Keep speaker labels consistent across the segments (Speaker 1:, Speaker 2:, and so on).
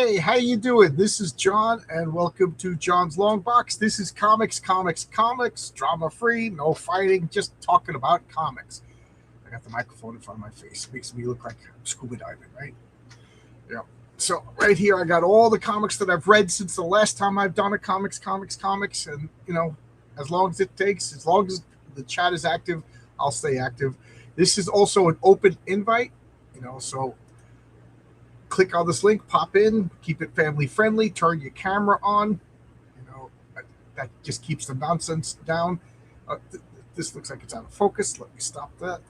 Speaker 1: Hey, how you doing? This is John, and welcome to John's Long Box. This is comics, comics, comics, drama-free, no fighting, just talking about comics. I got the microphone in front of my face. Makes me look like I'm scuba diving, right? Yeah. So right here, I got all the comics that I've read since the last time I've done a comics, and as long as it takes, as long as the chat is active, I'll stay active. This is also an open invite, so click on this link, pop in, keep it family friendly, turn your camera on. That just keeps the nonsense down. This looks like it's out of focus. Let me stop that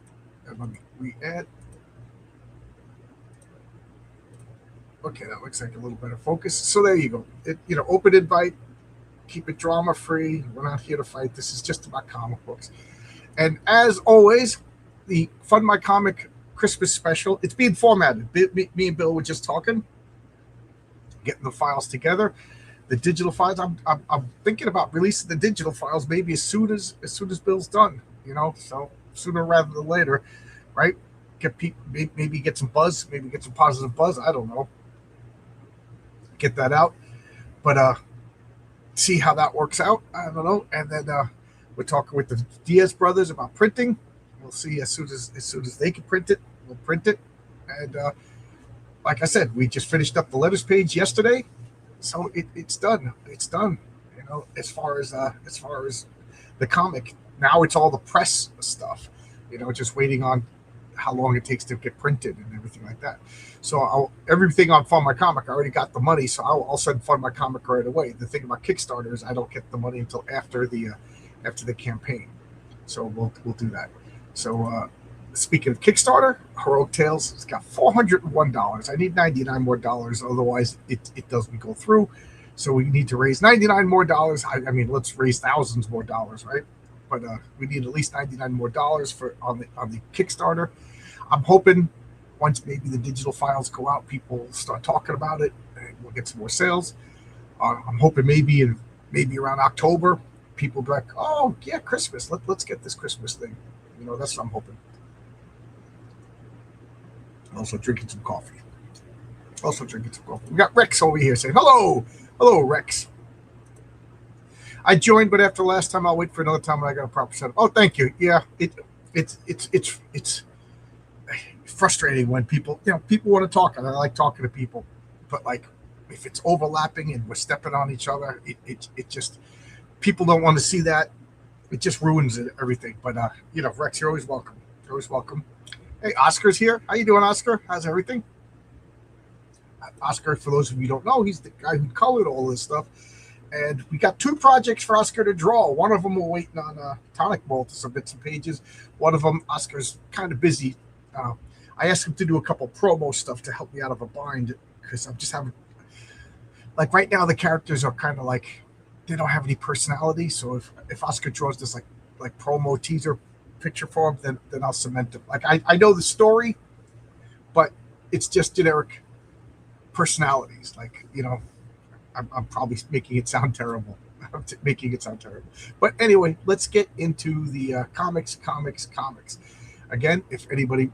Speaker 1: and let me re-add. Okay, that looks like a little better focus. So there you go. Open invite, keep it drama free. We're not here to fight. This is just about comic books. And as always, the Fund My Comic Christmas special, it's being formatted. Me and Bill were just talking, getting the files together, the digital files. I'm thinking about releasing the digital files maybe as soon as Bill's done. So sooner rather than later, right? Maybe get some buzz, maybe get some positive buzz. I don't know. Get that out, but see how that works out. I don't know. And then we're talking with the Diaz brothers about printing. We'll see as soon as they can print it, we'll print it. And like I said, we just finished up the letters page yesterday, so it's done. It's done. As far as the comic, now it's all the press stuff. Just waiting on how long it takes to get printed and everything like that. So everything on Fund My Comic, I already got the money, so I'll send Fund My Comic right away. The thing about Kickstarter is I don't get the money until after the campaign, so we'll do that. So speaking of Kickstarter, Heroic Tales, it's got $401. I need $99 more, otherwise it doesn't go through. So we need to raise $99 more. I mean, let's raise thousands more dollars, right? But we need at least $99 more on the Kickstarter. I'm hoping once maybe the digital files go out, people start talking about it, and we'll get some more sales. I'm hoping maybe around October, people be like, "Oh yeah, Christmas. Let's get this Christmas thing." That's what I'm hoping. Also drinking some coffee. We got Rex over here saying hello. Hello, Rex. I joined, but after last time, I'll wait for another time when I got a proper setup. Oh, thank you. Yeah, it's frustrating when people want to talk, and I like talking to people, but like if it's overlapping and we're stepping on each other, it just people don't want to see that. It just ruins everything. But Rex, you're always welcome. You're always welcome. Hey, Oscar's here. How you doing, Oscar? How's everything? Oscar, for those of you who don't know, he's the guy who colored all this stuff. And we got 2 projects for Oscar to draw. One of them we're waiting on Tonic Ball to submit some pages. One of them, Oscar's kind of busy. I asked him to do a couple promo stuff to help me out of a bind because I'm just having, like right now, the characters are kind of like, they don't have any personality. So if Oscar draws this like promo teaser picture for him, then I'll cement them. Like I know the story, but it's just generic personalities. Like, I'm probably making it sound terrible. But anyway, let's get into the comics. Again, if anybody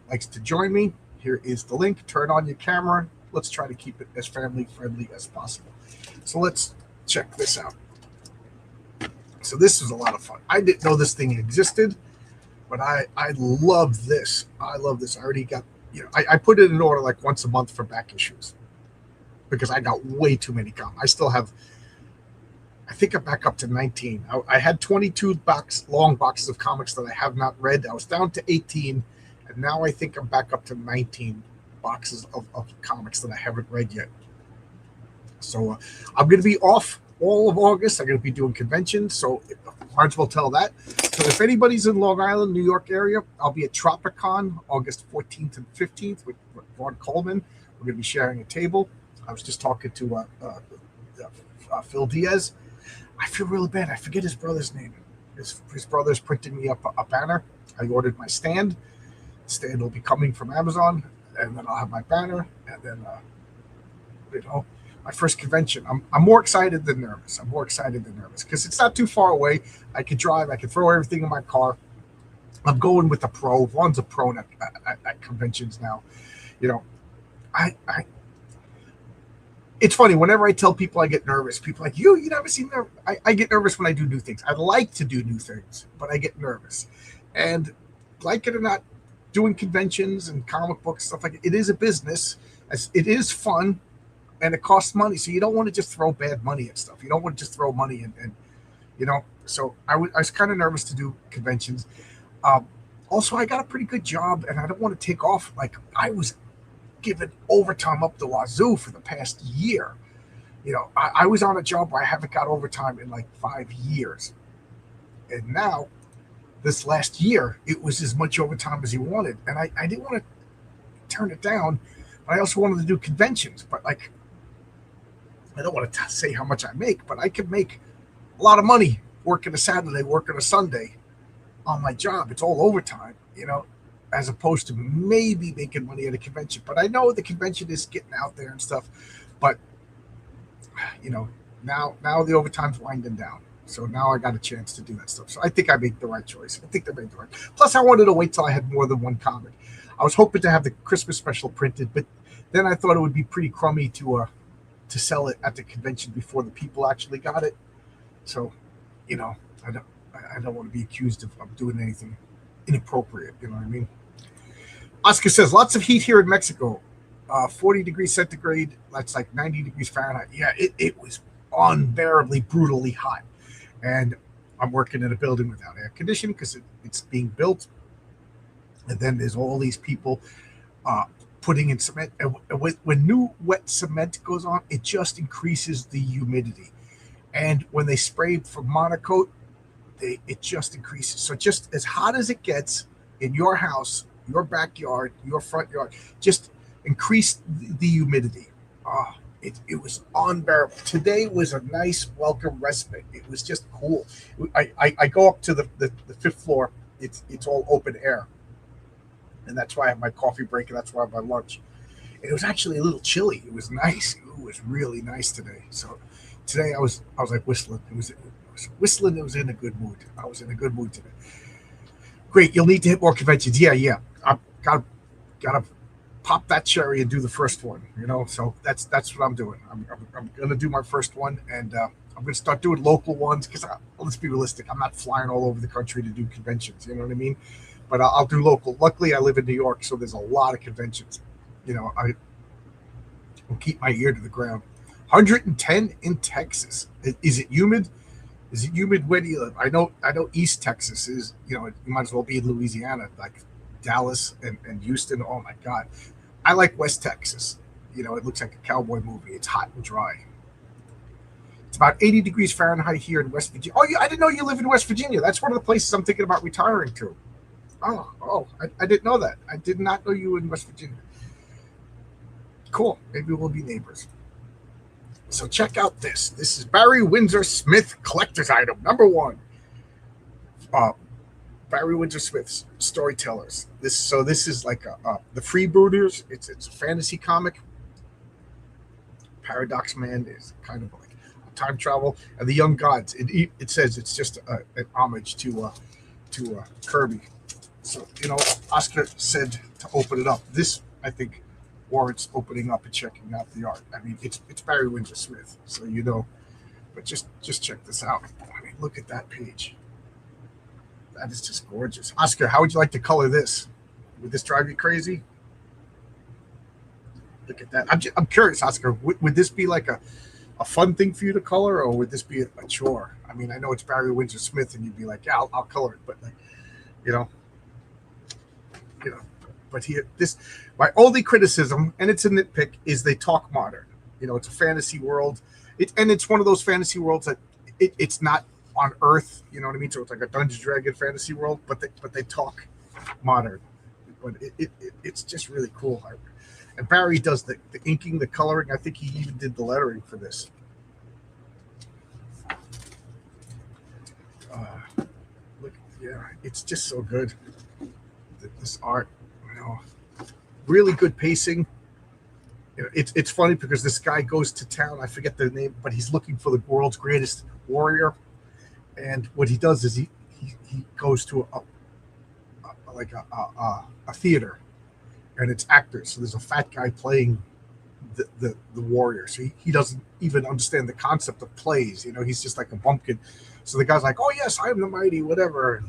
Speaker 1: likes to join me, here is the link. Turn on your camera. Let's try to keep it as family friendly as possible. So let's check this out. So this was a lot of fun. I didn't know this thing existed, but I love this. I already got, I put it in order like once a month for back issues because I got way too many comics. I still have, I think I'm back up to 19. I had 22 long boxes of comics that I have not read. I was down to 18, and now I think I'm back up to 19 boxes of comics that I haven't read yet. So I'm going to be off all of August. I'm going to be doing conventions, so might as well tell that. So if anybody's in Long Island, New York area, I'll be at Tropicon August 14th and 15th with Ron Coleman. We're going to be sharing a table. I was just talking to Phil Diaz. I feel really bad. I forget his brother's name. His brother's printed me up a banner. I ordered my stand. The stand will be coming from Amazon, and then I'll have my banner, and then my first convention. I'm more excited than nervous. Because it's not too far away. I could drive. I could throw everything in my car. I'm going with a pro. Vaughn's a pro at conventions now. I it's funny. Whenever I tell people I get nervous, people are like, you never seem nervous. I get nervous when I do new things. I like to do new things, but I get nervous. And like it or not, doing conventions and comic books, stuff like it is a business. It is fun, and it costs money. So you don't want to just throw bad money at stuff. You don't want to just throw money and So I was kind of nervous to do conventions. Um, Also, I got a pretty good job, and I don't want to take off. Like I was given overtime up the wazoo for the past year. I was on a job where I haven't got overtime in like 5 years, and now this last year it was as much overtime as he wanted, and I didn't want to turn it down, but I also wanted to do conventions. But like, I don't want to say how much I make, but I could make a lot of money working a Saturday, working a Sunday on my job. It's all overtime, as opposed to maybe making money at a convention. But I know the convention is getting out there and stuff. But now the overtime's winding down. So now I got a chance to do that stuff. So I think I made the right choice. I think they made the right. Plus, I wanted to wait till I had more than one comic. I was hoping to have the Christmas special printed, but then I thought it would be pretty crummy to sell it at the convention before the people actually got it. So, I don't want to be accused of doing anything inappropriate. You know what I mean? Oscar says lots of heat here in Mexico. 40 degrees centigrade. That's like 90 degrees Fahrenheit. Yeah, it was unbearably, brutally hot. And I'm working in a building without air conditioning because it's being built. And then there's all these people putting in cement. And when new wet cement goes on, it just increases the humidity. And when they spray for monocoat, it just increases. So just as hot as it gets in your house, your backyard, your front yard, just increase the humidity. It was unbearable. Today was a nice welcome respite. It was just cool. I go up to the fifth floor. It's all open air, and that's why I have my coffee break, and that's why I have my lunch. And it was actually a little chilly. It was nice. It was really nice today. So today I was like whistling. It was whistling. It was in a good mood. I was in a good mood today. Great. You'll need to hit more conventions. Yeah. I gotta pop that cherry and do the first one. So that's what I'm doing. I'm gonna do my first one, and I'm gonna start doing local ones because let's be realistic. I'm not flying all over the country to do conventions. You know what I mean? But I'll do local. Luckily, I live in New York, so there's a lot of conventions. I will keep my ear to the ground. 110 in Texas. Is it humid? Is it humid? Where do you live? I know East Texas is, you might as well be in Louisiana, like Dallas and Houston. Oh my God. I like West Texas. It looks like a cowboy movie. It's hot and dry. It's about 80 degrees Fahrenheit here in West Virginia. Oh, I didn't know you live in West Virginia. That's one of the places I'm thinking about retiring to. I didn't know that. I did not know you were in West Virginia. Cool. Maybe we'll be neighbors. So check out this. This is Barry Windsor Smith collector's item number 1. Barry Windsor Smith's Storytellers. This is like the Freebooters. It's a fantasy comic. Paradox Man is kind of like a time travel, and the Young Gods. It says it's just an homage to Kirby. So Oscar said to open it up. This I think warrants opening up and checking out the art. I mean, it's Barry Windsor Smith, so but just check this out. I mean, look at that page. That is just gorgeous. Oscar, how would you like to color this? Would this drive you crazy? Look at that. I'm curious, Oscar. Would this be like a fun thing for you to color, or would this be a chore? I mean, I know it's Barry Windsor Smith, and you'd be like, yeah, I'll color it, but like, But my only criticism, and it's a nitpick, is they talk modern. It's a fantasy world. It's one of those fantasy worlds that it's not on Earth. You know what I mean? So it's like a Dungeons & Dragons fantasy world, but they talk modern. But it's just really cool. And Barry does the inking, the coloring. I think he even did the lettering for this. It's just so good. This art. Really good pacing. It's funny because this guy goes to town. I forget the name, but he's looking for the world's greatest warrior. And what he does is he goes to a theater, and it's actors. So there's a fat guy playing the warrior. So he doesn't even understand the concept of plays. He's just like a bumpkin. So the guy's like, oh yes, I am the mighty, whatever. And,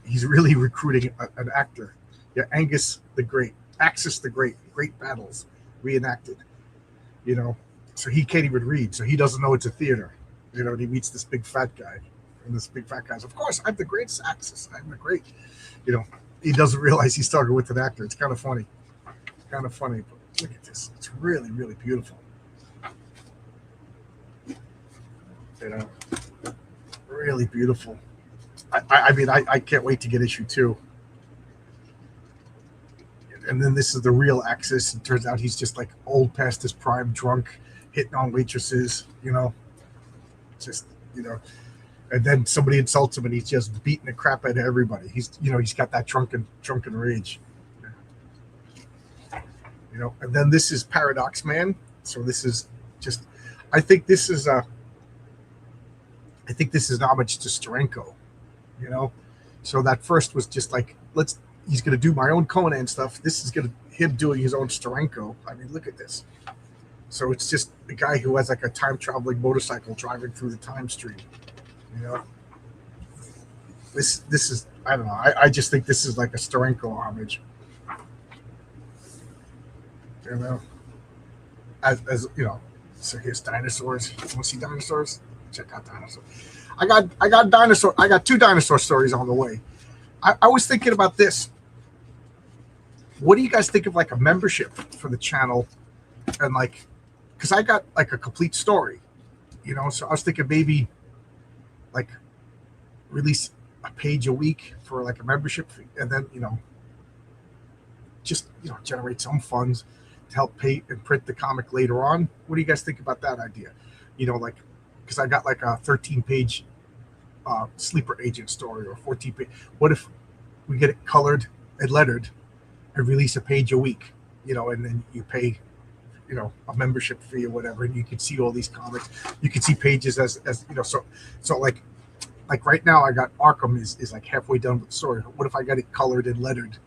Speaker 1: he's really recruiting an actor. Yeah, Angus the Great, Axis the Great, great battles reenacted. So he can't even read, so he doesn't know it's a theater. And he meets this big fat guy, and this big fat guy's, of course, I'm the great Axis. I'm the great. He doesn't realize he's talking with an actor. It's kind of funny. But look at this. It's really, really beautiful. Really beautiful. I mean, I can't wait to get issue 2. And then this is the real Axis. It turns out he's just like old past his prime, drunk, hitting on waitresses, just, and then somebody insults him and he's just beating the crap out of everybody. He's got that drunken rage, and then this is Paradox Man. So this is just, I think this is an homage to Steranko, so that first was just like, he's going to do my own Conan stuff. This is him doing his own Steranko. I mean, look at this. So it's just a guy who has like a time traveling motorcycle driving through the time stream. This is, I don't know. I just think this is like a Steranko homage. As so here's dinosaurs. You want to see dinosaurs? Check out dinosaurs. I got 2 dinosaur stories on the way. I was thinking about this. What do you guys think of like a membership for the channel? And like, because I got like a complete story, so I was thinking maybe like release a page a week for like a membership fee, and then just generate some funds to help pay and print the comic later on. What do you guys think about that idea? Like, because I got like a 13-page sleeper agent story, or 14-page. What if we get it colored and lettered and release a page a week, and then you pay, a membership fee or whatever, and you can see all these comics. You can see pages as so like right now I got Arkham is like halfway done with the story. What if I got it colored and lettered,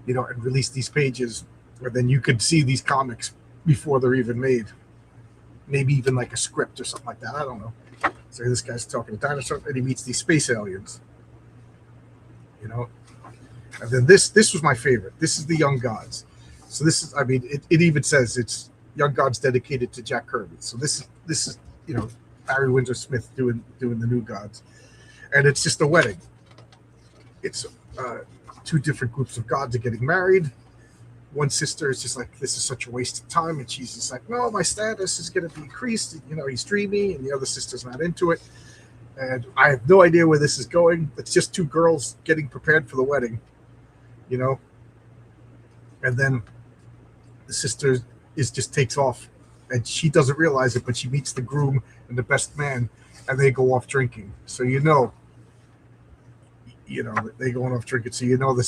Speaker 1: and release these pages, where then you could see these comics before they're even made. Maybe even like a script or something like that. I don't know. So this guy's talking to dinosaurs, and he meets these space aliens. And then this was my favorite. This is the Young Gods. So this is, I mean, it even says it's Young Gods dedicated to Jack Kirby. So this is Barry Windsor Smith doing the New Gods, and it's just a wedding. It's 2 different groups of gods are getting married. One sister is just like, this is such a waste of time, and she's just like, no, my status is going to be increased. He's dreamy, and the other sister's not into it. And I have no idea where this is going. It's just 2 girls getting prepared for the wedding, And then the sister just takes off, and she doesn't realize it, but she meets the groom and the best man, and they go off drinking. So they going off drinking. So the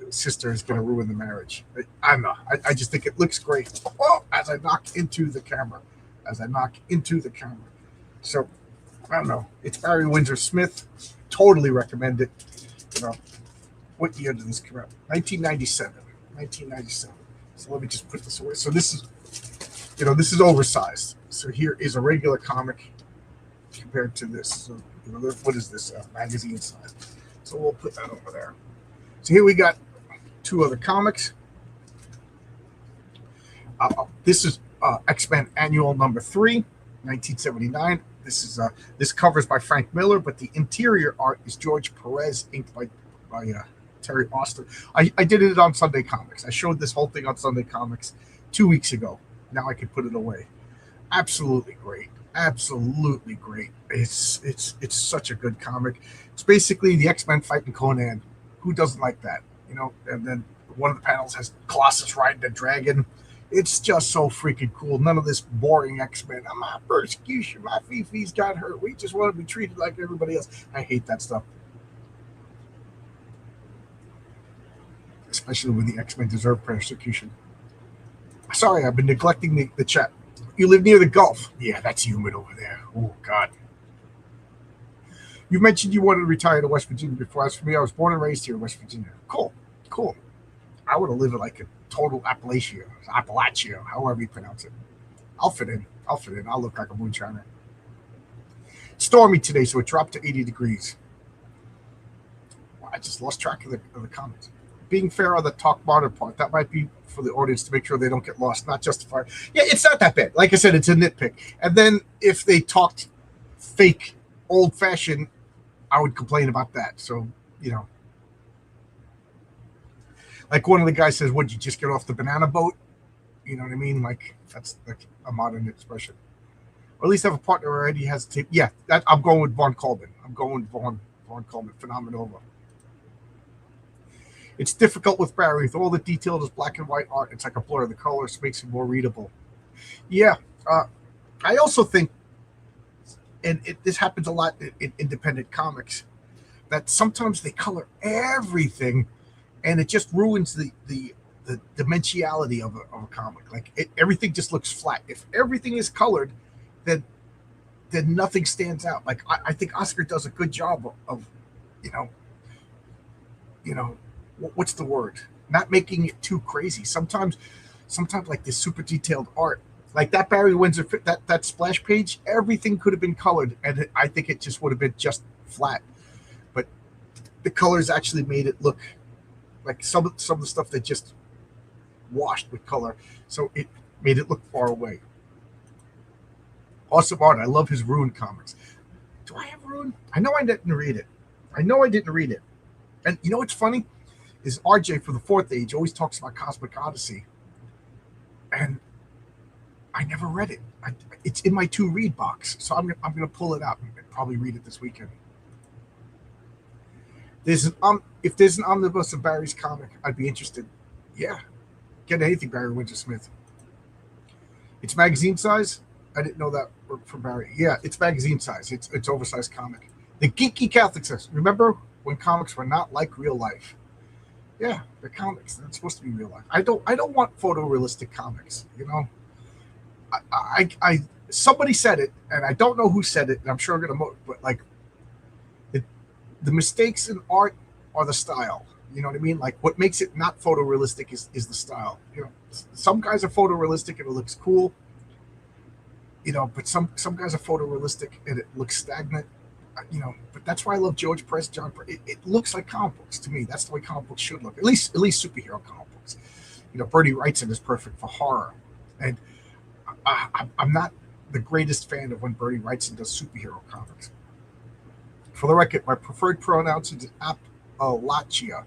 Speaker 1: sister is going to ruin the marriage. I just think it looks great. Oh, as I knock into the camera. So I don't know. It's Barry Windsor Smith. Totally recommend it. What year did this come out? 1997. So let me just put this away. So this is oversized. So here is a regular comic compared to this. So what is this magazine size? So we'll put that over there. So here we got 2 other comics. This is X-Men Annual number 3, 1979. This covers by Frank Miller, but the interior art is George Perez, inked by Terry Austin. I did it on Sunday Comics. I showed this whole thing on Sunday Comics 2 weeks ago. Now I can put it away. Absolutely great. It's such a good comic. It's basically the X-Men fighting Conan. Who doesn't like that? And then one of the panels has Colossus riding a dragon. It's just so freaking cool. None of this boring X-Men. My persecution. My Fifi's got hurt. We just want to be treated like everybody else. I hate that stuff. Especially when the X-Men deserve persecution. Sorry, I've been neglecting the chat. You live near the Gulf. Yeah, that's humid over there. Oh, God. You mentioned you wanted to retire to West Virginia before. As for me, I was born and raised here in West Virginia. Cool. I want to live in like a total Appalachia, however you pronounce it. I'll fit in. I'll fit in. I'll look like a moonshiner. Stormy today, so it dropped to 80 degrees. Well, I just lost track of the comments. Being fair on the talk modern part, that might be for the audience to make sure they don't get lost, not justified. Yeah, it's not that bad. Like I said, it's a nitpick. And then if they talked fake, old fashioned, I would complain about that. So, you know, like one of the guys says, would you just get off the banana boat? You know what I mean? Like that's like a modern expression. Or at least have a partner who already has a tape. Yeah, I'm going with Vaughn Coleman. I'm going with Vaughn Coleman, Phenomenova. It's difficult with Barry. With all the detail is black and white art, it's like a blur. The colors makes it more readable. Yeah. I also think, and this happens a lot in independent comics, that sometimes they color everything and it just ruins the dimensionality of a comic. Like everything just looks flat. If everything is colored, then nothing stands out. Like I think Oscar does a good job of you know, what's the word? Not making it too crazy. Sometimes like this super detailed art, like that Barry Windsor, that splash page, everything could have been colored, and I think it just would have been just flat. But the colors actually made it look like some of the stuff that just washed with color, so it made it look far away. Awesome art. I love his Rune comics. Do I have Rune? I know I didn't read it. And you know what's funny is RJ for the Fourth Age always talks about Cosmic Odyssey, and I never read it. It's in my to read box, so I'm gonna pull it out and probably read it this weekend. If there's an omnibus of Barry's comic, I'd be interested. Yeah, get anything Barry Windsor Smith. It's magazine size. I didn't know that worked for Barry. Yeah, it's magazine size. It's oversized comic. The Geeky Catholic says, remember when comics were not like real life? Yeah, they're comics. They're supposed to be real life. I don't want photorealistic comics. You know, I somebody said it, and I don't know who said it, and I'm sure I'm gonna, but like, the mistakes in art are the style. You know what I mean? Like what makes it not photorealistic is the style. You know, some guys are photorealistic and it looks cool. You know, but some guys are photorealistic and it looks stagnant. You know, but that's why I love George Press, John Press. It looks like comic books to me. That's the way comic books should look. At least superhero comic books. You know, Bernie Wrightson is perfect for horror, and I'm not the greatest fan of when Bernie Wrightson does superhero comics. For the record, my preferred pronouns is Appalachia.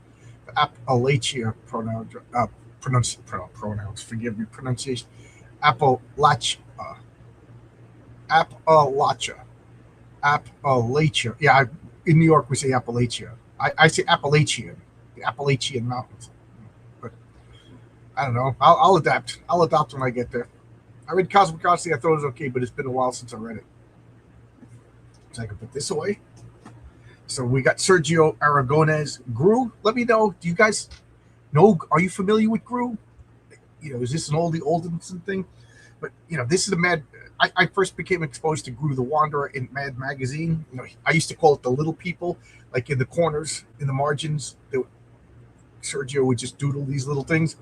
Speaker 1: Appalachia pronouns. Forgive me, pronunciation. Appalachia. Appalachia. Yeah, in New York we say Appalachia. I say Appalachian, the Appalachian Mountains. But I don't know. I'll adapt. I'll adopt when I get there. I read Cosmic Odyssey. I thought it was okay, but it's been a while since I read it. So I can put this away. So we got Sergio Aragonés. Gru, let me know. Do you guys know? Are you familiar with Gru? You know, is this an Oldenson thing? But you know, this is a Mad. I first became exposed to Gru the Wanderer in Mad Magazine. You know, I used to call it the little people, like in the corners, in the margins. Sergio would just doodle these little things,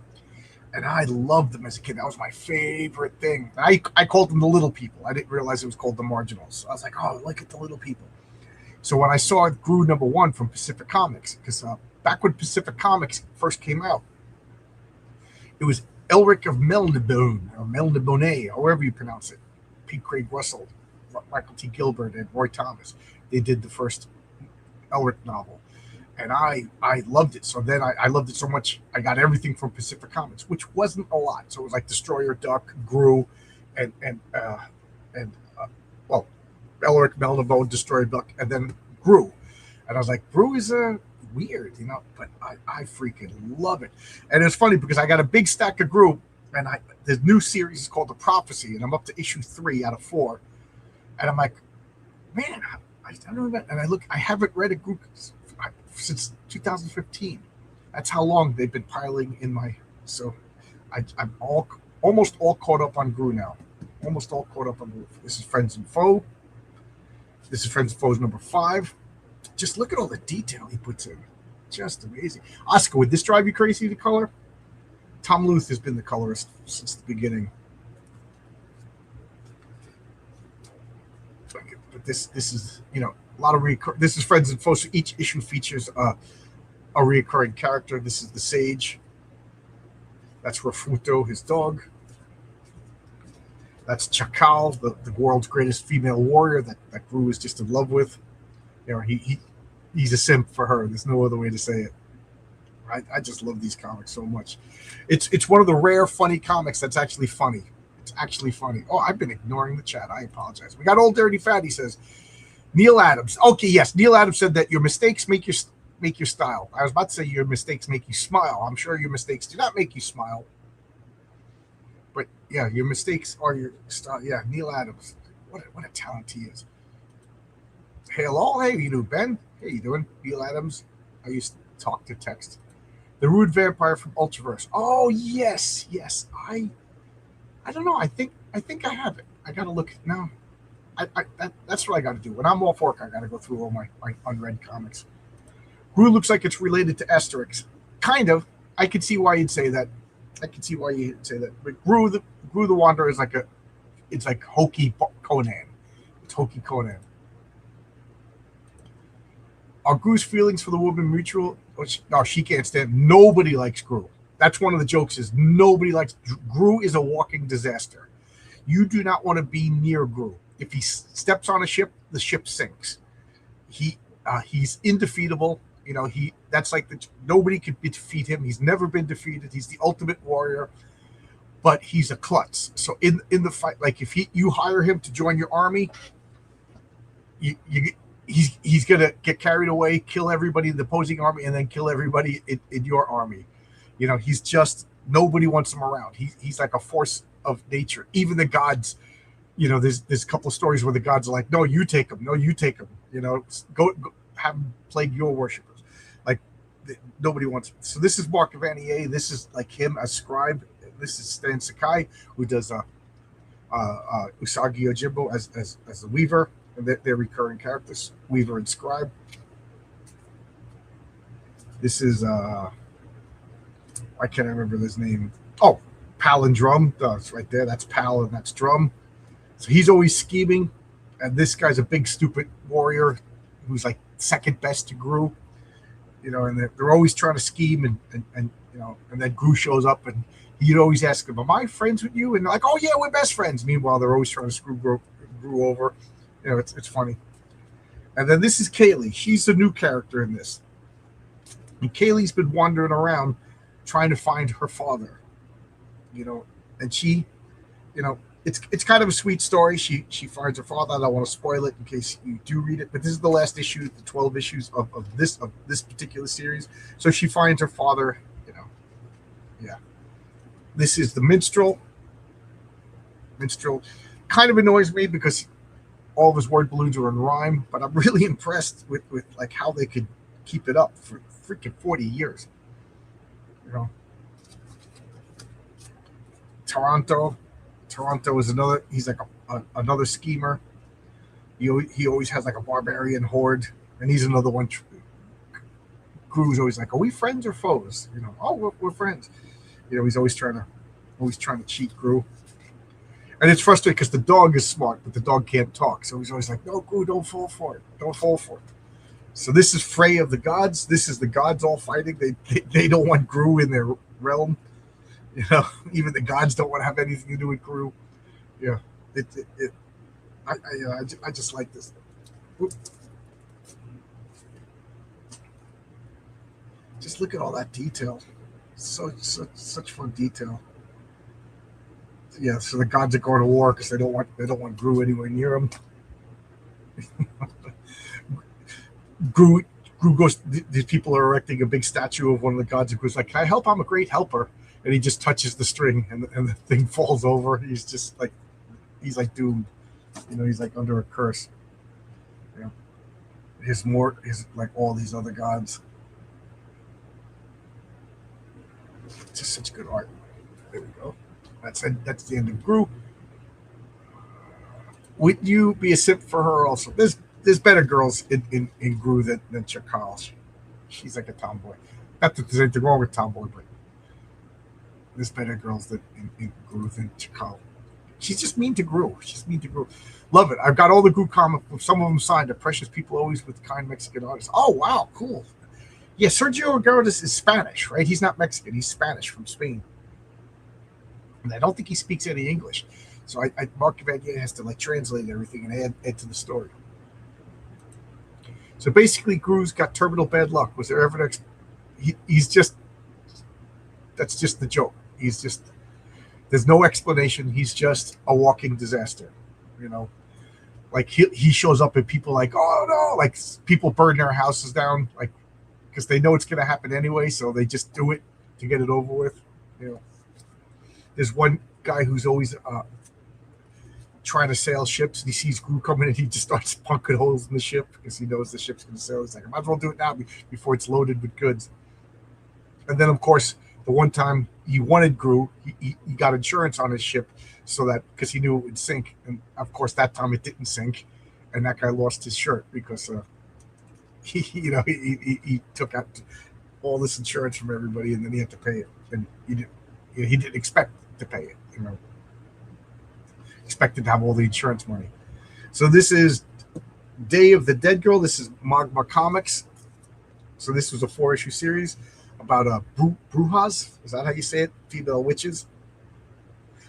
Speaker 1: and I loved them as a kid. That was my favorite thing. I called them the little people. I didn't realize it was called the marginals. So I was like, oh, look at the little people. So when I saw Gru #1 from Pacific Comics, because back when Pacific Comics first came out, it was Elric of Melniboné, or Melniboné, or however you pronounce it. P. Craig Russell, Michael T. Gilbert, and Roy Thomas. They did the first Elric novel, and I loved it. So then I loved it so much, I got everything from Pacific Comics, which wasn't a lot. So it was like Destroyer Duck, Gru, and Elric, Melniboné, Destroyer Duck, and then Gru. And I was like, Gru is weird, you know, but I freaking love it. And it's funny because I got a big stack of Gru, and the new series is called The Prophecy, and I'm up to issue 3 out of 4. And I'm like, man, I don't know that. And I haven't read a Gru since 2015. That's how long they've been piling in my. So I'm almost all caught up on Gru now. Almost all caught up on Gru. This is Friends and Foe. This is Friends and Foes #5. Just look at all the detail he puts in. Just amazing. Oscar, would this drive you crazy to color? Tom Luth has been the colorist since the beginning. But this is, you know, a lot of this is Friends and Foes. Each issue features a reoccurring character. This is the Sage. That's Rafuto, his dog. That's Chakal, the world's greatest female warrior that Gru is just in love with. You know, he's a simp for her. There's no other way to say it. I just love these comics so much. It's one of the rare funny comics that's actually funny. It's actually funny. Oh, I've been ignoring the chat. I apologize. We got Old Dirty Fat. He says, Neil Adams. Okay, yes. Neil Adams said that your mistakes make your style. I was about to say your mistakes make you smile. I'm sure your mistakes do not make you smile. But yeah, your mistakes are your style. Yeah, Neil Adams. What a talent he is. Hello, hey, you know, Ben. How you doing? Neil Adams. I used to talk to text. The Rude Vampire from Ultraverse. Oh yes. I don't know. I think I have it. I gotta look now. That's what I gotta do. When I'm off work, I gotta go through all my unread comics. Gru looks like it's related to Asterix. Kind of. I can see why you'd say that. But Gru the Wanderer is it's like hokey Conan. It's hokey Conan. Are Gru's feelings for the woman mutual? No, she can't stand. Nobody likes Gru. That's one of the jokes. Is nobody likes Gru is a walking disaster. You do not want to be near Gru. If he steps on a ship, the ship sinks. He's indefeatable. You know, nobody could defeat him. He's never been defeated. He's the ultimate warrior, but he's a klutz. So in the fight, like if you hire him to join your army, he's gonna get carried away, kill everybody in the opposing army, and then kill everybody in your army. You know, he's just, nobody wants him around. He's like a force of nature. Even the gods, you know, there's a couple of stories where the gods are like, no, you take him. No, you take him. You know, go have him plague your worshippers. Like, nobody wants him. So this is Mark Vanier. This is like him as Scribe. This is Stan Sakai, who does Usagi Yojimbo as the Weaver. And they're recurring characters, Weaver and Scribe. This is I can't remember his name. Oh, Pal and Drum. It's right there. That's Pal and that's Drum. So he's always scheming. And this guy's a big, stupid warrior who's like second best to Gru. You know, and they're always trying to scheme and you know, and then Gru shows up and he'd always ask him, am I friends with you? And they're like, oh yeah, we're best friends. Meanwhile, they're always trying to screw Gru over. You know, it's funny. And then this is Kaylee. She's a new character in this. And Kaylee's been wandering around trying to find her father. You know, and she, you know, it's kind of a sweet story. She finds her father. I don't want to spoil it in case you do read it, but this is the last issue, the 12 issues of this particular series. So she finds her father, you know. Yeah. This is the Minstrel. Minstrel kind of annoys me because all of his word balloons are in rhyme, but I'm really impressed with like how they could keep it up for freaking 40 years. You know, Toronto is another. He's like another schemer. He always has like a barbarian horde, and he's another one. Gru's always like, are we friends or foes? You know, oh, we're friends. You know, he's always trying to cheat Gru. And it's frustrating because the dog is smart, but the dog can't talk. So he's always like, no, Gru, don't fall for it. Don't fall for it. So this is Frey of the Gods. This is the gods all fighting. They don't want Gru in their realm. You know, even the gods don't want to have anything to do with Gru. Yeah. I just like this. Oop. Just look at all that detail. Such fun detail. Yeah, so the gods are going to war because they don't want Gru anywhere near them. Gru goes. These people are erecting a big statue of one of the gods. And Gru's like, "Can I help? I'm a great helper." And he just touches the string, and the thing falls over. He's just like, he's like doomed. You know, he's like under a curse. You know, his like all these other gods. Just such good art. There we go. That's the end of Gru. Would you be a simp for her also? There's better girls in Gru than Chakal. She's like a tomboy. Not that there's anything wrong with tomboy, but There's better girls that in Gru than Chakal. She's just mean to Gru. She's mean to Gru. Love it. I've got all the Gru comic books. Some of them signed. The Precious People Always with Kind Mexican Artists. Oh, wow. Cool. Yeah, Sergio Aguirre is Spanish, right? He's not Mexican. He's Spanish from Spain. And I don't think he speaks any English. So Mark Cavalier has to like translate everything and add to the story. So basically, Gru's got terminal bad luck. Was there ever he's just, that's just the joke. He's just, there's no explanation. He's just a walking disaster, you know. Like he shows up and people like, oh no, like people burn their houses down, like because they know it's going to happen anyway, so they just do it to get it over with. You know, there's one guy who's always trying to sail ships, and he sees Gru coming, and he just starts punking holes in the ship because he knows the ship's going to sail. He's like, I might as well do it now before it's loaded with goods. And then, of course, the one time he wanted Gru, he got insurance on his ship so that because he knew it would sink, and of course that time it didn't sink, and that guy lost his shirt because he took out all this insurance from everybody, and then he had to pay it, and he didn't expect to pay it, you know. Expected to have all the insurance money. So this is Day of the Dead Girl. This is Magma Comics. So this was a 4-issue series about brujas. Is that how you say it? Female witches.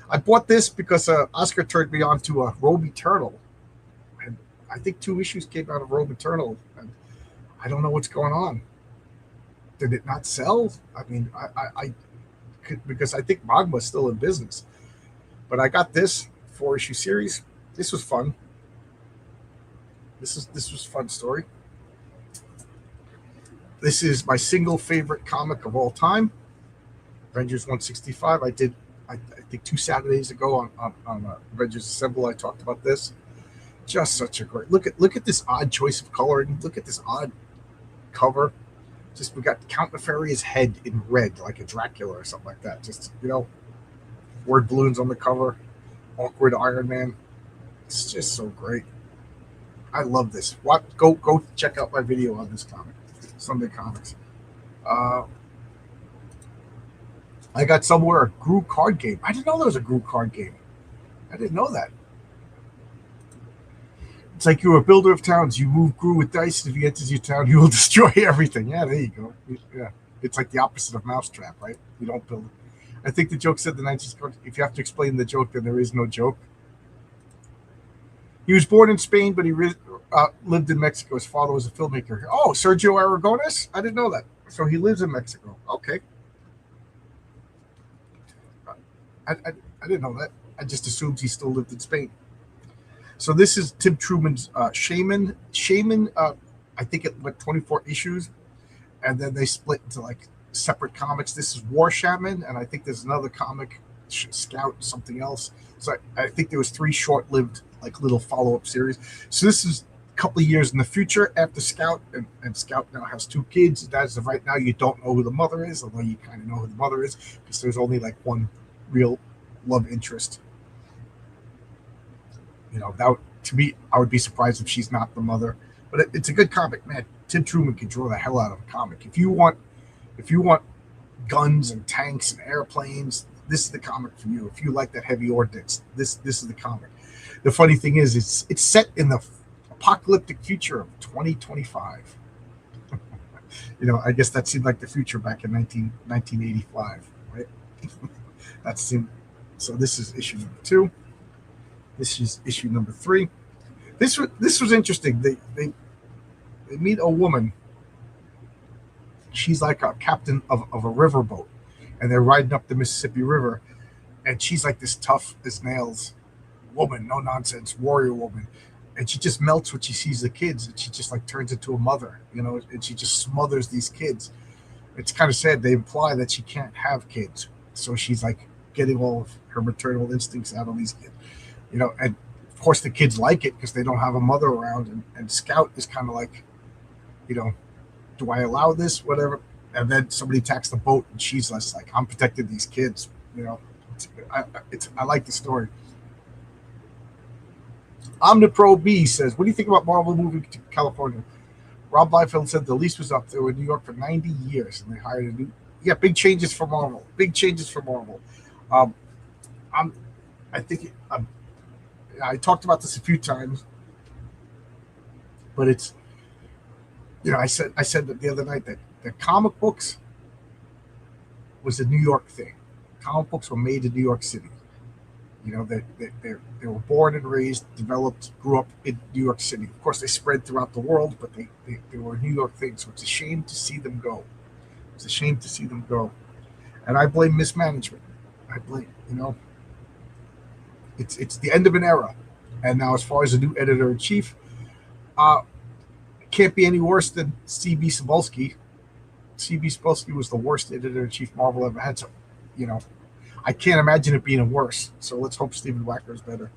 Speaker 1: I bought this because Oscar turned me on to Rome Eternal. And I think 2 issues came out of Rome Eternal. And I don't know what's going on. Did it not sell? I mean, I could, because I think Magma is still in business. But I got this 4-issue series. This was fun. This was a fun story. This is my single favorite comic of all time, Avengers 165. I think 2 Saturdays ago on Avengers Assemble, I talked about this. Just such a great look at this odd choice of coloring. Look at this odd cover. Just we got Count Nefarious' head in red, like a Dracula or something like that. Just, you know, word balloons on the cover. Awkward Iron Man. It's just so great. I love this. Go check out my video on this comic. Sunday Comics. I got somewhere a Gru card game. I didn't know there was a Gru card game. I didn't know that. It's like you're a builder of towns. You move Gru with dice, and if he enters your town, he will destroy everything. Yeah, there you go. Yeah, it's like the opposite of Mousetrap, right? You don't build it. I think the joke said the 19th. If you have to explain the joke, then there is no joke. He was born in Spain, but he lived in Mexico. His father was a filmmaker. Oh, Sergio Aragones? I didn't know that. So he lives in Mexico. Okay. I didn't know that. I just assumed he still lived in Spain. So this is Tim Truman's Shaman. Shaman, I think it went 24 issues, and then they split into like separate comics. This is War Shaman, and I think there's another comic, Scout, something else. So I think there was 3 short-lived like little follow-up series. So this is a couple of years in the future after Scout, and Scout now has 2 kids. As of right now, you don't know who the mother is, although you kind of know who the mother is because there's only like one real love interest. You know, that to me, I would be surprised if she's not the mother. But it's a good comic, man. Tim Truman can draw the hell out of a comic. If you want guns and tanks and airplanes, this is the comic for you. If you like that heavy ordnance, this is the comic. The funny thing is, it's set in the apocalyptic future of 2025. You know, I guess that seemed like the future back in 1985, right? That seemed. So this is issue number 2. This is issue number 3. This was interesting. They meet a woman. She's like a captain of a riverboat, and they're riding up the Mississippi River, and she's like this tough as nails woman, no nonsense warrior woman, and she just melts when she sees the kids, and she just like turns into a mother, you know, and she just smothers these kids. It's kind of sad. They imply that she can't have kids, so she's like getting all of her maternal instincts out of these kids, you know, and of course the kids like it because they don't have a mother around, and Scout is kind of like, you know, do I allow this, whatever, and then somebody attacks the boat, and she's less like, I'm protecting these kids, you know. I like the story. Omnipro B says, what do you think about Marvel moving to California? Rob Liefeld said the lease was up. They were in New York for 90 years, and they hired a new Yeah, big changes for Marvel. Big changes for Marvel. Um, I'm. I think I talked about this a few times, but it's I said that the other night that the comic books was a New York thing. Comic books were made in New York City. They were born and raised, developed, grew up in New York City. Of course, they spread throughout the world, but they were a New York thing. So it's a shame to see them go. It's a shame to see them go. And I blame mismanagement. I blame, it's the end of an era. And now, as far as a new editor in chief, uh, it can't be any worse than C.B. Cebulski. C.B. Cebulski was the worst editor in chief Marvel ever had. So, you know, I can't imagine it being worse. So let's hope Stephen Wacker is better.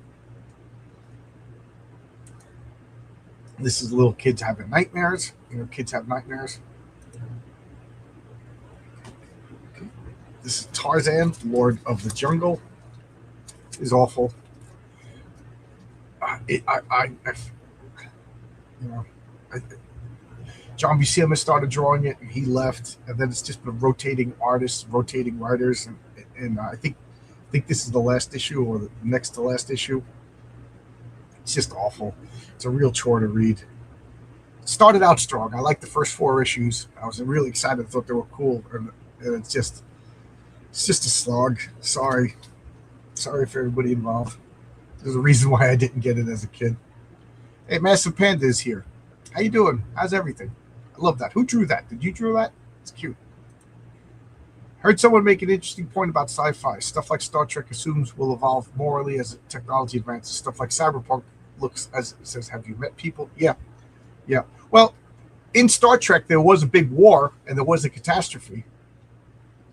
Speaker 1: This is little kids having nightmares. Kids have nightmares. Okay. This is Tarzan, Lord of the Jungle. Is awful. You know, I, John Buscema started drawing it, and he left, and then it's just been rotating artists, rotating writers, and I think this is the last issue or the next to last issue. It's just awful. It's a real chore to read. It started out strong. I liked the first 4 issues. I was really excited. I thought they were cool, and it's just a slog. Sorry for everybody involved. There's a reason why I didn't get it as a kid. Hey, Massive Panda is here. How you doing? How's everything? I love that. Who drew that? Did you draw that? It's cute. Heard someone make an interesting point about sci-fi. Stuff like Star Trek assumes will evolve morally as technology advances. Stuff like Cyberpunk looks as it says, "Have you met people?" Yeah, yeah. Well, in Star Trek, there was a big war and there was a catastrophe.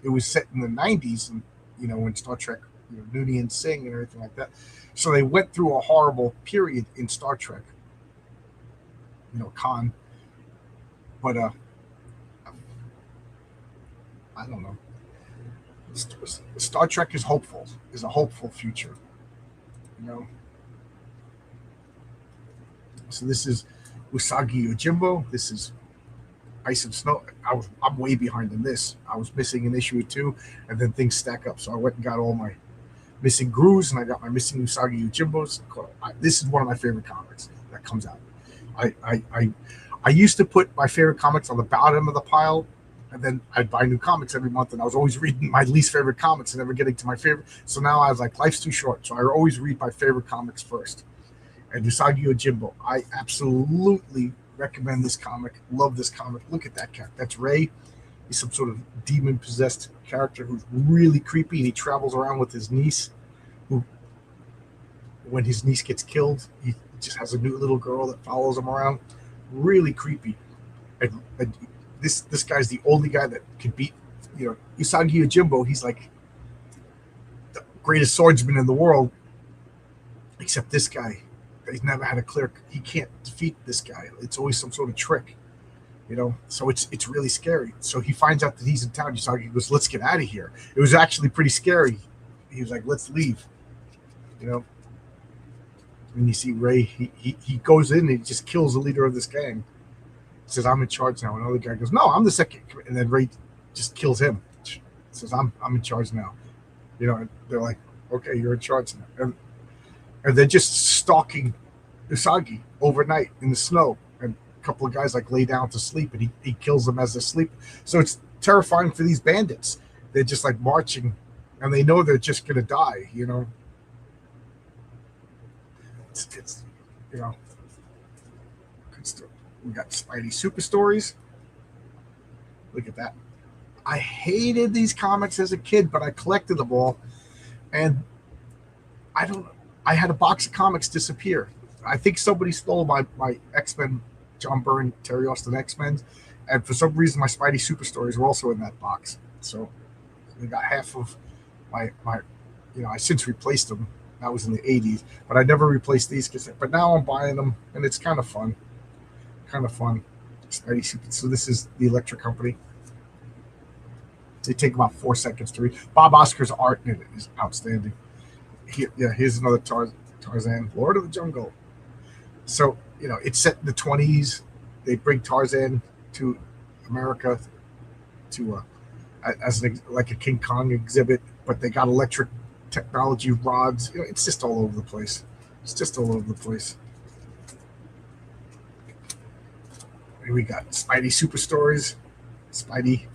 Speaker 1: It was set in the '90s, and when Star Trek, Noonien Singh and everything like that. So they went through a horrible period in Star Trek. Khan, but I don't know. Star Trek is hopeful. Is a hopeful future. You know. So this is Usagi Yojimbo. This is Ice and Snow. I'm way behind in this. I was missing an issue or two, and then things stack up. So I went and got all my missing Grooves, and I got my missing Usagi Yojimbos. This is one of my favorite comics that comes out. I used to put my favorite comics on the bottom of the pile, and then I'd buy new comics every month, and I was always reading my least favorite comics and never getting to my favorite. So now I was like, life's too short. So I always read my favorite comics first. And Usagi Yojimbo, I absolutely recommend this comic. Love this comic. Look at that character. That's Ray. He's some sort of demon-possessed character who's really creepy, and he travels around with his niece, who, when his niece gets killed, he just has a new little girl that follows him around. Really creepy. And this guy's the only guy that can beat, Usagi Yojimbo. He's like the greatest swordsman in the world, except this guy. He's never had a clear. He can't defeat this guy. It's always some sort of trick, So it's really scary. So he finds out that he's in town. Usagi goes, "Let's get out of here." It was actually pretty scary. He was like, "Let's leave," And you see Ray. He goes in and he just kills the leader of this gang. He says, "I'm in charge now." Another guy goes, "No, I'm the second." And then Ray just kills him. He says, "I'm in charge now." And they're like, "Okay, you're in charge now." And they're just stalking Usagi overnight in the snow. And a couple of guys lay down to sleep, and he kills them as they sleep. So it's terrifying for these bandits. They're just marching, and they know they're just gonna die. It's good stuff. We got Spidey Super Stories. Look at that. I hated these comics as a kid, but I collected them all, and I don't know. I had a box of comics disappear. I think somebody stole my X-Men, John Byrne, Terry Austin X-Men, and for some reason my Spidey Super Stories were also in that box. So they got half of my I since replaced them. That was in the 80s, but I never replaced these but now I'm buying them, and it's kind of fun. Spidey Super. So this is the Electra Company. They take about 4 seconds to read. Bob Oscar's art in it is outstanding. Here's another Tarzan, Lord of the Jungle. So, it's set in the 20s. They bring Tarzan to America to as like a King Kong exhibit, but they got electric technology rods. It's just all over the place. It's just all over the place. Here we got Spidey Super Stories, Spidey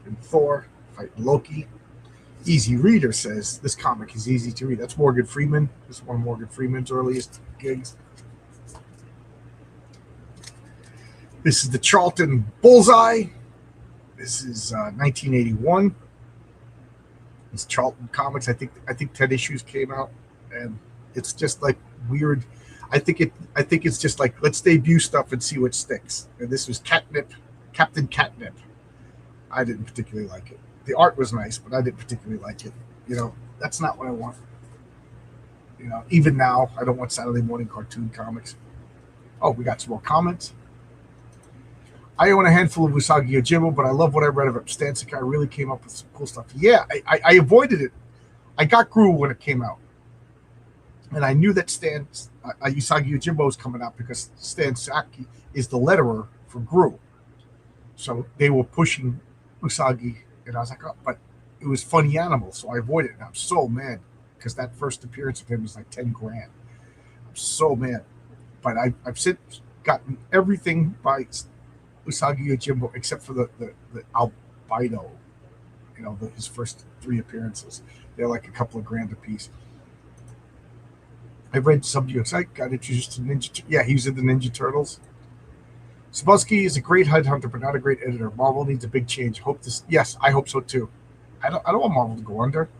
Speaker 1: and Thor fighting Loki. Easy Reader says this comic is easy to read. That's Morgan Freeman. This is one of Morgan Freeman's earliest gigs. This is the Charlton Bullseye. This is 1981. It's Charlton Comics. I think 10 issues came out, and it's just like weird. I think it's just like, let's debut stuff and see what sticks. And this was Captain Catnip. I didn't particularly like it. The art was nice, but I didn't particularly like it. That's not what I want. Even now, I don't want Saturday morning cartoon comics. Oh, we got some more comments. I own a handful of Usagi Yojimbo, but I love what I read of it. Stan Sakai really came up with some cool stuff. Yeah, I avoided it. I got Gru when it came out. And I knew that Usagi Yojimbo was coming out because Stan Sakai is the letterer for Gru. So they were pushing Usagi, and I was like, oh, but it was Funny Animals, so I avoided it. And I'm so mad because that first appearance of him was like $10,000. I'm so mad. But I've since gotten everything by Usagi Yojimbo except for the albino, his first 3 appearances. They're like a couple of grand a piece. I read Sub-UXI, got introduced to Ninja. Yeah, he was in the Ninja Turtles. Sapolsky is a great headhunter, but not a great editor. Marvel needs a big change. Yes, I hope so too. I don't want Marvel to go under.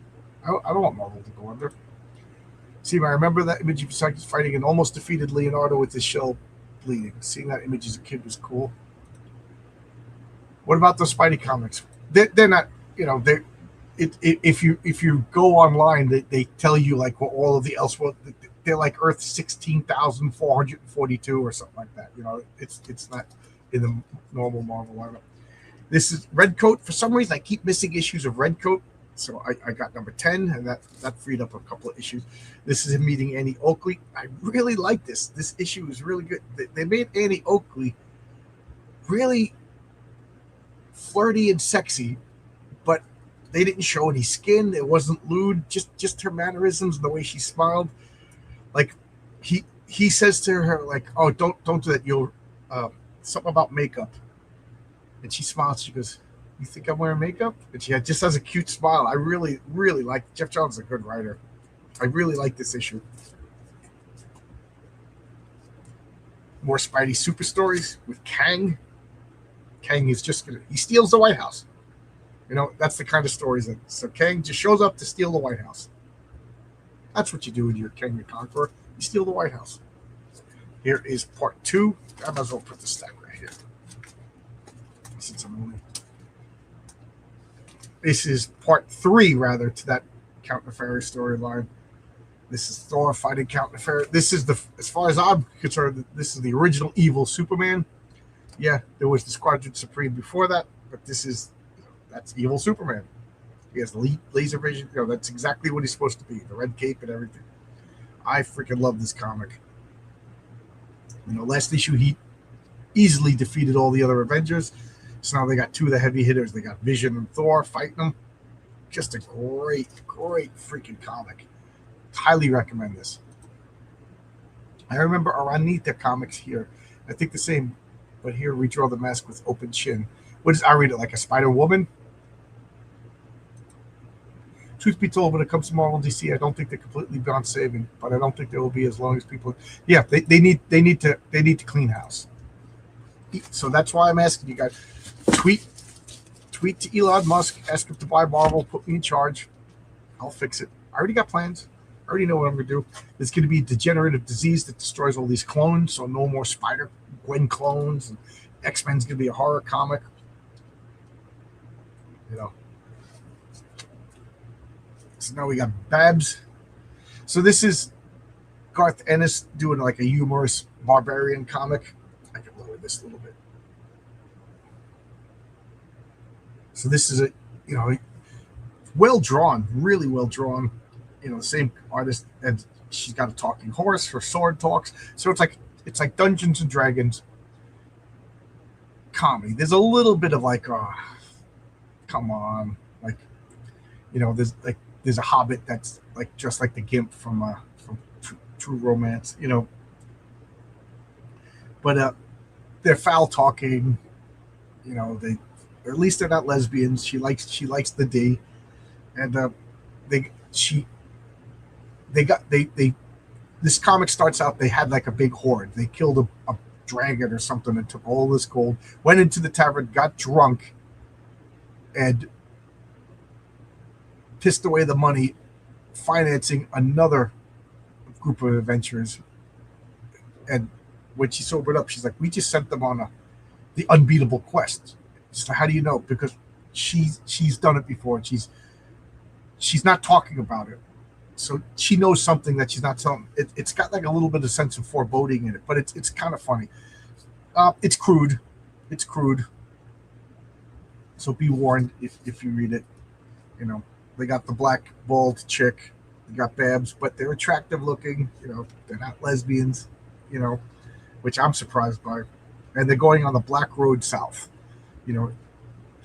Speaker 1: I don't want Marvel to go under. See, I remember that image of Saki's fighting and almost defeated Leonardo with his shell bleeding. Seeing that image as a kid was cool. What about those Spidey comics? They're not, if you go online, they tell you like what all of the Elseworld. They're like Earth 16,442 or something like that. It's not in the normal Marvel lineup. This is Redcoat. For some reason, I keep missing issues of Redcoat, so I got number 10, and that freed up a couple of issues. This is him meeting Annie Oakley. I really like this. This issue is really good. They made Annie Oakley really flirty and sexy, but they didn't show any skin. It wasn't lewd. Just her mannerisms and the way she smiled. Like he says to her, like, oh, don't do that. You'll something about makeup. And she smiles. She goes, you think I'm wearing makeup? And she just has a cute smile. I really, really like Jeff Johns is a good writer. I really like this issue. More Spidey Super Stories with Kang. Kang is he steals the White House. That's the kind of stories so Kang just shows up to steal the White House. That's what you do when you're Kang the Conqueror. You steal the White House. Here is part 2. I might as well put the stack right here. Since I'm only. This is part 3, rather, to that Count Nefarious storyline. This is Thor fighting Count Nefarious. This is as far as I'm concerned, this is the original evil Superman. Yeah, there was the Squadron Supreme before that, but that's evil Superman. He has laser vision. That's exactly what he's supposed to be. The red cape and everything. I freaking love this comic. Last issue he easily defeated all the other Avengers. So now they got 2 of the heavy hitters. They got Vision and Thor fighting them. Just a great, great freaking comic. Highly recommend this. I remember Aranita comics here. I think the same, but here we draw the mask with open chin. What is Arita, like a Spider Woman? Truth be told, when it comes to Marvel and DC, I don't think they're completely beyond saving, but I don't think they will be as long as people. Yeah, they need to clean house. So that's why I'm asking you guys, tweet to Elon Musk, ask him to buy Marvel, put me in charge. I'll fix it. I already got plans. I already know what I'm going to do. There's going to be a degenerative disease that destroys all these clones, so no more Spider-Gwen clones. And X-Men's going to be a horror comic. So now we got Babs. So this is Garth Ennis doing like a humorous barbarian comic. I can lower this a little bit. So this is well drawn, really well drawn. The same artist, and she's got a talking horse. Her sword talks. So it's like Dungeons and Dragons comedy. There's a little bit of like kind come on, like, there's a Hobbit that's like just like the Gimp from True Romance, but they're foul talking, they, or at least they're not lesbians. She likes the D, and they she they got they this comic starts out, they had like a big horde. They killed a dragon or something and took all this gold, went into the tavern, got drunk, and pissed away the money financing another group of adventurers. And when she sobered up, she's like, we just sent them on the unbeatable quest. So how do you know? Because she's done it before, and she's not talking about it. So she knows something that she's not telling. It's got like a little bit of sense of foreboding in it, but it's kind of funny. It's crude. It's crude. So be warned if you read it. They got the black bald chick. They got Babs, but they're attractive looking. They're not lesbians. Which I'm surprised by. And they're going on the Black Road South. A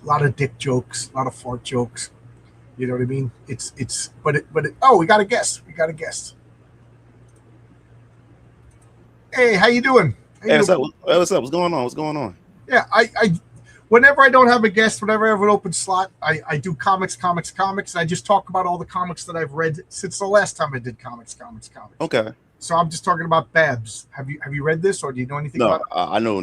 Speaker 1: lot of dick jokes, a lot of fart jokes. You know what I mean? Oh, we got a guest. Hey, how you doing?
Speaker 2: Hey, what's up? What's up? What's going on? What's going on?
Speaker 1: Yeah, I whenever I don't have a guest, whenever I have an open slot, I do comics. I just talk about all the comics that I've read since the last time I did comics.
Speaker 2: Okay.
Speaker 1: So I'm just talking about Babs. Have you read this, or do you know anything about it?
Speaker 2: I know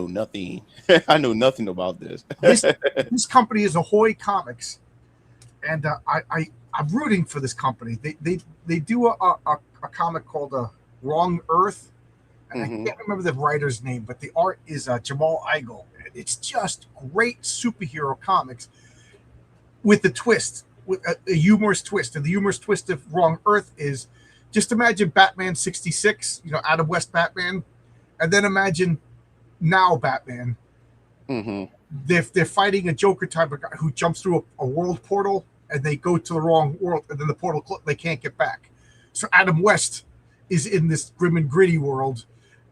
Speaker 2: nothing. I know nothing about this.
Speaker 1: This company is Ahoy Comics, and I'm rooting for this company. They do a comic called Wrong Earth, and I can't remember the writer's name, but the art is Jamal Igle. It's just great superhero comics with a twist, with a humorous twist. And the humorous twist of Wrong Earth is, just imagine Batman 66, Adam West Batman, and then imagine now Batman. They're fighting a Joker type of guy who jumps through a world portal, and they go to the wrong world, and then the portal they can't get back. So Adam West is in this grim and gritty world,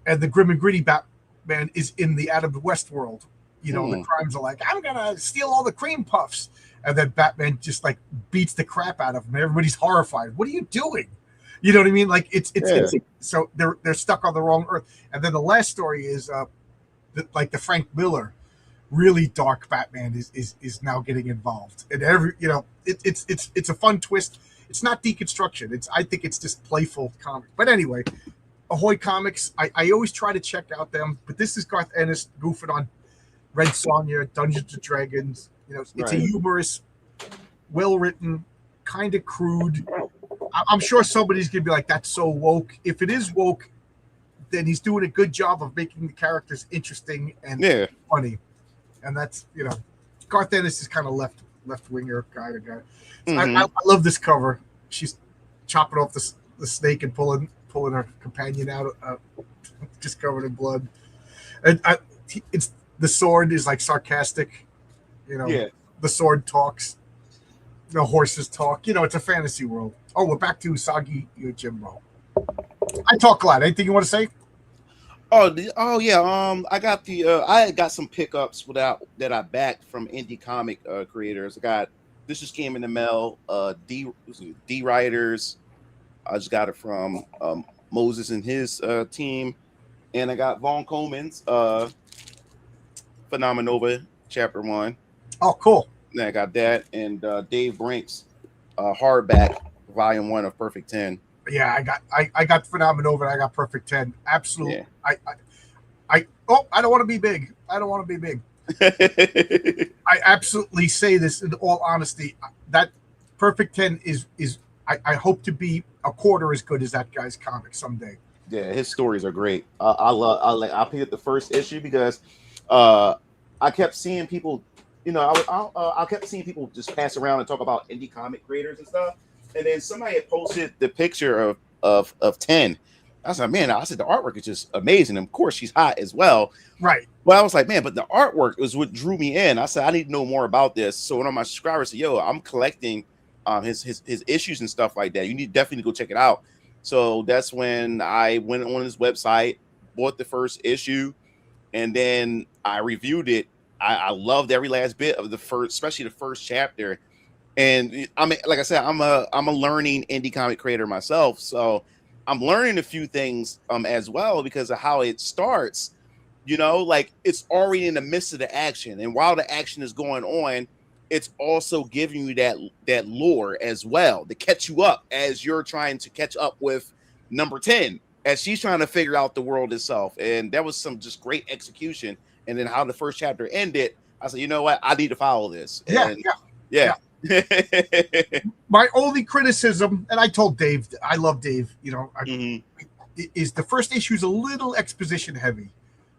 Speaker 1: and the grim and gritty Batman is in the Adam West world. The crimes are like, I'm gonna steal all the cream puffs, and then Batman just like beats the crap out of him. Everybody's horrified. What are you doing? You know what I mean? Like it's so they're stuck on the wrong Earth. And then the last story is the Frank Miller, really dark Batman is now getting involved. And it's a fun twist. It's not deconstruction. I think it's just playful comic. But anyway, Ahoy Comics, I always try to check out them, but this is Garth Ennis goofing on Red Sonja, Dungeons and Dragons. It's a humorous, well written, kind of crude. I'm sure somebody's gonna be like, that's so woke. If it is woke, then he's doing a good job of making the characters interesting and funny. And that's, Garth Ennis is kind of left winger kind of guy. So I love this cover. She's chopping off the snake and pulling her companion out, just covered in blood. And it's the sword is like sarcastic. The sword talks. The horses talk. It's a fantasy world. Oh, we're back to Usagi Yojimbo. I talk a lot. Anything you want to say?
Speaker 2: Oh yeah. I got I got some pickups that I backed from indie comic creators. This just came in the mail. D Writers. I just got it from Moses and his team, and I got Vaughn Coleman's Phenomenova Chapter 1.
Speaker 1: Oh, cool.
Speaker 2: And I got that, and Dave Brink's hardback Volume 1 of Perfect 10.
Speaker 1: Yeah, I got Phenomenova, and I got Perfect 10. Absolutely. Yeah. I don't want to be big. I absolutely say this in all honesty. That Perfect 10 is I hope to be a quarter as good as that guy's comic someday.
Speaker 2: Yeah, his stories are great. I picked up the first issue because I kept seeing people, I kept seeing people just pass around and talk about indie comic creators and stuff. And then somebody had posted the picture of 10. I was like, man, the artwork is just amazing. And of course, she's hot as well.
Speaker 1: Right.
Speaker 2: But I was like, man, but the artwork was what drew me in. I said, I need to know more about this. So one of my subscribers said, yo, I'm collecting his issues and stuff like that. You need definitely go check it out. So that's when I went on his website, bought the first issue, and then I reviewed it I loved every last bit of the first, especially the first chapter. And I mean, like I said, I'm a learning indie comic creator myself, so I'm learning a few things as well because of how it starts. You know, like it's already in the midst of the action, and while the action is going on, it's also giving you that lore as well to catch you up as you're trying to catch up with number 10 as she's trying to figure out the world itself. And that was some just great execution. And then how the first chapter ended, I said, you know what, I need to follow this. And yeah.
Speaker 1: My only criticism, and I told Dave, I love Dave, you know, is the first issue is a little exposition heavy,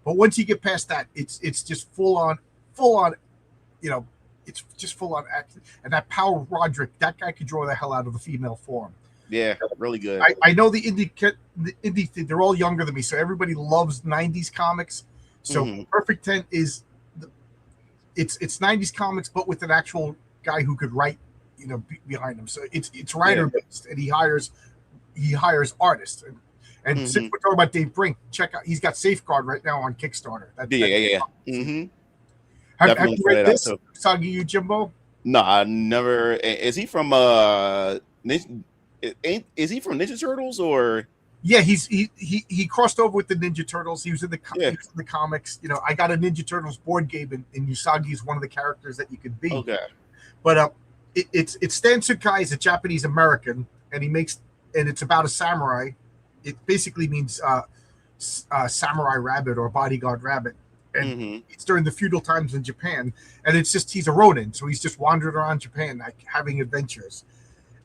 Speaker 1: but once you get past that, it's just full on, you know, it's just full on action. And that Power Roderick, that guy could draw the hell out of the female form.
Speaker 2: Yeah, really good.
Speaker 1: I know the indie, they're all younger than me, so everybody loves 90s comics. So Perfect 10 is it's 90s comics, but with an actual guy who could write, you know, behind him. So it's writer based, and he hires artists. And since we're talking about Dave Brink, check out, he's got Safeguard right now on Kickstarter. Have you read this, Usagi Yojimbo?
Speaker 2: No, I never. Is he from is he from Ninja Turtles or?
Speaker 1: Yeah, he crossed over with the Ninja Turtles. He was in the comics. You know, I got a Ninja Turtles board game, and Usagi is one of the characters that you could be.
Speaker 2: Okay.
Speaker 1: But it's Stan Sakai is a Japanese American, and it's about a samurai. It basically means samurai rabbit or bodyguard rabbit, and it's during the feudal times in Japan. And it's just he's a Ronin, so he's just wandering around Japan like having adventures.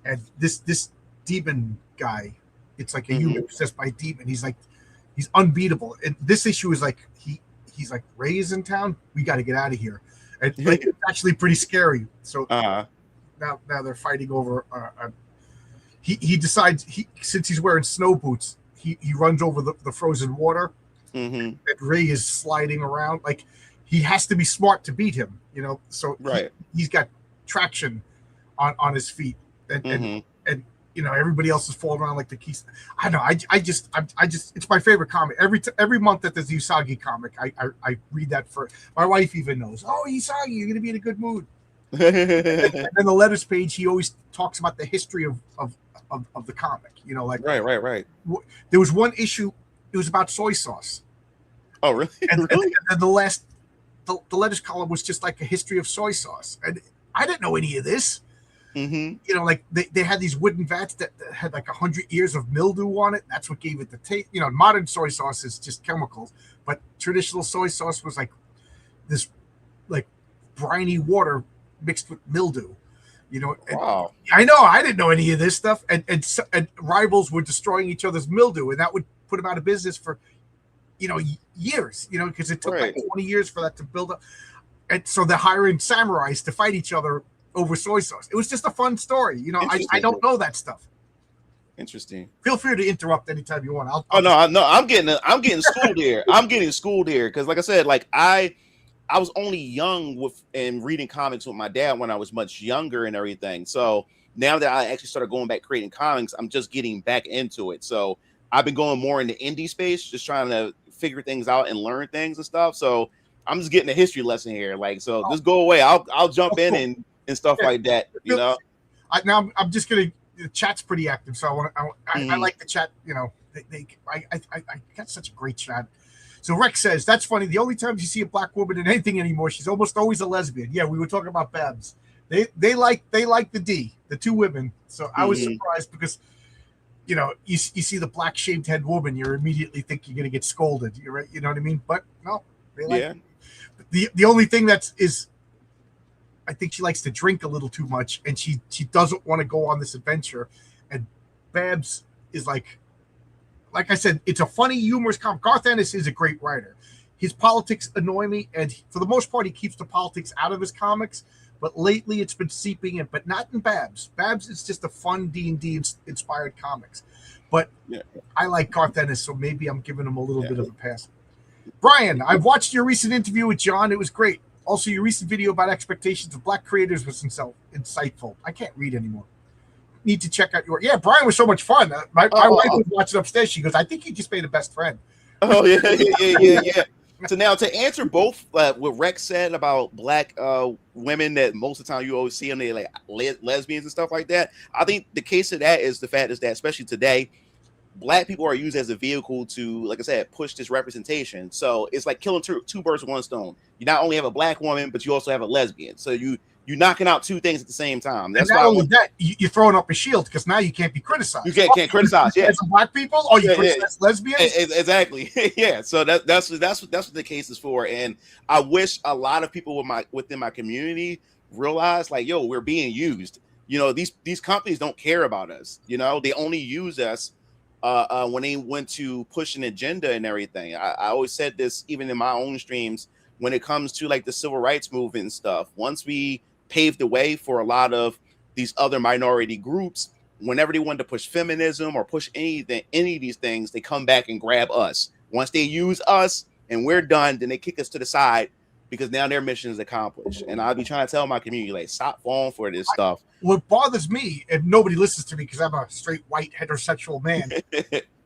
Speaker 1: And this demon guy, it's like a human possessed by a demon. He's unbeatable. And this issue is like he's like, Ray is in town. We got to get out of here. And like, it's actually pretty scary. So now they're fighting over. He decides since he's wearing snow boots, he runs over the frozen water. And Ray is sliding around. Like he has to be smart to beat him, you know. So he's got traction on his feet, and you know, everybody else is falling around like the keys. I know. I just it's my favorite comic. Every month that there's a Usagi comic, I read that first. My wife even knows. Oh, Usagi, you're gonna be in a good mood. And then the letters page, he always talks about the history of the comic. You know, like
Speaker 2: right.
Speaker 1: There was one issue. It was about soy sauce.
Speaker 2: Oh, really?
Speaker 1: And the letters column was just like a history of soy sauce, and I didn't know any of this. You know, like they had these wooden vats that had like 100 years of mildew on it. That's what gave it the taste. You know, modern soy sauce is just chemicals, but traditional soy sauce was like this, like briny water mixed with mildew. You know,
Speaker 2: wow.
Speaker 1: I know I didn't know any of this stuff, and rivals were destroying each other's mildew, and that would put them out of business for, you know, years. You know, because it took like 20 years for that to build up, and so they're hiring samurais to fight each other over soy sauce. It was just a fun story. You know, I don't know that stuff.
Speaker 2: Interesting.
Speaker 1: Feel free to interrupt anytime you want.
Speaker 2: I'm getting schooled here. I'm getting schooled here because, like I said, like I was only young and reading comics with my dad when I was much younger and everything. So now that I actually started going back creating comics, I'm just getting back into it. So I've been going more into indie space, just trying to figure things out and learn things and stuff. So I'm just getting a history lesson here. Like, so just go away. I'll jump in and stuff like that. You know.
Speaker 1: Now I'm just gonna. The chat's pretty active, so I like the chat. You know, I got such a great chat. So Rex says that's funny. The only times you see a black woman in anything anymore, she's almost always a lesbian. Yeah, we were talking about Babs. They like the D, the two women. So I was surprised because, you know, you see the black shaved head woman, you immediately think you're gonna get scolded. You're right. You know what I mean? But no, they like it. The only thing is. I think she likes to drink a little too much, and she doesn't want to go on this adventure. And Babs is like I said, it's a funny, humorous comic. Garth Ennis is a great writer. His politics annoy me, and for the most part, he keeps the politics out of his comics. But lately, it's been seeping in, but not in Babs. Babs is just a fun D&D inspired comics. But I like Garth Ennis, so maybe I'm giving him a little bit of a pass. Brian, I've watched your recent interview with John. It was great. Also, your recent video about expectations of black creators was insightful. I can't read anymore. Need to check out your... Yeah, Brian was so much fun. My wife was watching upstairs. She goes, I think you just made a best friend.
Speaker 2: Oh, yeah. So now to answer both what Rex said about black women that most of the time you always see them, they like lesbians and stuff like that. I think the case of that is the fact is that especially today, black people are used as a vehicle to, like I said, push this representation. So it's like killing two birds with one stone. You not only have a black woman, but you also have a lesbian. So you're knocking out two things at the same time. That's
Speaker 1: and not
Speaker 2: why
Speaker 1: only that, you're throwing up a shield because now you can't be criticized.
Speaker 2: You can't criticize. Yeah,
Speaker 1: black people. Oh, you criticize lesbians.
Speaker 2: Exactly. Yeah. So that's what the case is for. And I wish a lot of people within my community realize, like, yo, we're being used. You know, these companies don't care about us. You know, they only use us when they went to push an agenda and everything. I always said this even in my own streams when it comes to like the civil rights movement and stuff. Once we paved the way for a lot of these other minority groups, whenever they wanted to push feminism or push any of these things, they come back and grab us. Once they use us and we're done, then they kick us to the side because now their mission is accomplished. And I'll be trying to tell my community, like, stop falling for this stuff.
Speaker 1: What bothers me, and nobody listens to me because I'm a straight white heterosexual man,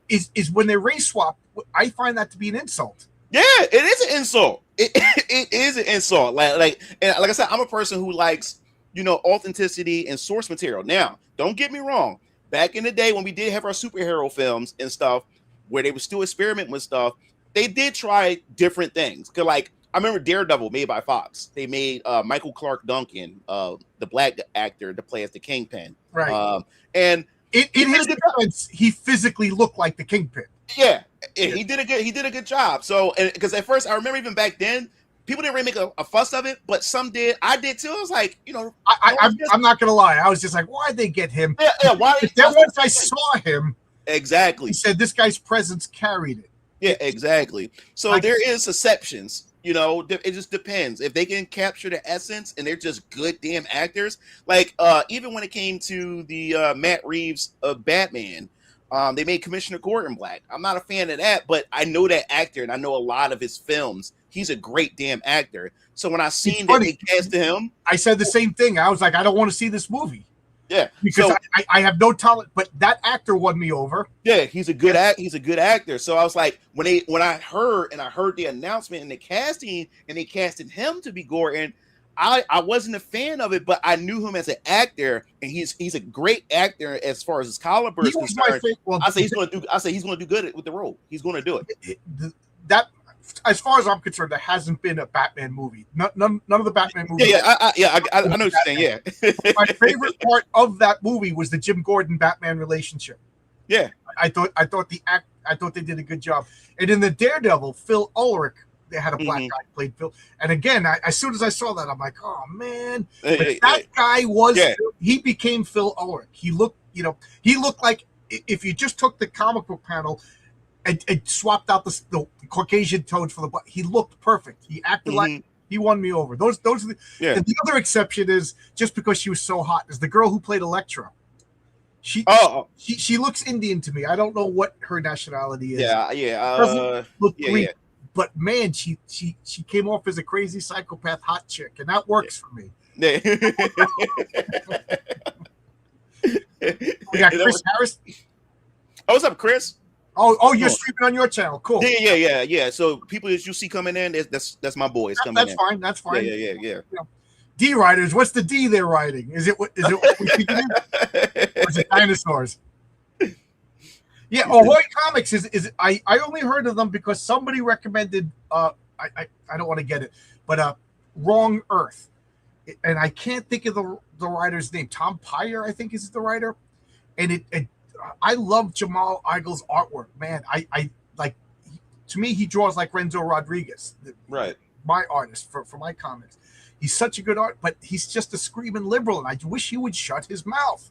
Speaker 1: is when they race swap. I find that to be an insult.
Speaker 2: Yeah, it is an insult. It is an insult. Like I said, I'm a person who likes, you know, authenticity and source material. Now, don't get me wrong. Back in the day when we did have our superhero films and stuff, where they would still experiment with stuff, they did try different things. Cause like I remember Daredevil made by Fox. They made Michael Clark Duncan, the black actor, to play as the Kingpin.
Speaker 1: Right.
Speaker 2: And
Speaker 1: in his defense, he physically looked like the Kingpin.
Speaker 2: Yeah, he did a good job. So, because at first I remember even back then, people didn't really make a fuss of it, but some did. I did too. I was like, you know,
Speaker 1: I'm not gonna lie. I was just like, why'd they get him?
Speaker 2: Yeah. Why?
Speaker 1: Then once I saw him,
Speaker 2: exactly,
Speaker 1: he said this guy's presence carried it.
Speaker 2: Yeah, exactly. So there is exceptions. You know, it just depends if they can capture the essence and they're just good damn actors. Like even when it came to the Matt Reeves of Batman. They made Commissioner Gordon black. I'm not a fan of that, but I know that actor and I know a lot of his films. He's a great damn actor. So when I seen that they casted him,
Speaker 1: I said the same thing. I was like, I don't want to see this movie.
Speaker 2: Yeah,
Speaker 1: because I have no talent, but that actor won me over.
Speaker 2: Yeah, he's a good He's a good actor. So I was like, when I heard the announcement and the casting, and they casted him to be Gordon. I wasn't a fan of it, but I knew him as an actor, and he's a great actor as far as his caliber is concerned. I say he's going to do good with the role. He's going to do it.
Speaker 1: That, as far as I'm concerned, there hasn't been a Batman movie. None of the Batman movies.
Speaker 2: Yeah, I know what you're saying. Yeah,
Speaker 1: my favorite part of that movie was the Jim Gordon Batman relationship.
Speaker 2: Yeah,
Speaker 1: I thought they did a good job. And in the Daredevil, Phil Ulrich. They had a black guy played Phil, and again, as soon as I saw that, I'm like, "Oh man!" That guy was he became Phil Ulrich. He looked like if you just took the comic book panel and swapped out the Caucasian tones for the black, he looked perfect. He acted like he won me over. Those are the other exception is just because she was so hot is the girl who played Elektra. She looks Indian to me. I don't know what her nationality is.
Speaker 2: Yeah.
Speaker 1: Look Greek. Yeah. But man, she came off as a crazy psychopath hot chick, and that works for me.
Speaker 2: Yeah.
Speaker 1: We got Chris Harris.
Speaker 2: Oh, what's up, Chris?
Speaker 1: Oh, you're streaming on your channel. Cool.
Speaker 2: Yeah. So people that you see coming in, that's my boys coming in.
Speaker 1: That's fine.
Speaker 2: Yeah.
Speaker 1: You know, D writers. What's the D they're writing? Is it what we thinking? Or is it dinosaurs? Yeah, Ahoy Comics is I only heard of them because somebody recommended I don't want to get it, but Wrong Earth. And I can't think of the writer's name. Tom Peyer, I think is the writer. And I love Jamal Eigel's artwork, man. I like, to me he draws like Renzo Rodriguez.
Speaker 2: Right.
Speaker 1: My artist for my comics. He's such a good art, but he's just a screaming liberal, and I wish he would shut his mouth.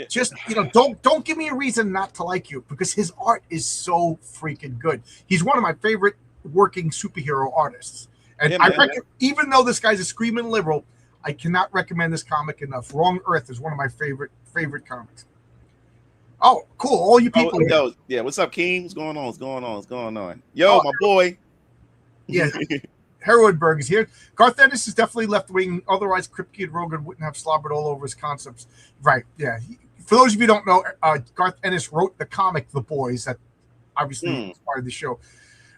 Speaker 1: Just, don't give me a reason not to like you, because his art is so freaking good. He's one of my favorite working superhero artists. And even though this guy's a screaming liberal, I cannot recommend this comic enough. Wrong Earth is one of my favorite comics. Oh, cool. All you people.
Speaker 2: What's up, King? What's going on? Yo, my boy.
Speaker 1: Yeah. Herwoodberg is here. Garth Ennis is definitely left-wing. Otherwise, Kripke and Rogan wouldn't have slobbered all over his concepts. Right, yeah. For those of you who don't know, Garth Ennis wrote the comic The Boys that obviously was part of the show.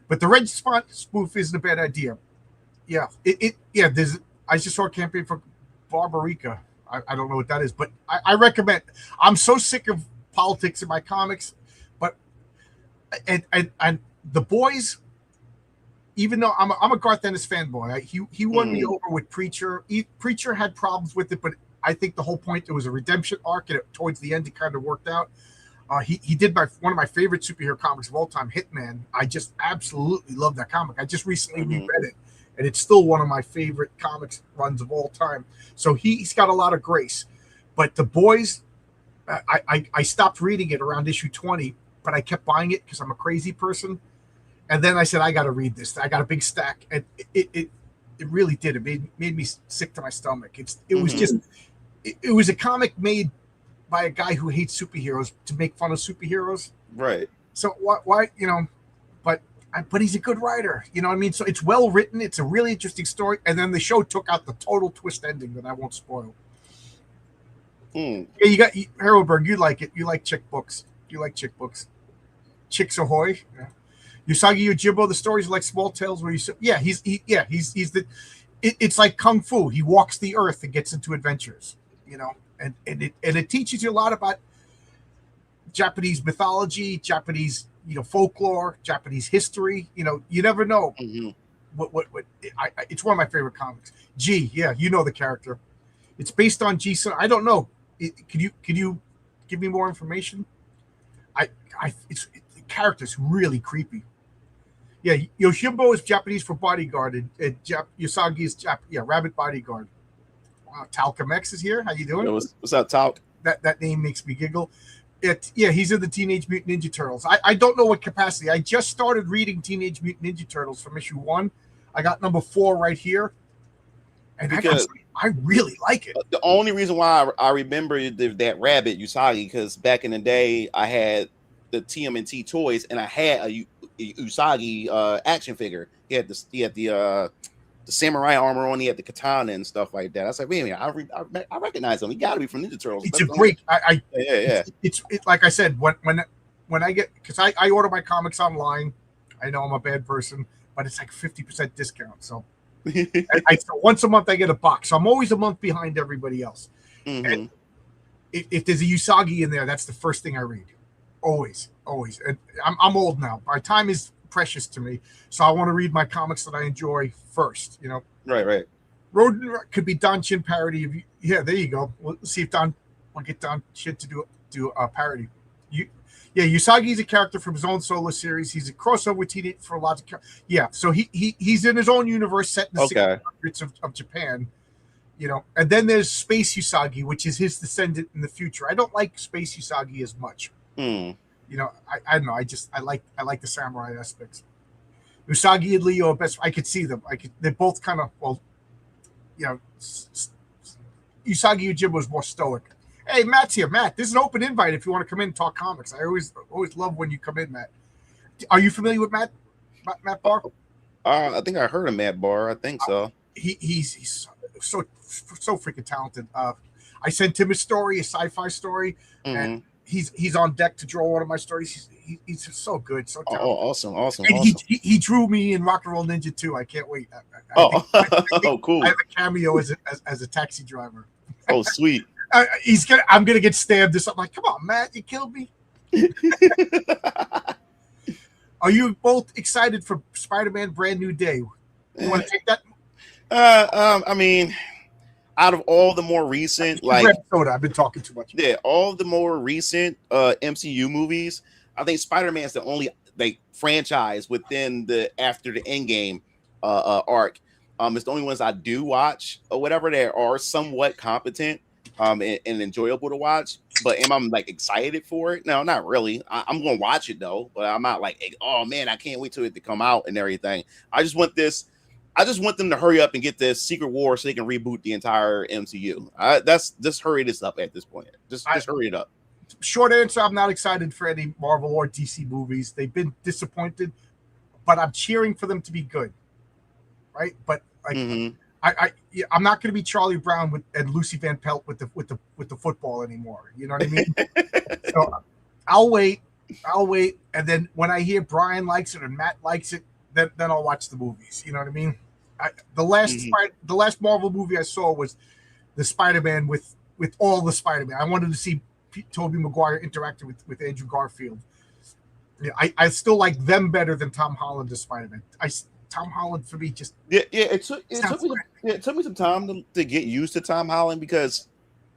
Speaker 1: But the red spot spoof isn't a bad idea. Yeah, yeah. I just saw a campaign for Barbarica. I don't know what that is, but I recommend. I'm so sick of politics in my comics, but and the boys. Even though I'm a Garth Ennis fanboy, he won me over with Preacher. Preacher had problems with it, but I think the whole point, it was a redemption arc, and towards the end it kind of worked out. He did one of my favorite superhero comics of all time, Hitman. I just absolutely love that comic. I just recently reread it, and it's still one of my favorite comics runs of all time. So he's got a lot of grace. But the boys, I stopped reading it around issue 20, but I kept buying it because I'm a crazy person. And then I said, I got to read this. I got a big stack, and it really did. It made me sick to my stomach. It was just it was a comic made by a guy who hates superheroes to make fun of superheroes.
Speaker 2: Right.
Speaker 1: So why but he's a good writer. You know what I mean? So it's well written. It's a really interesting story. And then the show took out the total twist ending that I won't spoil. Yeah, you got Harrowberg. You like it. You like chick books. You like chick books. Chicks Ahoy. Yeah. Usagi Yojimbo, the stories are like small tales where he's it's like kung fu. He walks the earth and gets into adventures, and it teaches you a lot about Japanese mythology, Japanese folklore, Japanese history. You never know what it's one of my favorite comics. G, yeah, the character. It's based on G. So I don't know. Could you give me more information? The character's really creepy. Yeah, Yoshimbo is Japanese for bodyguard, and Usagi is rabbit bodyguard. Wow, Talcum X is here. How you doing?
Speaker 2: What's up, Talc?
Speaker 1: That name makes me giggle. He's in the Teenage Mutant Ninja Turtles. I don't know what capacity. I just started reading Teenage Mutant Ninja Turtles from issue 1. I got number 4 right here, and I really like it.
Speaker 2: The only reason why I remember that rabbit Usagi, because back in the day I had the TMNT toys, and I had a Usagi action figure. He had the samurai armor on. He had the katana and stuff like that. I was like, wait a minute, I recognize him. He got to be from Ninja Turtles.
Speaker 1: It's a great.
Speaker 2: Yeah.
Speaker 1: It's like I said, when I get, because I order my comics online. I know I'm a bad person, but it's like 50% discount. So so once a month I get a box. So I'm always a month behind everybody else. And if there's a Usagi in there, that's the first thing I read. Always. And I'm old now. My time is precious to me, so I want to read my comics that I enjoy first.
Speaker 2: Right.
Speaker 1: Road could be Don Chin parody. Yeah, there you go. We'll see if we'll get Don Chin to do a parody. Usagi is a character from his own solo series. He's a crossover with Teenage for lots of so he's in his own universe set in the 1600s of Japan. And then there's Space Usagi, which is his descendant in the future. I don't like Space Usagi as much. I don't know. I like the samurai aspects. Usagi and Leo are best. I could see them. They're both kind of Usagi Yojimbo was more stoic. Hey, Matt's here. Matt, this is an open invite if you want to come in and talk comics. I always love when you come in, Matt. Are you familiar with Matt Barr?
Speaker 2: I think I heard of Matt Barr. I think so.
Speaker 1: He's so freaking talented. I sent him a story, a sci-fi story, and he's on deck to draw one of my stories. He's just so good, so talented.
Speaker 2: Awesome.
Speaker 1: And he drew me in Rock and Roll Ninja 2. I can't wait. I think
Speaker 2: cool.
Speaker 1: I have a cameo as a taxi driver.
Speaker 2: Oh, sweet.
Speaker 1: I'm gonna get stabbed or something. Like, come on, Matt, you killed me. Are you both excited for Spider-Man Brand New Day? You want to take that?
Speaker 2: I mean, out of all the more recent,
Speaker 1: I've been talking too much.
Speaker 2: Yeah, all the more recent MCU movies, I think Spider-Man's the only franchise within the after the Endgame arc. It's the only ones I do watch or whatever. They are somewhat competent and enjoyable to watch. But am I excited for it? No, not really. I'm gonna watch it though, but I'm not oh man, I can't wait till it to come out and everything. I just want them to hurry up and get this Secret War so they can reboot the entire MCU. Just hurry this up at this point. Just hurry it up.
Speaker 1: Short answer: I'm not excited for any Marvel or DC movies. They've been disappointed, but I'm cheering for them to be good. Right, but I'm not going to be Charlie Brown and Lucy Van Pelt with the football anymore. You know what I mean? So I'll wait, and then when I hear Brian likes it and Matt likes it, then I'll watch the movies. You know what I mean? The last Marvel movie I saw was the Spider-Man with all the Spider-Man. I wanted to see Tobey Maguire interacting with Andrew Garfield. Yeah, I still like them better than Tom Holland as Spider-Man. Tom Holland for me just
Speaker 2: it took me some time to get used to Tom Holland because,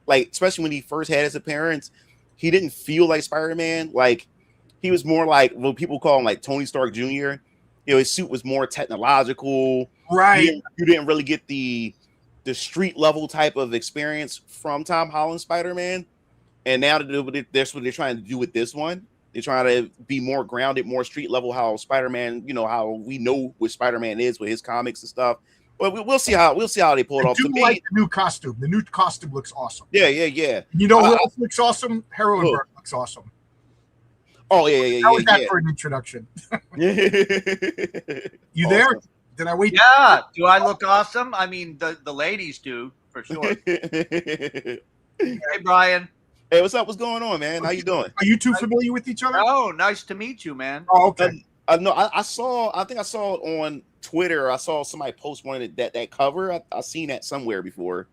Speaker 2: like, especially when he first had his appearance, he didn't feel like Spider-Man. Like, he was more like what people call him, like Tony Stark Jr. You know, his suit was more technological.
Speaker 1: right.
Speaker 2: You didn't really get the street level type of experience from Tom Holland Spider-Man. And now that's what they're trying to do with this one. They're trying to be more grounded, more street level. How Spider-Man, you know, how we know what Spider-Man is with his comics and stuff. But we'll see how they pull it off.
Speaker 1: I do like the new costume. The new costume looks awesome.
Speaker 2: Yeah.
Speaker 1: You know who else looks awesome? Heroinberg looks awesome.
Speaker 2: Oh yeah.
Speaker 1: How was that for an introduction? You there?
Speaker 2: Awesome.
Speaker 1: Did I wait?
Speaker 3: Yeah. Do I look awesome? I mean, the ladies do for sure. Hey, Brian.
Speaker 2: Hey, what's up? What's going on, man? How you doing?
Speaker 1: Are you two familiar with each other?
Speaker 3: Oh, nice to meet you, man.
Speaker 1: Oh, okay.
Speaker 2: No, I think I saw it on Twitter. I saw somebody post one of that cover. I seen that somewhere before.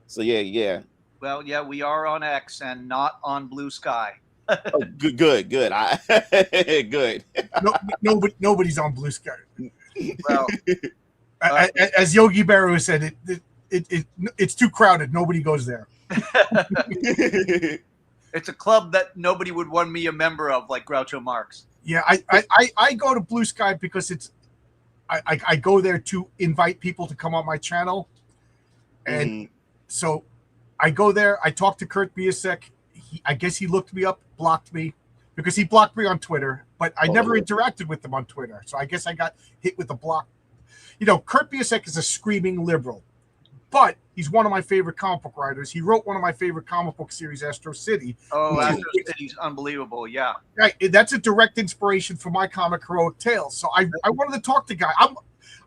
Speaker 2: So yeah.
Speaker 3: Well, yeah, we are on X and not on Blue Sky.
Speaker 2: Oh, good. Good.
Speaker 1: Nobody's on Blue Sky.
Speaker 3: Well,
Speaker 1: as Yogi Berra said, it's too crowded. Nobody goes there.
Speaker 3: it's a club that nobody would want me a member of, like Groucho Marx.
Speaker 1: Yeah, I go to Blue Sky because I go there to invite people to come on my channel, and so I go there. I talk to Kurt Busiek. I guess he looked me up, blocked me because he blocked me on Twitter, but I never interacted with him on Twitter. So I guess I got hit with a block. You know, Kurt Busiek is a screaming liberal, but he's one of my favorite comic book writers. He wrote one of my favorite comic book series, Astro City.
Speaker 3: Oh, Astro City's unbelievable. Yeah.
Speaker 1: Right. That's a direct inspiration for my comic, Heroic Tales. So I wanted to talk to Guy.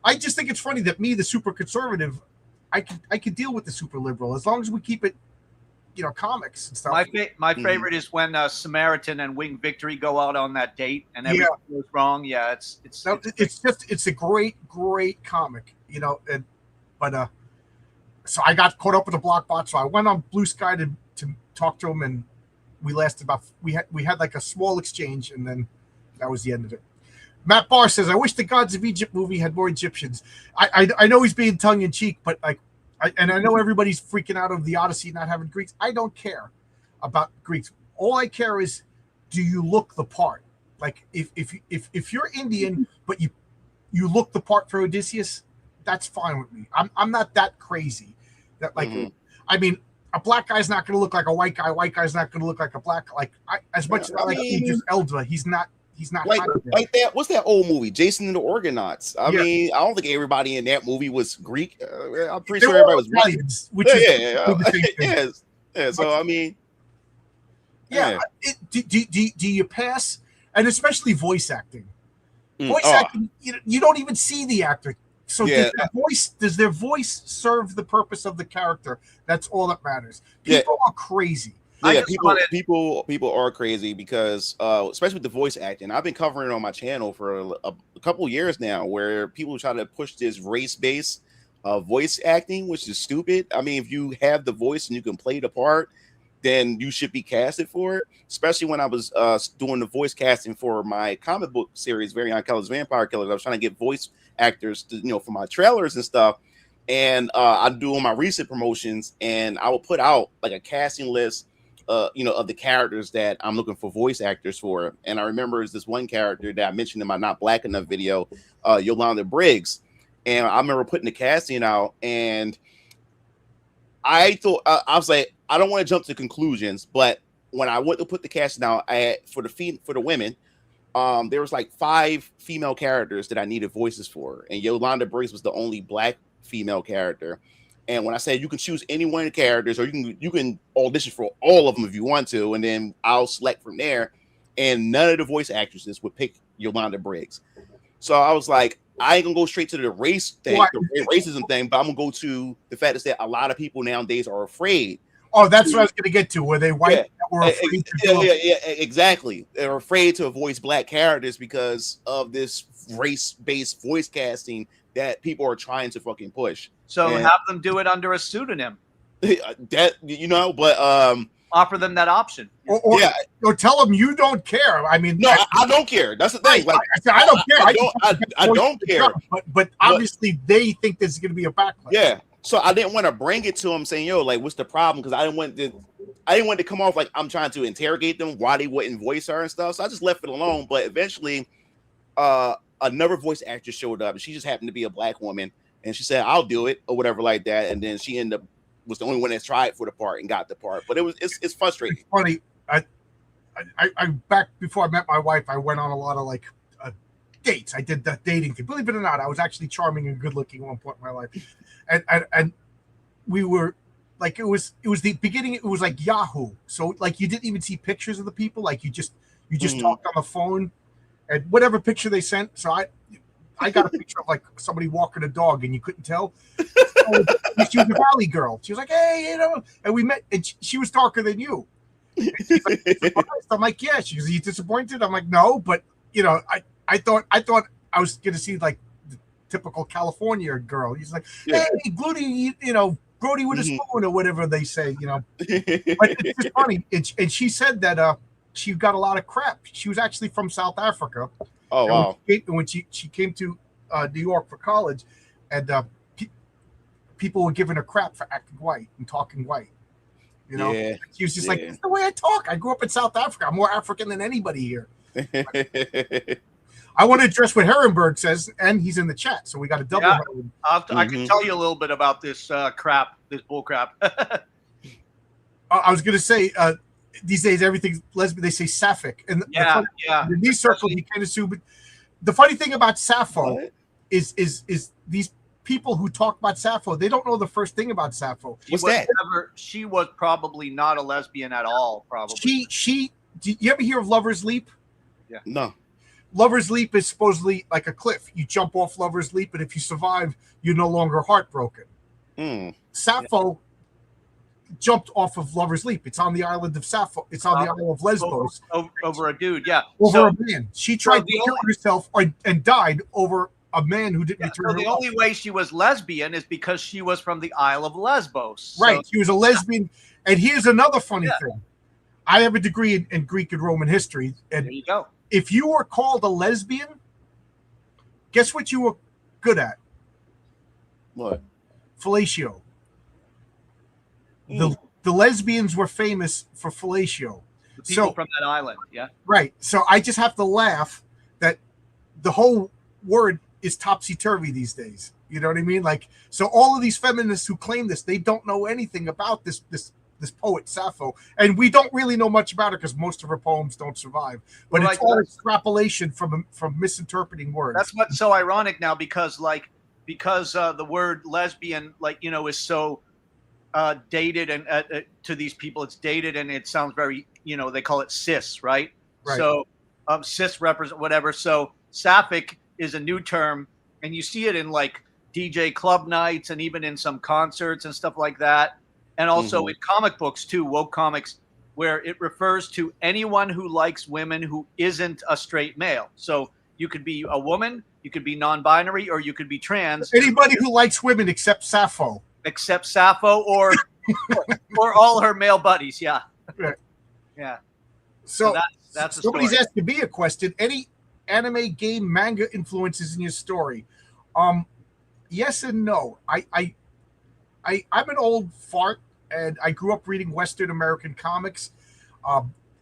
Speaker 1: I just think it's funny that me, the super conservative, I could deal with the super liberal as long as we keep it, you know, comics and stuff.
Speaker 3: My favorite is when Samaritan and Winged Victory go out on that date and everything goes wrong. Yeah, it's
Speaker 1: a great comic, you know. But so I got caught up with the block bot, so I went on Blue Sky to talk to him, and we had like a small exchange, and then that was the end of it. Matt Barr says, "I wish the Gods of Egypt movie had more Egyptians." I know he's being tongue in cheek, but like. I know everybody's freaking out of the Odyssey not having Greeks. I don't care about Greeks. All I care is, do you look the part? Like if you're Indian but you look the part for Odysseus, that's fine with me. I'm not that crazy. That like I mean, a black guy's not going to look like a white guy. White guy's not going to look like a black. Like as much as I like Idris Elba, he's not.
Speaker 2: Like that. What's that old movie, Jason and the Argonauts? I mean, I don't think everybody in that movie was Greek. I'm pretty sure everybody was
Speaker 1: Italians, which
Speaker 2: yeah. So I mean,
Speaker 1: do you pass? And especially voice acting. Voice acting, you don't even see the actor. So does their voice serve the purpose of the character? That's all that matters. People are crazy.
Speaker 2: Yeah, people are crazy because, especially with the voice acting. I've been covering it on my channel for a couple years now, where people try to push this race-based voice acting, which is stupid. I mean, if you have the voice and you can play the part, then you should be casted for it. Especially when I was doing the voice casting for my comic book series, Very Young Colors Vampire Killers. I was trying to get voice actors to, for my trailers and stuff. And I do all my recent promotions, and I will put out like a casting list. Of the characters that I'm looking for voice actors for. And I remember is this one character that I mentioned in my Not Black Enough video, Yolanda Briggs. And I remember putting the casting out, and I thought, I was like, I don't want to jump to conclusions, but when I went to put the casting out, for the women, there was like 5 female characters that I needed voices for. And Yolanda Briggs was the only black female character. And when I said you can choose any one of the characters, or you can audition for all of them if you want to, and then I'll select from there. And none of the voice actresses would pick Yolanda Briggs. So I was like, I ain't gonna go straight to the race thing, the racism thing, but I'm gonna go to the fact that a lot of people nowadays are afraid
Speaker 1: Oh, that's what I was going to get to. Were they white that were afraid to do it?
Speaker 2: Yeah, exactly. They're afraid to voice black characters because of this race-based voice casting that people are trying to fucking push.
Speaker 3: So
Speaker 2: And
Speaker 3: have them do it under a pseudonym.
Speaker 2: that, you know, but
Speaker 3: Offer them that option.
Speaker 1: Or tell them you don't care. I mean,
Speaker 2: no, I don't care. That's the thing. Like,
Speaker 1: I don't care.
Speaker 2: I don't care.
Speaker 1: But obviously they think there's going to be a backlash.
Speaker 2: Yeah. So I didn't want to bring it to them saying, "Yo, like, what's the problem?" Because I didn't want to come off like I'm trying to interrogate them why they wouldn't voice her and stuff. So I just left it alone. But eventually, another voice actress showed up, and she just happened to be a black woman, and she said, "I'll do it" or whatever like that. And then she ended up was the only one that tried for the part and got the part. But it's frustrating.
Speaker 1: It's funny. I back before I met my wife, I went on a lot of like dates. I did that dating thing. Believe it or not, I was actually charming and good looking at one point in my life, and we were like, it was the beginning. It was like Yahoo, so like you didn't even see pictures of the people. Like you just talked on the phone, and whatever picture they sent. So I got a picture of like somebody walking a dog, and you couldn't tell. She was a valley girl. She was like, "Hey, you know," and we met, and she was darker than you. She's like, I'm like, "Yeah." She goes, "Are you disappointed?" I'm like, "No," but you know, I thought I was gonna see like the typical California girl. He's like, "Hey, Gluty, you know, Grody with a spoon," or whatever they say, you know. But it's just funny. And she said that she got a lot of crap. She was actually from South Africa.
Speaker 2: Oh wow!
Speaker 1: When she came to New York for college, and people were giving her crap for acting white and talking white. You know, she was just like, "That's the way I talk. I grew up in South Africa. I'm more African than anybody here." I want to address what Herrenberg says, and he's in the chat, so we got a double.
Speaker 3: Yeah, I can tell you a little bit about this crap, this bull crap.
Speaker 1: I was going to say, these days everything's lesbian. They say sapphic, and in these circles you can't assume. But the funny thing about Sappho is these people who talk about Sappho, they don't know the first thing about Sappho.
Speaker 3: She was probably not a lesbian at all. Probably.
Speaker 1: Did you ever hear of Lover's Leap?
Speaker 3: Yeah.
Speaker 2: No.
Speaker 1: Lover's Leap is supposedly like a cliff. You jump off Lover's Leap, and if you survive, you're no longer heartbroken. Sappho jumped off of Lover's Leap. It's on the island of Sappho. It's on the island of Lesbos.
Speaker 3: Over a dude, yeah.
Speaker 1: Over a man. She tried to kill herself and died over a man who didn't return her.
Speaker 3: The only way she was lesbian is because she was from the Isle of Lesbos.
Speaker 1: Right. She was a lesbian. And here's another funny thing. I have a degree in Greek and Roman history. And
Speaker 3: there you go.
Speaker 1: If you were called a lesbian, guess what you were good at?
Speaker 2: What?
Speaker 1: Fellatio. The lesbians were famous for fellatio.
Speaker 3: The people from that island, yeah.
Speaker 1: Right. So I just have to laugh that the whole word is topsy-turvy these days. You know what I mean? Like, so all of these feminists who claim this, they don't know anything about this poet Sappho, and we don't really know much about her because most of her poems don't survive. But it's all extrapolation from misinterpreting words.
Speaker 3: That's what's so ironic now, because the word lesbian, like, you know, is so dated, and to these people it's dated, and it sounds very, you know, they call it cis, right? So cis represent whatever. So sapphic is a new term, and you see it in like DJ club nights and even in some concerts and stuff like that. And also in comic books too, woke comics, where it refers to anyone who likes women who isn't a straight male. So you could be a woman, you could be non-binary, or you could be trans.
Speaker 1: Anybody who likes women except Sappho.
Speaker 3: Except Sappho or all her male buddies, yeah.
Speaker 1: Right.
Speaker 3: Yeah.
Speaker 1: So
Speaker 3: that's
Speaker 1: somebody's asking me a question. Any anime, game, manga influences in your story? Yes and no. I'm an old fart, and I grew up reading Western American comics.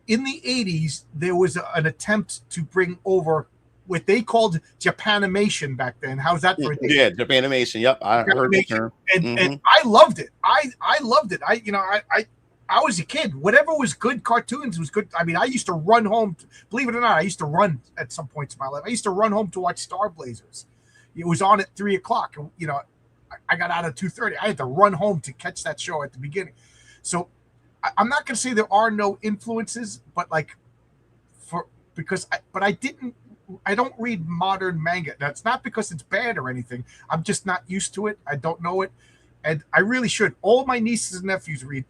Speaker 1: In the 80s, there was an attempt to bring over what they called Japanimation back then. How's that for a day?
Speaker 2: Yeah, Japanimation. Yep, I heard the term.
Speaker 1: And I loved it. I loved it. I was a kid. Whatever was good cartoons was good. I mean, I used to run home. Believe it or not, I used to run at some points in my life. I used to run home to watch Star Blazers. It was on at 3:00, and you know, I got out at 2:30. I had to run home to catch that show at the beginning. So I'm not going to say there are no influences, but I don't read modern manga. That's not because it's bad or anything. I'm just not used to it. I don't know it. and I really should. All my nieces and nephews read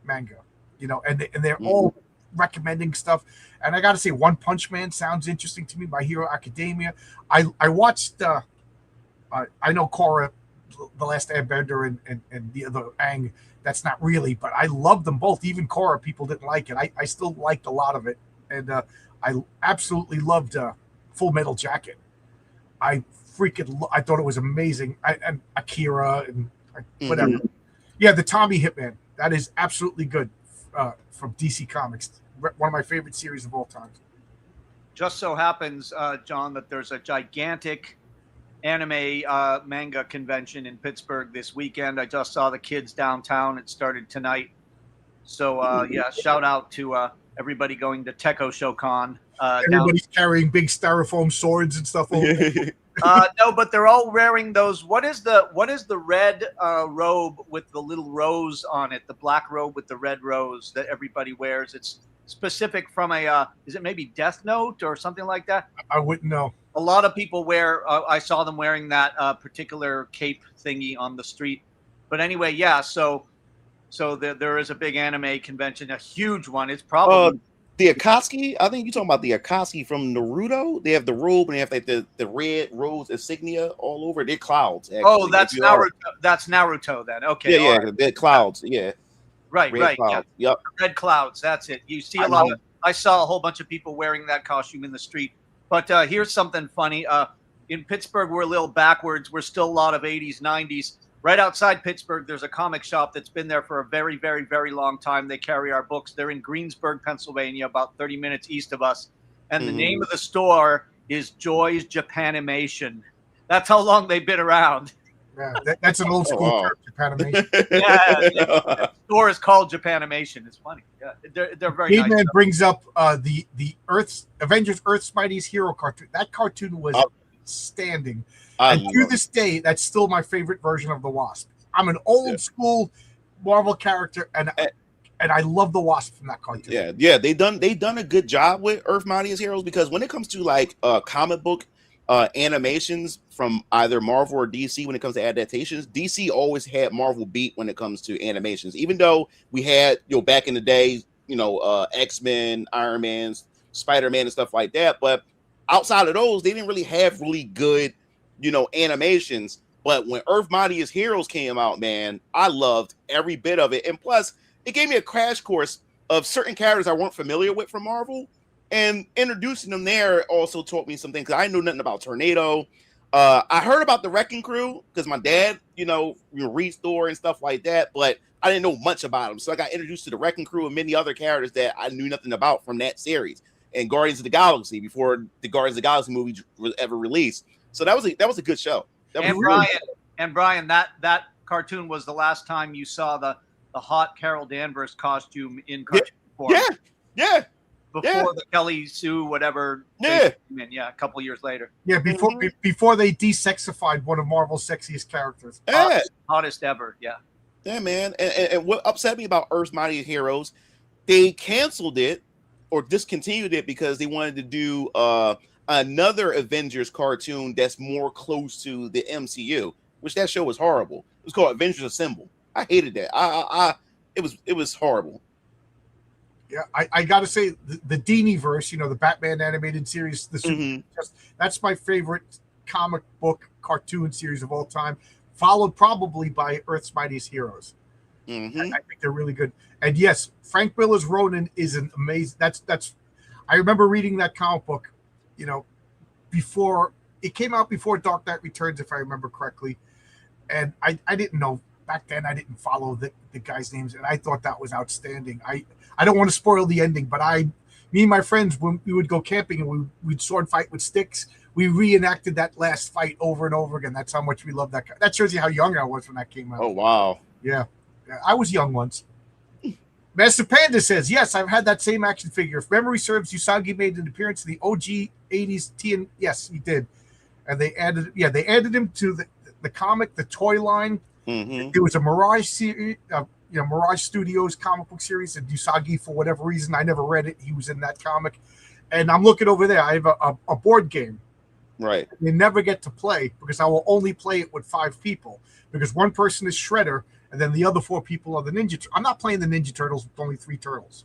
Speaker 1: manga, and they're all recommending stuff. And I got to say, One Punch Man sounds interesting to me. My Hero Academia. I watched. I know Korra, The Last Airbender, and the other Aang. That's not really, but I love them both. Even Korra, people didn't like it. I still liked a lot of it, and I absolutely loved Full Metal Jacket. I thought it was amazing. And Akira and whatever.
Speaker 2: Mhm.
Speaker 1: Yeah, the Tommy Hitman. That is absolutely good from DC Comics. One of my favorite series of all time.
Speaker 3: Just so happens, John, that there's a gigantic anime manga convention in Pittsburgh this weekend. I just saw the kids downtown. It started tonight. So, yeah, shout out to everybody going to Techo Shokan.
Speaker 1: Everybody's carrying big styrofoam swords and stuff over there.
Speaker 3: No, but they're all wearing those. What is the red robe with the little rose on it? The black robe with the red rose that everybody wears. It's specific from is it maybe Death Note or something like that?
Speaker 1: I wouldn't know.
Speaker 3: A lot of people wear. I saw them wearing that particular cape thingy on the street. But anyway, yeah. So there is a big anime convention, a huge one. It's probably.
Speaker 2: The Akatsuki, I think you're talking about the Akatsuki from Naruto. They have the robe and they have like the red rose insignia all over. They're clouds. Actually.
Speaker 3: Oh, that's Naruto. That's Naruto then. Okay.
Speaker 2: Yeah,
Speaker 3: right.
Speaker 2: they're clouds. Yeah.
Speaker 3: Right,
Speaker 2: Red
Speaker 3: right.
Speaker 2: clouds.
Speaker 3: Yeah.
Speaker 2: Yep.
Speaker 3: Red clouds. That's it. You see a lot of. I saw a whole bunch of people wearing that costume in the street. But here's something funny. In Pittsburgh, we're a little backwards. We're still a lot of 80s, 90s. Right outside Pittsburgh, there's a comic shop that's been there for a very, very, very long time. They carry our books. They're in Greensburg, Pennsylvania, about 30 minutes east of us. And the name of the store is Joy's Japanimation. That's how long they've been around.
Speaker 1: Yeah, that's an old school term, Japanimation.
Speaker 3: Yeah, the store is called Japanimation. It's funny. Yeah, they're very nice.
Speaker 1: He-Man brings up the Avengers Earth's Mightiest Hero cartoon. That cartoon was outstanding. And to this day, that's still my favorite version of the Wasp. I'm an old school Marvel character, and I love the Wasp from that cartoon.
Speaker 2: Yeah, they done a good job with Earth Mightiest Heroes, because when it comes to like comic book animations from either Marvel or DC, when it comes to adaptations, DC always had Marvel beat when it comes to animations. Even though we had back in the day, X-Men, Iron Man, Spider-Man, and stuff like that, but outside of those, they didn't really have really good animations. But when Earth Mightiest Heroes came out, man, I loved every bit of it. And plus, it gave me a crash course of certain characters I weren't familiar with from Marvel, and introducing them there also taught me some things, because I knew nothing about Tornado. I heard about the Wrecking Crew because my dad, reads Thor and stuff like that, but I didn't know much about them. So I got introduced to the Wrecking Crew and many other characters that I knew nothing about from that series, and Guardians of the Galaxy before the Guardians of the Galaxy movie was ever released. So that was a good show.
Speaker 3: Brian, that cartoon was the last time you saw the hot Carol Danvers costume in cartoon form.
Speaker 2: Yeah.
Speaker 3: Before the Kelly Sue whatever.
Speaker 2: Yeah.
Speaker 3: A couple years later.
Speaker 1: Yeah, before they desexified one of Marvel's sexiest characters.
Speaker 2: Yeah.
Speaker 3: Hottest ever. Yeah.
Speaker 2: Yeah, man. And what upset me about Earth's Mightiest Heroes, they canceled it or discontinued it because they wanted to do another Avengers cartoon that's more close to the MCU, which that show was horrible. It was called Avengers Assemble. I hated that. It was horrible.
Speaker 1: Yeah, I got to say the Dini-verse, the Batman animated series, that's my favorite comic book cartoon series of all time, followed probably by Earth's Mightiest Heroes. I think they're really good. And yes, Frank Miller's Ronin is an amazing. That's. I remember reading that comic book, before it came out, before Dark Knight Returns, if I remember correctly, and I didn't know back then. I didn't follow the guys' names, and I thought that was outstanding. I don't want to spoil the ending, but me and my friends, when we would go camping and we'd sword fight with sticks, we reenacted that last fight over and over again. That's how much we loved that. That shows you how young I was when that came out.
Speaker 2: Oh wow!
Speaker 1: Yeah, I was young once. Master Panda says, yes, I've had that same action figure. If memory serves, Usagi made an appearance in the OG 80s TN. Yes, he did. And they added him to the comic, the toy line. It was a Mirage series, Mirage Studios comic book series, and Usagi, for whatever reason, I never read it. He was in that comic. And I'm looking over there. I have a board game
Speaker 2: Right.
Speaker 1: They never get to play because I will only play it with 5 people because one person is Shredder and then the other 4 people are the Ninja. I'm not playing the Ninja Turtles with only 3 turtles.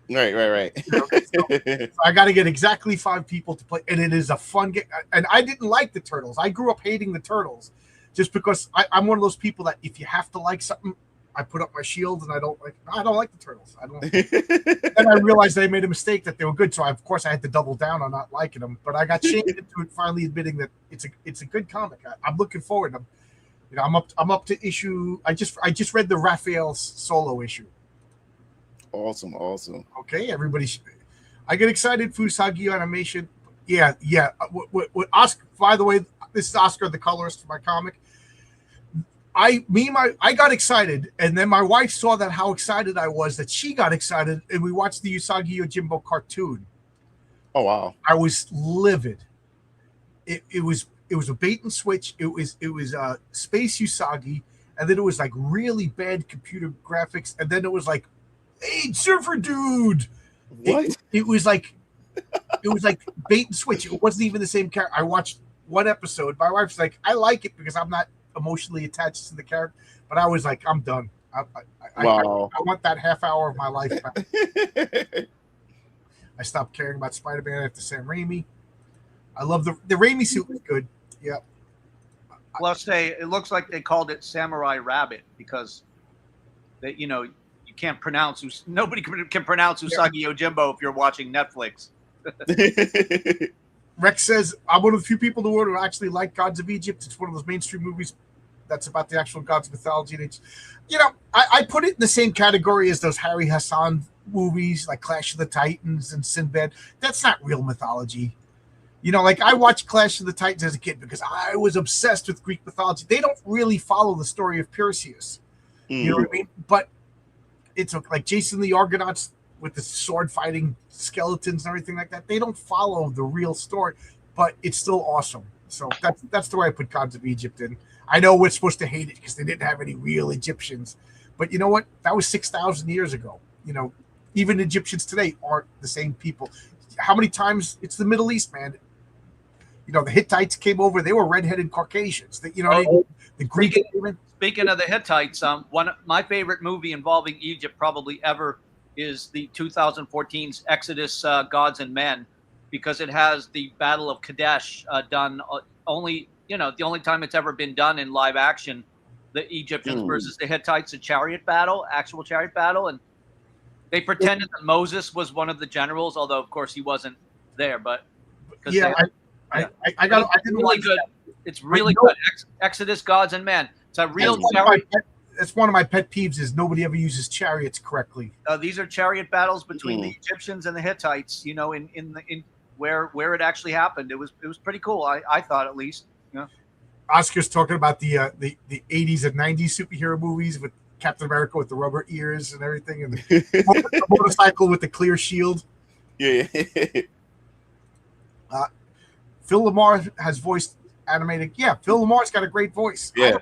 Speaker 2: Right.
Speaker 1: You know, so I got to get exactly 5 people to play, and it is a fun game. And I didn't like the Turtles. I grew up hating the Turtles just because I'm one of those people that if you have to like something, I put up my shield and I don't like the Turtles. I don't. Then I realized I made a mistake that they were good, so of course I had to double down on not liking them. But I got shamed into it, finally admitting that it's a good comic. I'm looking forward. I'm up to issue. I just read the Raphael solo issue.
Speaker 2: Awesome.
Speaker 1: Okay, everybody. I get excited. Fusagi animation. Yeah. What Oscar? By the way, this is Oscar, the colorist for my comic. I got excited, and then my wife saw that how excited I was that she got excited, and we watched the Usagi Yojimbo cartoon.
Speaker 2: Oh wow!
Speaker 1: I was livid. It was a bait and switch. It was Space Usagi, and then it was like really bad computer graphics, and then it was like, "Hey, Surfer Dude!"
Speaker 2: What?
Speaker 1: It was like bait and switch. It wasn't even the same character. I watched one episode. My wife's like, "I like it because I'm not emotionally attached to the character," but I was like, I'm done. I want that half hour of my life back. I stopped caring about Spider-Man after Sam Raimi. I love the Raimi suit was good. Yeah.
Speaker 3: Plus, it looks like they called it Samurai Rabbit because you can't pronounce. Nobody can pronounce Usagi Yojimbo if you're watching Netflix.
Speaker 1: Rex says, I'm one of the few people in the world who actually like Gods of Egypt. It's one of those mainstream movies that's about the actual gods of mythology. And it's, I put it in the same category as those Harry Hassan movies like Clash of the Titans and Sinbad. That's not real mythology. Like I watched Clash of the Titans as a kid because I was obsessed with Greek mythology. They don't really follow the story of Perseus. You know what I mean? But it's like Jason the Argonauts with the sword fighting skeletons and everything like that. They don't follow the real story, but it's still awesome. So that's the way I put Gods of Egypt in. I know we're supposed to hate it because they didn't have any real Egyptians, but you know what? That was 6,000 years ago. Even Egyptians today aren't the same people. How many times it's the Middle East, man? The Hittites came over. They were redheaded Caucasians. The Greek.
Speaker 3: Speaking of the Hittites, one of my favorite movie involving Egypt probably ever is the 2014's Exodus, Gods and Men, because it has the Battle of Kadesh done only, the only time it's ever been done in live action, the Egyptians versus the Hittites, actual chariot battle. And they pretended that Moses was one of the generals, although of course he wasn't there, but
Speaker 1: yeah, I didn't
Speaker 3: really good. It's really good. Exodus, Gods and Men. It's a real chariot.
Speaker 1: That's one of my pet peeves is nobody ever uses chariots correctly.
Speaker 3: These are chariot battles between the Egyptians and the Hittites. In where it actually happened. It was pretty cool. I thought, at least. Yeah.
Speaker 1: Oscar's talking about the 80s and 90s superhero movies with Captain America with the rubber ears and everything, and the motorcycle with the clear shield.
Speaker 2: Yeah.
Speaker 1: Phil Lamar has voiced animated. Yeah, Phil Lamar's got a great voice.
Speaker 2: Yeah,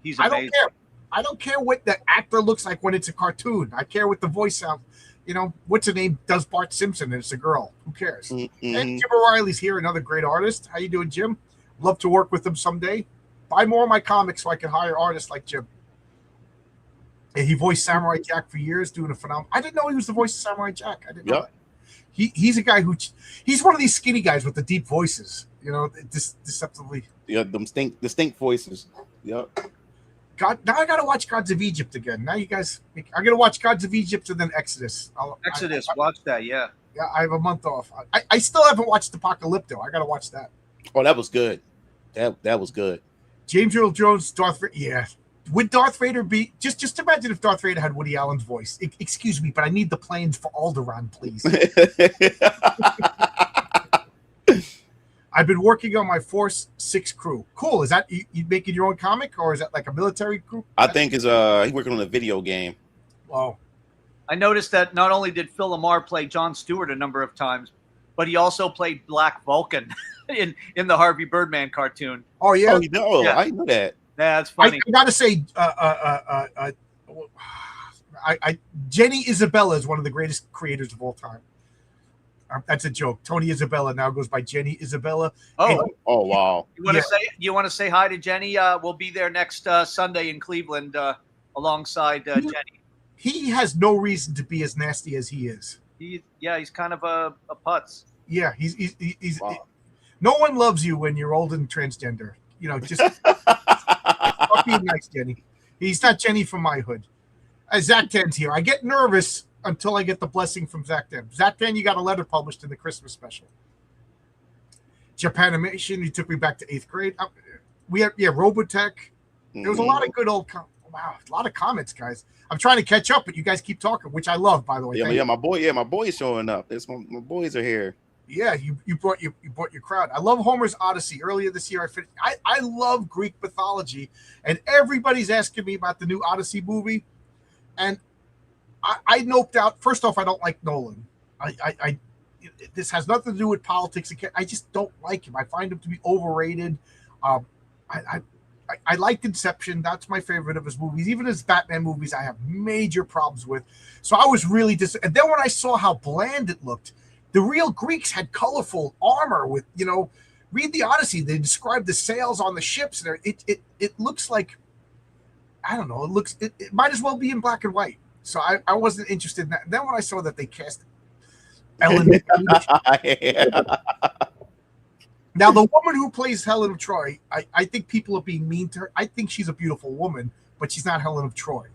Speaker 3: he's amazing.
Speaker 1: I don't care. I don't care what the actor looks like when it's a cartoon. I care what the voice sounds. What's her name does Bart Simpson and it's a girl. Who cares? Mm-hmm. And Jim O'Reilly's here, another great artist. How you doing, Jim? Love to work with him someday. Buy more of my comics so I can hire artists like Jim. And he voiced Samurai Jack for years, doing a phenomenal. I didn't know he was the voice of Samurai Jack. I didn't know that. He's a guy he's one of these skinny guys with the deep voices. Deceptively.
Speaker 2: Yeah, them distinct voices. Yep.
Speaker 1: God, now I gotta watch Gods of Egypt again. Now you guys, I gotta watch Gods of Egypt and then Exodus.
Speaker 3: Watch that, yeah.
Speaker 1: Yeah, I have a month off. I still haven't watched Apocalypto. I gotta watch that.
Speaker 2: Oh, that was good. That was good.
Speaker 1: James Earl Jones, Darth Vader. Yeah, would Darth Vader be just imagine if Darth Vader had Woody Allen's voice? Excuse me, but I need the plans for Alderaan, please. I've been working on my Force 6 crew. Cool. Is that you making your own comic, or is that like a military group?
Speaker 2: I think he's working on a video game.
Speaker 1: Wow.
Speaker 3: I noticed that not only did Phil Lamar play Jon Stewart a number of times, but he also played Black Vulcan in the Harvey Birdman cartoon.
Speaker 1: Oh yeah.
Speaker 2: Yeah. I knew that.
Speaker 3: Yeah, that's funny.
Speaker 1: I gotta say, Jenny Isabella is one of the greatest creators of all time. That's a joke. Tony Isabella now goes by Jenny Isabella.
Speaker 3: Oh,
Speaker 1: And
Speaker 2: Oh wow.
Speaker 3: you want to say hi to Jenny? We'll be there next Sunday in Cleveland alongside Jenny.
Speaker 1: he has no reason to be as nasty as he is.
Speaker 3: He's kind of a putz.
Speaker 1: Yeah, he's
Speaker 2: Wow.
Speaker 1: no one loves you when you're old and transgender. You know, just stop being nice, Jenny. He's not Jenny from my hood. Zach Den's here. I get nervous until I get the blessing from Zach Den. Zach Den, you got a letter published in the Christmas special. Japanimation, he took me back to 8th grade. We had Robotech. There was a lot of good old wow, a lot of comments, guys. I'm trying to catch up, but you guys keep talking, which I love, by the way.
Speaker 2: My boy's showing up. My boys are here.
Speaker 1: Yeah, you brought your crowd. I love Homer's Odyssey. Earlier this year, I love Greek mythology, and everybody's asking me about the new Odyssey movie, and I noped out. First off, I don't like Nolan. This has nothing to do with politics. I just don't like him. I find him to be overrated. I liked Inception. That's my favorite of his movies. Even his Batman movies, I have major problems with. So I was really and then when I saw how bland it looked, the real Greeks had colorful armor with, read the Odyssey. They described the sails on the ships. There, it looks like, I don't know. It might as well be in black and white. So I wasn't interested in that. And then when I saw that they cast Ellen Page, now the woman who plays Helen of Troy, I think people are being mean to her. I think she's a beautiful woman, but she's not Helen of Troy.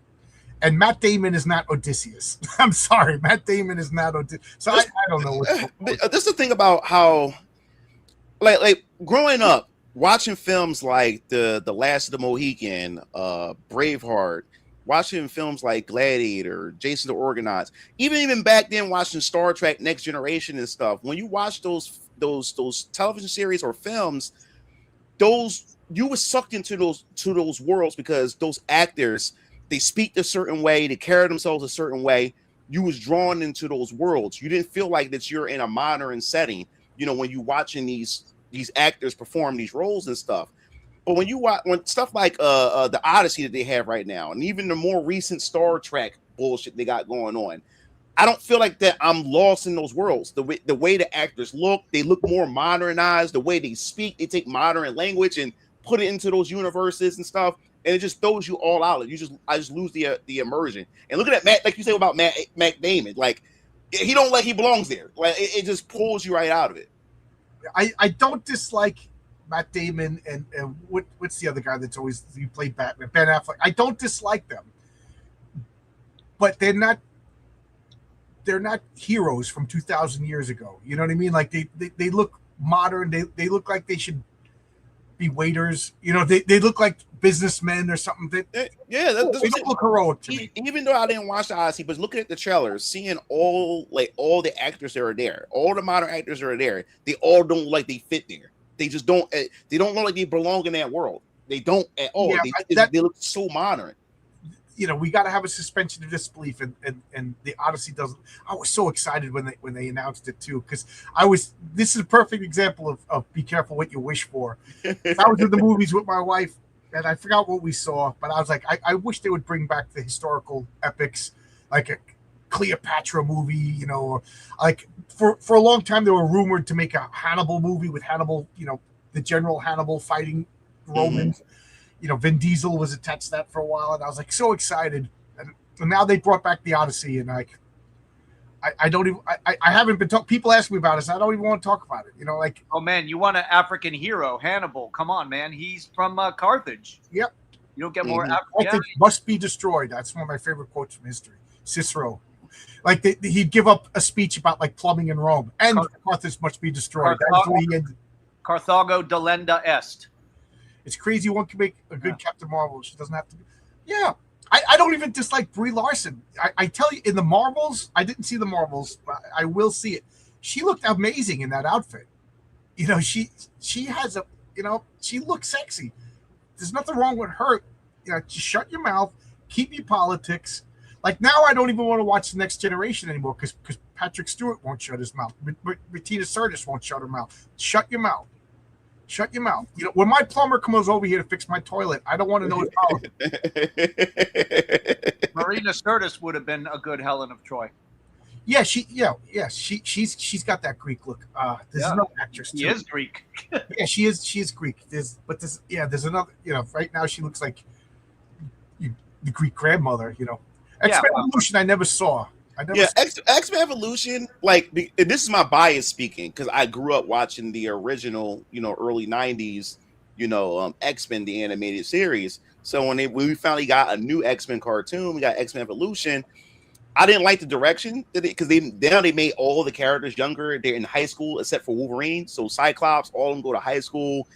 Speaker 1: And Matt Damon is not Odysseus. I'm sorry, Matt Damon is not Odysseus. So I don't know.
Speaker 2: This is the thing about how, like growing up, watching films like the Last of the Mohican, Braveheart, watching films like Gladiator, Jason the Argonauts, even back then watching Star Trek Next Generation and stuff. When you watch those television series or films, you were sucked into those worlds because those actors, they speak a certain way, they carry themselves a certain way. You was drawn into those worlds. You didn't feel like that you're in a modern setting, when you watching these actors perform these roles and stuff. But when stuff like the Odyssey that they have right now, and even the more recent Star Trek bullshit they got going on, I don't feel like that I'm lost in those worlds. The way the actors look, they look more modernized. The way they speak, they take modern language and put it into those universes and stuff, and it just throws you all out. I just lose the immersion. And look at that, Matt, like you say about Matt Damon, like he don't like he belongs there. Like it just pulls you right out of it.
Speaker 1: I don't dislike Matt Damon and what's the other guy that's always you played Batman, Ben Affleck. I don't dislike them, but they're not heroes from 2,000 years ago. You know what I mean? Like they look modern. They look like they should be waiters. They look like businessmen or something. They don't look heroic to me.
Speaker 2: Even though I didn't watch the Odyssey, but looking at the trailers, seeing all the actors that are there, all the modern actors that are there, they all don't look like they fit there. They just don't. They don't look like they belong in that world. They don't at all.
Speaker 1: Yeah,
Speaker 2: they look so modern.
Speaker 1: We got to have a suspension of disbelief, and the Odyssey doesn't. I was so excited when they announced it too, because this is a perfect example of be careful what you wish for. I was in the movies with my wife, and I forgot what we saw, but I was like, I wish they would bring back the historical epics, like a Cleopatra movie, like for a long time they were rumored to make a Hannibal movie with Hannibal, the General Hannibal fighting Romans. Vin Diesel was attached to that for a while, and I was like so excited. And now they brought back the Odyssey, and I don't even I haven't been talking. People ask me about it, so I don't even want to talk about it.
Speaker 3: Oh man, you want an African hero, Hannibal? Come on, man, he's from Carthage.
Speaker 1: Yep.
Speaker 3: You don't get more.
Speaker 1: Carthage must be destroyed. That's one of my favorite quotes from history. Cicero, like he'd give up a speech about like plumbing in Rome, and Carthage must be destroyed.
Speaker 3: Carthago delenda est.
Speaker 1: It's crazy one can make a good Captain Marvel. She doesn't have to be. Yeah. I don't even dislike Brie Larson. I tell you, in the Marvels, I didn't see the Marvels, but I will see it. She looked amazing in that outfit. She has she looks sexy. There's nothing wrong with her. Just shut your mouth, keep your politics. Like now I don't even want to watch The Next Generation anymore because Patrick Stewart won't shut his mouth. Bettina Sturgis won't shut her mouth. Shut your mouth. Shut your mouth. When my plumber comes over here to fix my toilet, I don't want to know his politics.
Speaker 3: Marina Sirtis would have been a good Helen of Troy.
Speaker 1: Yeah, she's got that Greek look. There's
Speaker 3: Yeah.
Speaker 1: another actress
Speaker 3: He
Speaker 1: too.
Speaker 3: is Greek.
Speaker 1: Yeah, she is Greek. There's another. Right now she looks like the Greek grandmother.
Speaker 3: Yeah.
Speaker 1: X-Men Evolution I never saw. I never.
Speaker 2: Yeah,
Speaker 1: Saw.
Speaker 2: X-Men Evolution, and this is my bias speaking because I grew up watching the original, early '90s, X-Men the animated series. So when we finally got a new X-Men cartoon, we got X-Men Evolution. I didn't like the direction because they made all the characters younger. They're in high school except for Wolverine. So Cyclops, all of them go to high school,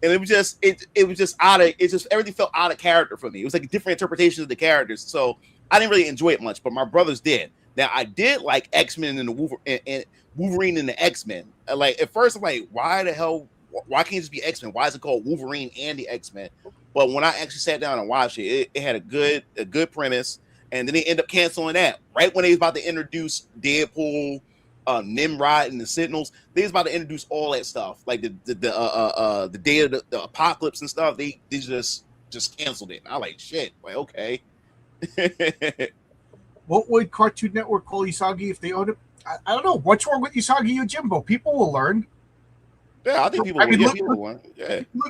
Speaker 2: and it was just everything felt out of character for me. It was like a different interpretation of the characters. So I didn't really enjoy it much, but my brothers did. Now I did like X-Men and Wolverine and the X-Men. Like at first I'm like, why the hell? Why can't it just be X-Men? Why is it called Wolverine and the X-Men? But when I actually sat down and watched it, it had a good premise. And then they end up canceling that right when they was about to introduce Deadpool, Nimrod, and the Sentinels. They was about to introduce all that stuff, like the day of the apocalypse and stuff. They just canceled it. I like shit. Like okay.
Speaker 1: What would Cartoon Network call Usagi if they owned it? I don't know. What's wrong with Usagi Yojimbo? People will learn.
Speaker 2: Yeah, I think people.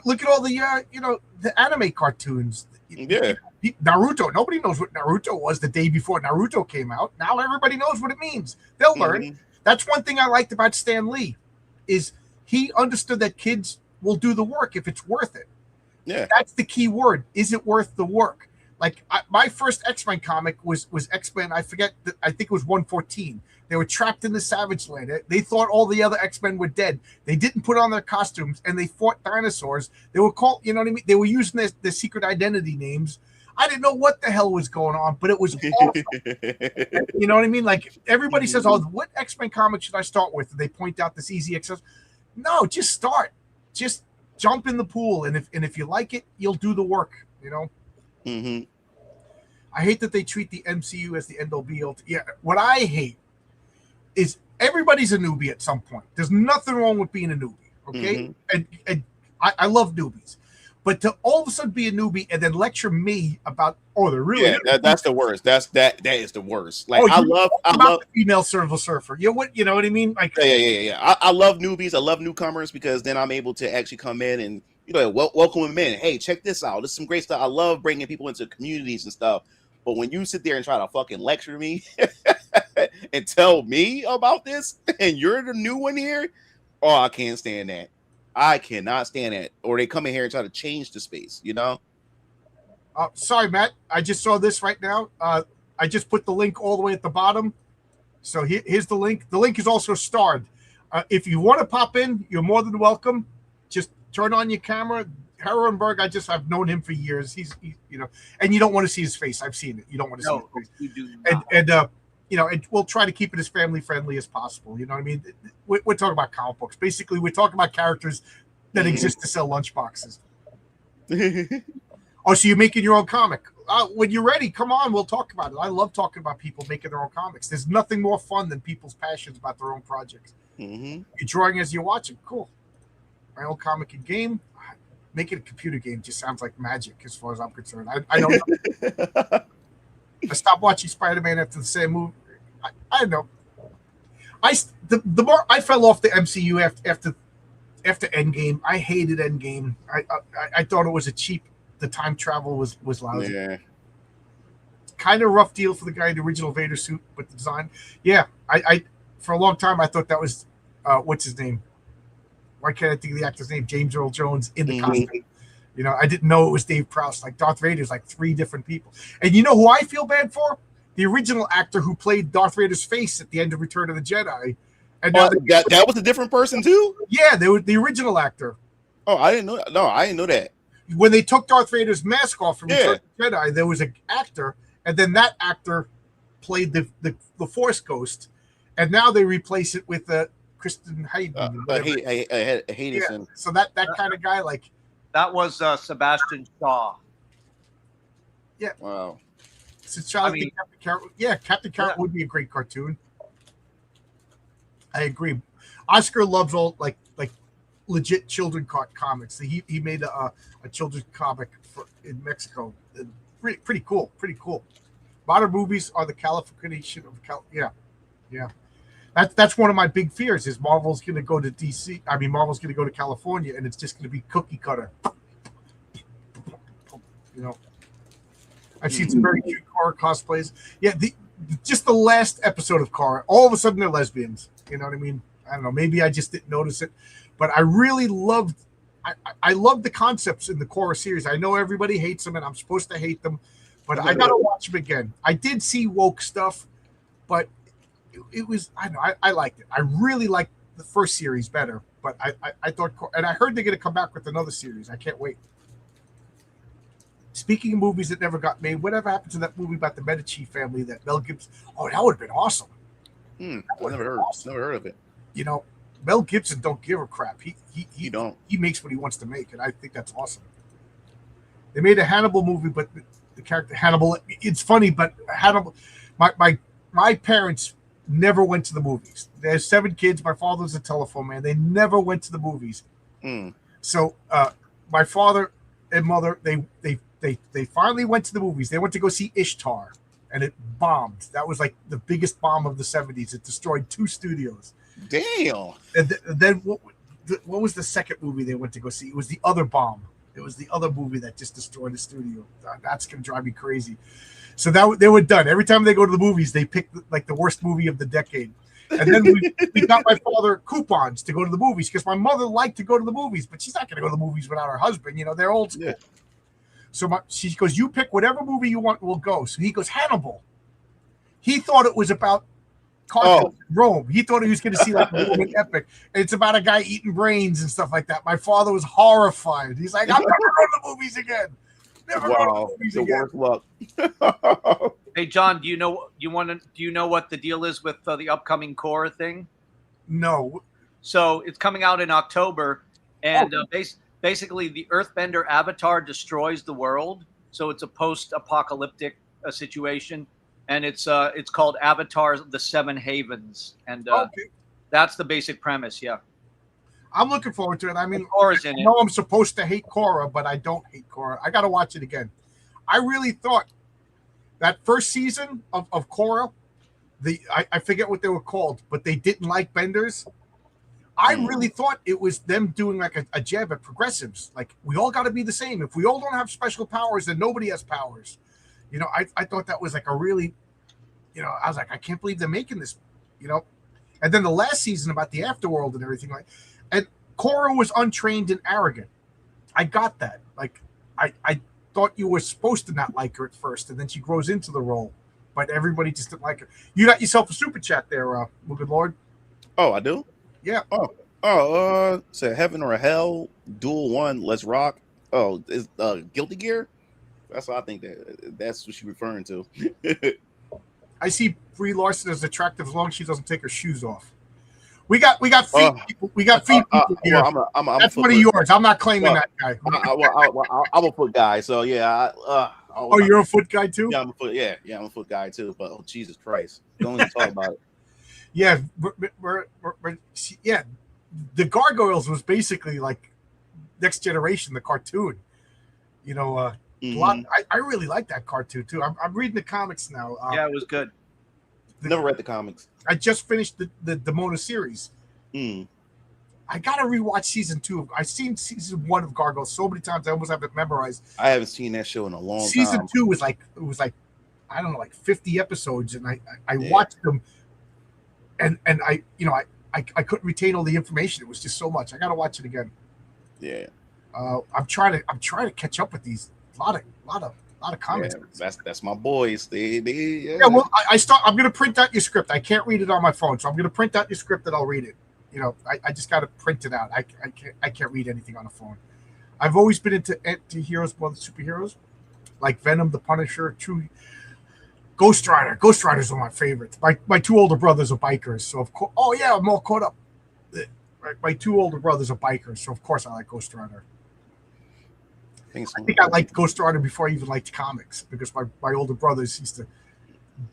Speaker 2: Look
Speaker 1: at all the the anime cartoons.
Speaker 2: Yeah.
Speaker 1: Naruto. Nobody knows what Naruto was the day before Naruto came out. Now everybody knows what it means. They'll learn.
Speaker 2: Mm-hmm.
Speaker 1: That's one thing I liked about Stan Lee, is he understood that kids will do the work if it's worth it.
Speaker 2: Yeah.
Speaker 1: That's the key word. Is it worth the work? Like my first X-Men comic was X-Men. I think it was 114. They were trapped in the Savage Land. They thought all the other X-Men were dead. They didn't put on their costumes and they fought dinosaurs. They were called, you know what I mean? They were using their secret identity names. I didn't know what the hell was going on, but it was awesome. You know what I mean? Like everybody says, "Oh, what X-Men comic should I start with?" And they point out this easy access. No, just start. Just jump in the pool, and if you like it, you'll do the work.
Speaker 2: Mm-hmm.
Speaker 1: I hate that they treat the MCU as the end all be all. Yeah, what I hate is everybody's a newbie at some point. There's nothing wrong with being a newbie, okay? Mm-hmm. And I love newbies. But to all of a sudden be a newbie and then lecture me about, they're really
Speaker 2: that's the worst. That is the worst. Like I love
Speaker 1: the female surfer. You know what I mean? Like
Speaker 2: yeah. I love newbies. I love newcomers because then I'm able to actually come in and welcome them in. Hey, check this out. This is some great stuff. I love bringing people into communities and stuff. But when you sit there and try to fucking lecture me and tell me about this, and you're the new one here, I can't stand that. I cannot stand that. Or they come in here and try to change the space,
Speaker 1: Sorry, Matt. I just saw this right now. I just put the link all the way at the bottom. So here's the link. The link is also starred. If you want to pop in, you're more than welcome. Just turn on your camera. Herrenberg, I've known him for years. He's and you don't want to see his face. I've seen it. You don't want to see his face.
Speaker 3: You do not.
Speaker 1: And we'll try to keep it as family friendly as possible. You know what I mean? We're talking about comic books. Basically, we're talking about characters that exist to sell lunchboxes. So you're making your own comic. When you're ready, come on, we'll talk about it. I love talking about people making their own comics. There's nothing more fun than people's passions about their own projects.
Speaker 2: Mm-hmm.
Speaker 1: You're drawing as you're watching. Cool. My own comic and game. Making a computer game just sounds like magic as far as I'm concerned. I don't know. I stopped watching Spider-Man after the same movie. I don't know. The more I fell off the MCU after Endgame. I hated Endgame. I thought it was a cheap. The time travel was lousy.
Speaker 2: Yeah.
Speaker 1: Kind of rough deal for the guy in the original Vader suit with the design. Yeah, I for a long time I thought that was what's his name? Why can't I think of the actor's name? James Earl Jones in the costume. I didn't know it was Dave Prowse. Like Darth Vader's like 3 different people. And you know who I feel bad for? The original actor who played Darth Vader's face at the end of Return of the Jedi. And
Speaker 2: that was a different person too?
Speaker 1: Yeah, they were the original actor.
Speaker 2: Oh, I didn't know. No, I didn't know that.
Speaker 1: When they took Darth Vader's mask off from Return of the Jedi, there was an actor, and then that actor played the Force Ghost, and now they replace it with Kristen Hayden.
Speaker 2: Hayden.
Speaker 1: So that kind of guy, like
Speaker 3: that was Sebastian Shaw.
Speaker 1: Yeah.
Speaker 2: Wow.
Speaker 1: Since Captain Carrot would be a great cartoon. I agree. Oscar loves all like legit children comics. He made a children's comic in Mexico. Pretty cool. Modern movies are the Californication of Yeah. That's one of my big fears is Marvel's going to go to DC. I mean, Marvel's going to go to California, and it's just going to be cookie cutter. You know, I've seen some very cute Korra cosplays. Yeah, just the last episode of Korra, all of a sudden they're lesbians. You know what I mean? I don't know. Maybe I just didn't notice it, but I really loved. I love the concepts in the Korra series. I know everybody hates them, and I'm supposed to hate them, but I got to watch them again. I did see woke stuff, but it was. I know. I liked it. I really liked the first series better, but I thought, and I heard they're going to come back with another series. I can't wait. Speaking of movies that never got made, whatever happened to that movie about the Medici family that Mel Gibson? Oh, that would have been awesome.
Speaker 2: I never heard of it.
Speaker 1: You know, Mel Gibson don't give a crap. He
Speaker 2: don't.
Speaker 1: He makes what he wants to make, and I think that's awesome. They made a Hannibal movie, but the character Hannibal. It's funny, but Hannibal. My parents never went to the movies. There's 7 kids. My father was a telephone man. They never went to the movies. So my father and mother they finally went to the movies. They went to go see Ishtar, and it bombed. That was like the biggest bomb of the 70s. It destroyed 2 studios.
Speaker 2: Damn.
Speaker 1: And then what was the second movie they went to go see? It was The Other Bomb. It was the other movie that just destroyed the studio. That's going to drive me crazy. So that they were done. Every time they go to the movies, they pick like the worst movie of the decade. And then we got my father coupons to go to the movies because my mother liked to go to the movies, but she's not going to go to the movies without her husband. You know, they're old school. Yeah. So she goes, you pick whatever movie you want, we'll go. So he goes, Hannibal. He thought it was about Carthage in Rome. He thought he was going to see like a Roman epic. And it's about a guy eating brains and stuff like that. My father was horrified. He's like, I'm never going to the movies again. Never going to the movies again.
Speaker 2: Worst luck.
Speaker 3: Hey, John, do you know what the deal is with the upcoming Korra thing?
Speaker 1: No.
Speaker 3: So it's coming out in October, and basically the Earthbender Avatar destroys the world. So it's a post-apocalyptic situation, and it's called Avatar: The Seven Havens, and that's the basic premise. Yeah,
Speaker 1: I'm looking forward to it. I mean,
Speaker 3: Korra's in
Speaker 1: I know I'm supposed to hate Korra, but I don't hate Korra. I got to watch it again. I really thought that first season of Korra, I forget what they were called, but they didn't like benders. I really thought it was them doing like a jab at progressives. Like, we all got to be the same. If we all don't have special powers, then nobody has powers. You know, I thought that was like a really, you know, I was like, I can't believe they're making this, you know. And then the last season about the afterworld and everything, like, and Korra was untrained and arrogant. I got that. Like, I thought you were supposed to not like her at first, and then she grows into the role, but everybody just didn't like her. You got yourself a super chat there, good Lord.
Speaker 2: Oh, I do?
Speaker 1: Yeah.
Speaker 2: Say Heaven or Hell, Duel 1, Let's Rock. Oh, is Guilty Gear? That's what I think that's what she's referring to.
Speaker 1: I see Brie Larson as attractive as long as she doesn't take her shoes off. We got feet people. We got feet people here. That's one of yours. I'm not claiming that guy.
Speaker 2: I'm a foot guy, so yeah.
Speaker 1: You're a foot guy too?
Speaker 2: Yeah, I'm a foot guy too. But Jesus Christ, don't even talk about it.
Speaker 1: Yeah, the Gargoyles was basically like Next Generation, the cartoon. You know, I really like that cartoon too. I'm reading the comics now.
Speaker 3: Yeah, it was good.
Speaker 2: Never read the comics.
Speaker 1: I just finished the Demona series. I gotta rewatch season 2. I've seen season 1 of Gargoyles so many times I almost have it memorized.
Speaker 2: I haven't seen that show in a long time.
Speaker 1: Season 2 was like I don't know, like 50 episodes, and I watched them, and I couldn't retain all the information. It was just so much. I gotta watch it again.
Speaker 2: Yeah.
Speaker 1: I'm trying to catch up with these a lot of comics.
Speaker 2: Yeah, that's my boys. They
Speaker 1: well, I'm gonna print out your script. I can't read it on my phone, so I'm gonna print out your script and I'll read it. You know, I just gotta print it out. I can't read anything on a phone. I've always been into anti-heroes more than superheroes, like Venom, the Punisher, Ghost Rider. Ghost Riders are my favorites. My 2 older brothers are bikers, so of course. Oh yeah, I'm all caught up. My 2 older brothers are bikers, so of course I like Ghost Rider. I think I liked Ghost Rider before I even liked comics, because my older brothers used to,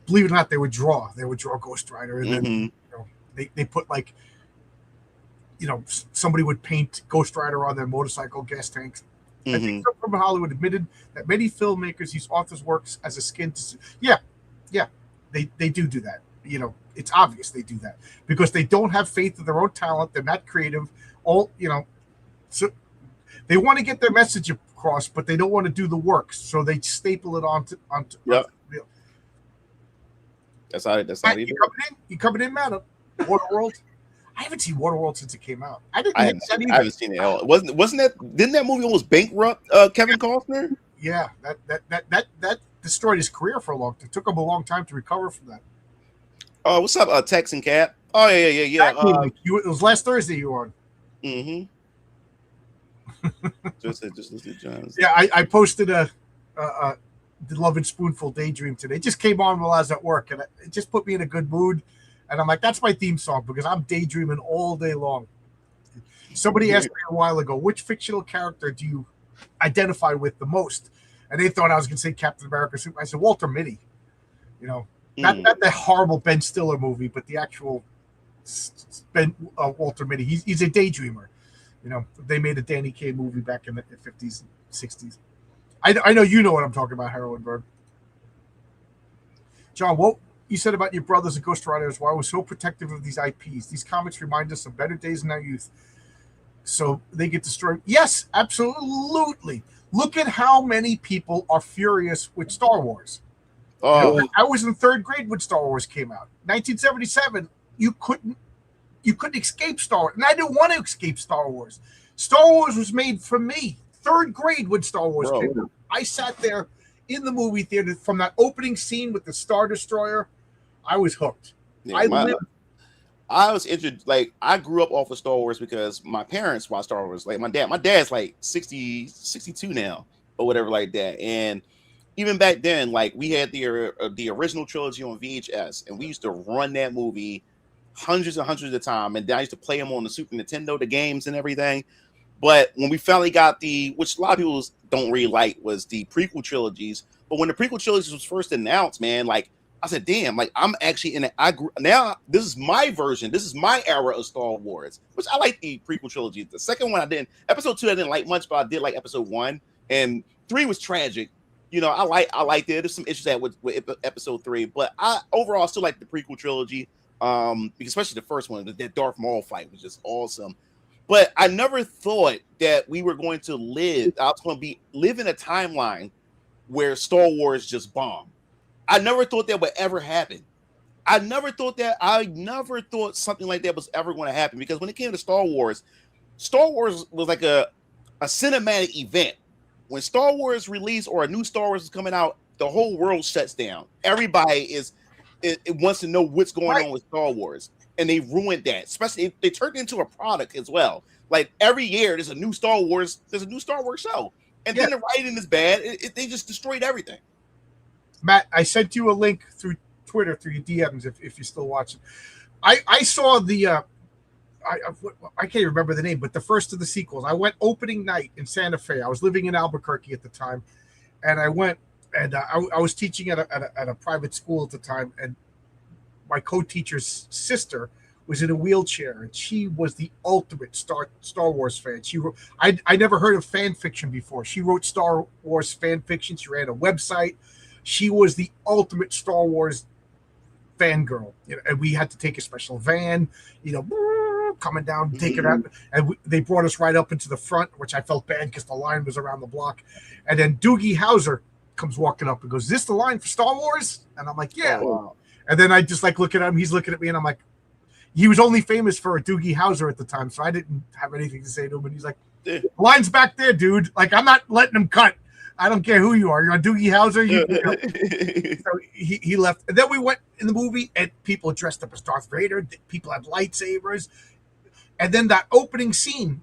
Speaker 1: believe it or not, they would draw Ghost Rider, and then they put like, somebody would paint Ghost Rider on their motorcycle gas tanks. I think some from Hollywood admitted that many filmmakers use authors' works as a skin to. Yeah, they do that. You know, it's obvious they do that because they don't have faith in their own talent. They're not creative. So they want to get their message across, but they don't want to do the work. So they staple it onto.
Speaker 2: Yep. That's how they do.
Speaker 1: You coming in, man? Waterworld. I haven't seen Waterworld since it came out. I haven't
Speaker 2: seen it at all. Wasn't that? Didn't that movie almost bankrupt Kevin Costner?
Speaker 1: Yeah, that destroyed his career for a long time. It took him a long time to recover from that.
Speaker 2: Oh, what's up, Tex and Cap? Oh yeah.
Speaker 1: It was last Thursday you were on.
Speaker 2: Mm-hmm. just listen to John's.
Speaker 1: Yeah, I posted the Loving Spoonful Daydream today. It just came on while I was at work, and it just put me in a good mood. And I'm like, that's my theme song because I'm daydreaming all day long. Somebody asked me a while ago, which fictional character do you identify with the most? And they thought I was going to say Captain America. I said Walter Mitty. You know, not the horrible Ben Stiller movie, but the actual Walter Mitty. He's a daydreamer. You know, they made a Danny Kaye movie back in the 50s and 60s. I know you know what I'm talking about, Heroin Bird. John, what you said about your brothers and Ghost Riders, why I was so protective of these IPs. These comics remind us of better days in our youth. So they get destroyed. Yes, absolutely. Look at how many people are furious with Star Wars.
Speaker 2: Oh,
Speaker 1: I was in third grade when Star Wars came out. 1977, you couldn't escape Star Wars. And I didn't want to escape Star Wars. Star Wars was made for me. Third grade when Star Wars came out. I sat there in the movie theater from that opening scene with the Star Destroyer. I was hooked.
Speaker 2: Yeah, I was interested. Like, I grew up off of Star Wars because my parents watched Star Wars. Like, my dad's like 60, 62 now or whatever like that. And even back then, like, we had the original trilogy on VHS, and we used to run that movie hundreds and hundreds of times. And then I used to play them on the Super Nintendo, the games and everything. But when we finally got which a lot of people don't really like, was the prequel trilogies. But when the prequel trilogies was first announced, man, like, I said, damn, like, I'm actually in it. Now this is my version. This is my era of Star Wars, which I like the prequel trilogy. The second one I didn't. Episode 2 I didn't like much, but I did like episode 1. And 3 was tragic. You know, I liked it. There's some issues with episode 3, but I overall still like the prequel trilogy. Especially the first one, the Darth Maul fight was just awesome. But I never thought that we were going to live in a timeline where Star Wars just bombed. I never thought that would ever happen. I never thought something like that was ever going to happen, because when it came to Star Wars was like a cinematic event. When Star Wars released or a new Star Wars is coming out, the whole world shuts down. Everybody it wants to know what's going on with Star Wars. And they ruined that. Especially they turned it into a product as well. Like, every year there's a new Star Wars show. And then the writing is bad. They just destroyed everything.
Speaker 1: Matt, I sent you a link through Twitter, through your DMs, if you're still watching. I saw I can't remember the name, but the first of the sequels. I went opening night in Santa Fe. I was living in Albuquerque at the time, and I went, and I was teaching at a private school at the time, and my co-teacher's sister was in a wheelchair, and she was the ultimate Star Wars fan. She wrote, I never heard of fan fiction before. She wrote Star Wars fan fiction. She ran a website. She was the ultimate Star Wars fangirl. You know, and we had to take a special van, you know, coming down, take it out, and they brought us right up into the front, which I felt bad because the line was around the block. And then Doogie Howser comes walking up and goes, "Is this the line for Star Wars?" And I'm like, "Yeah." Oh, wow. And then I just like look at him. He's looking at me, and I'm like, he was only famous for a Doogie Howser at the time, so I didn't have anything to say to him. And he's like, "The line's back there, dude. Like, I'm not letting him cut. I don't care who you are. You're on Doogie Howser." So he left. And then we went in the movie, and people dressed up as Darth Vader. People had lightsabers. And then that opening scene,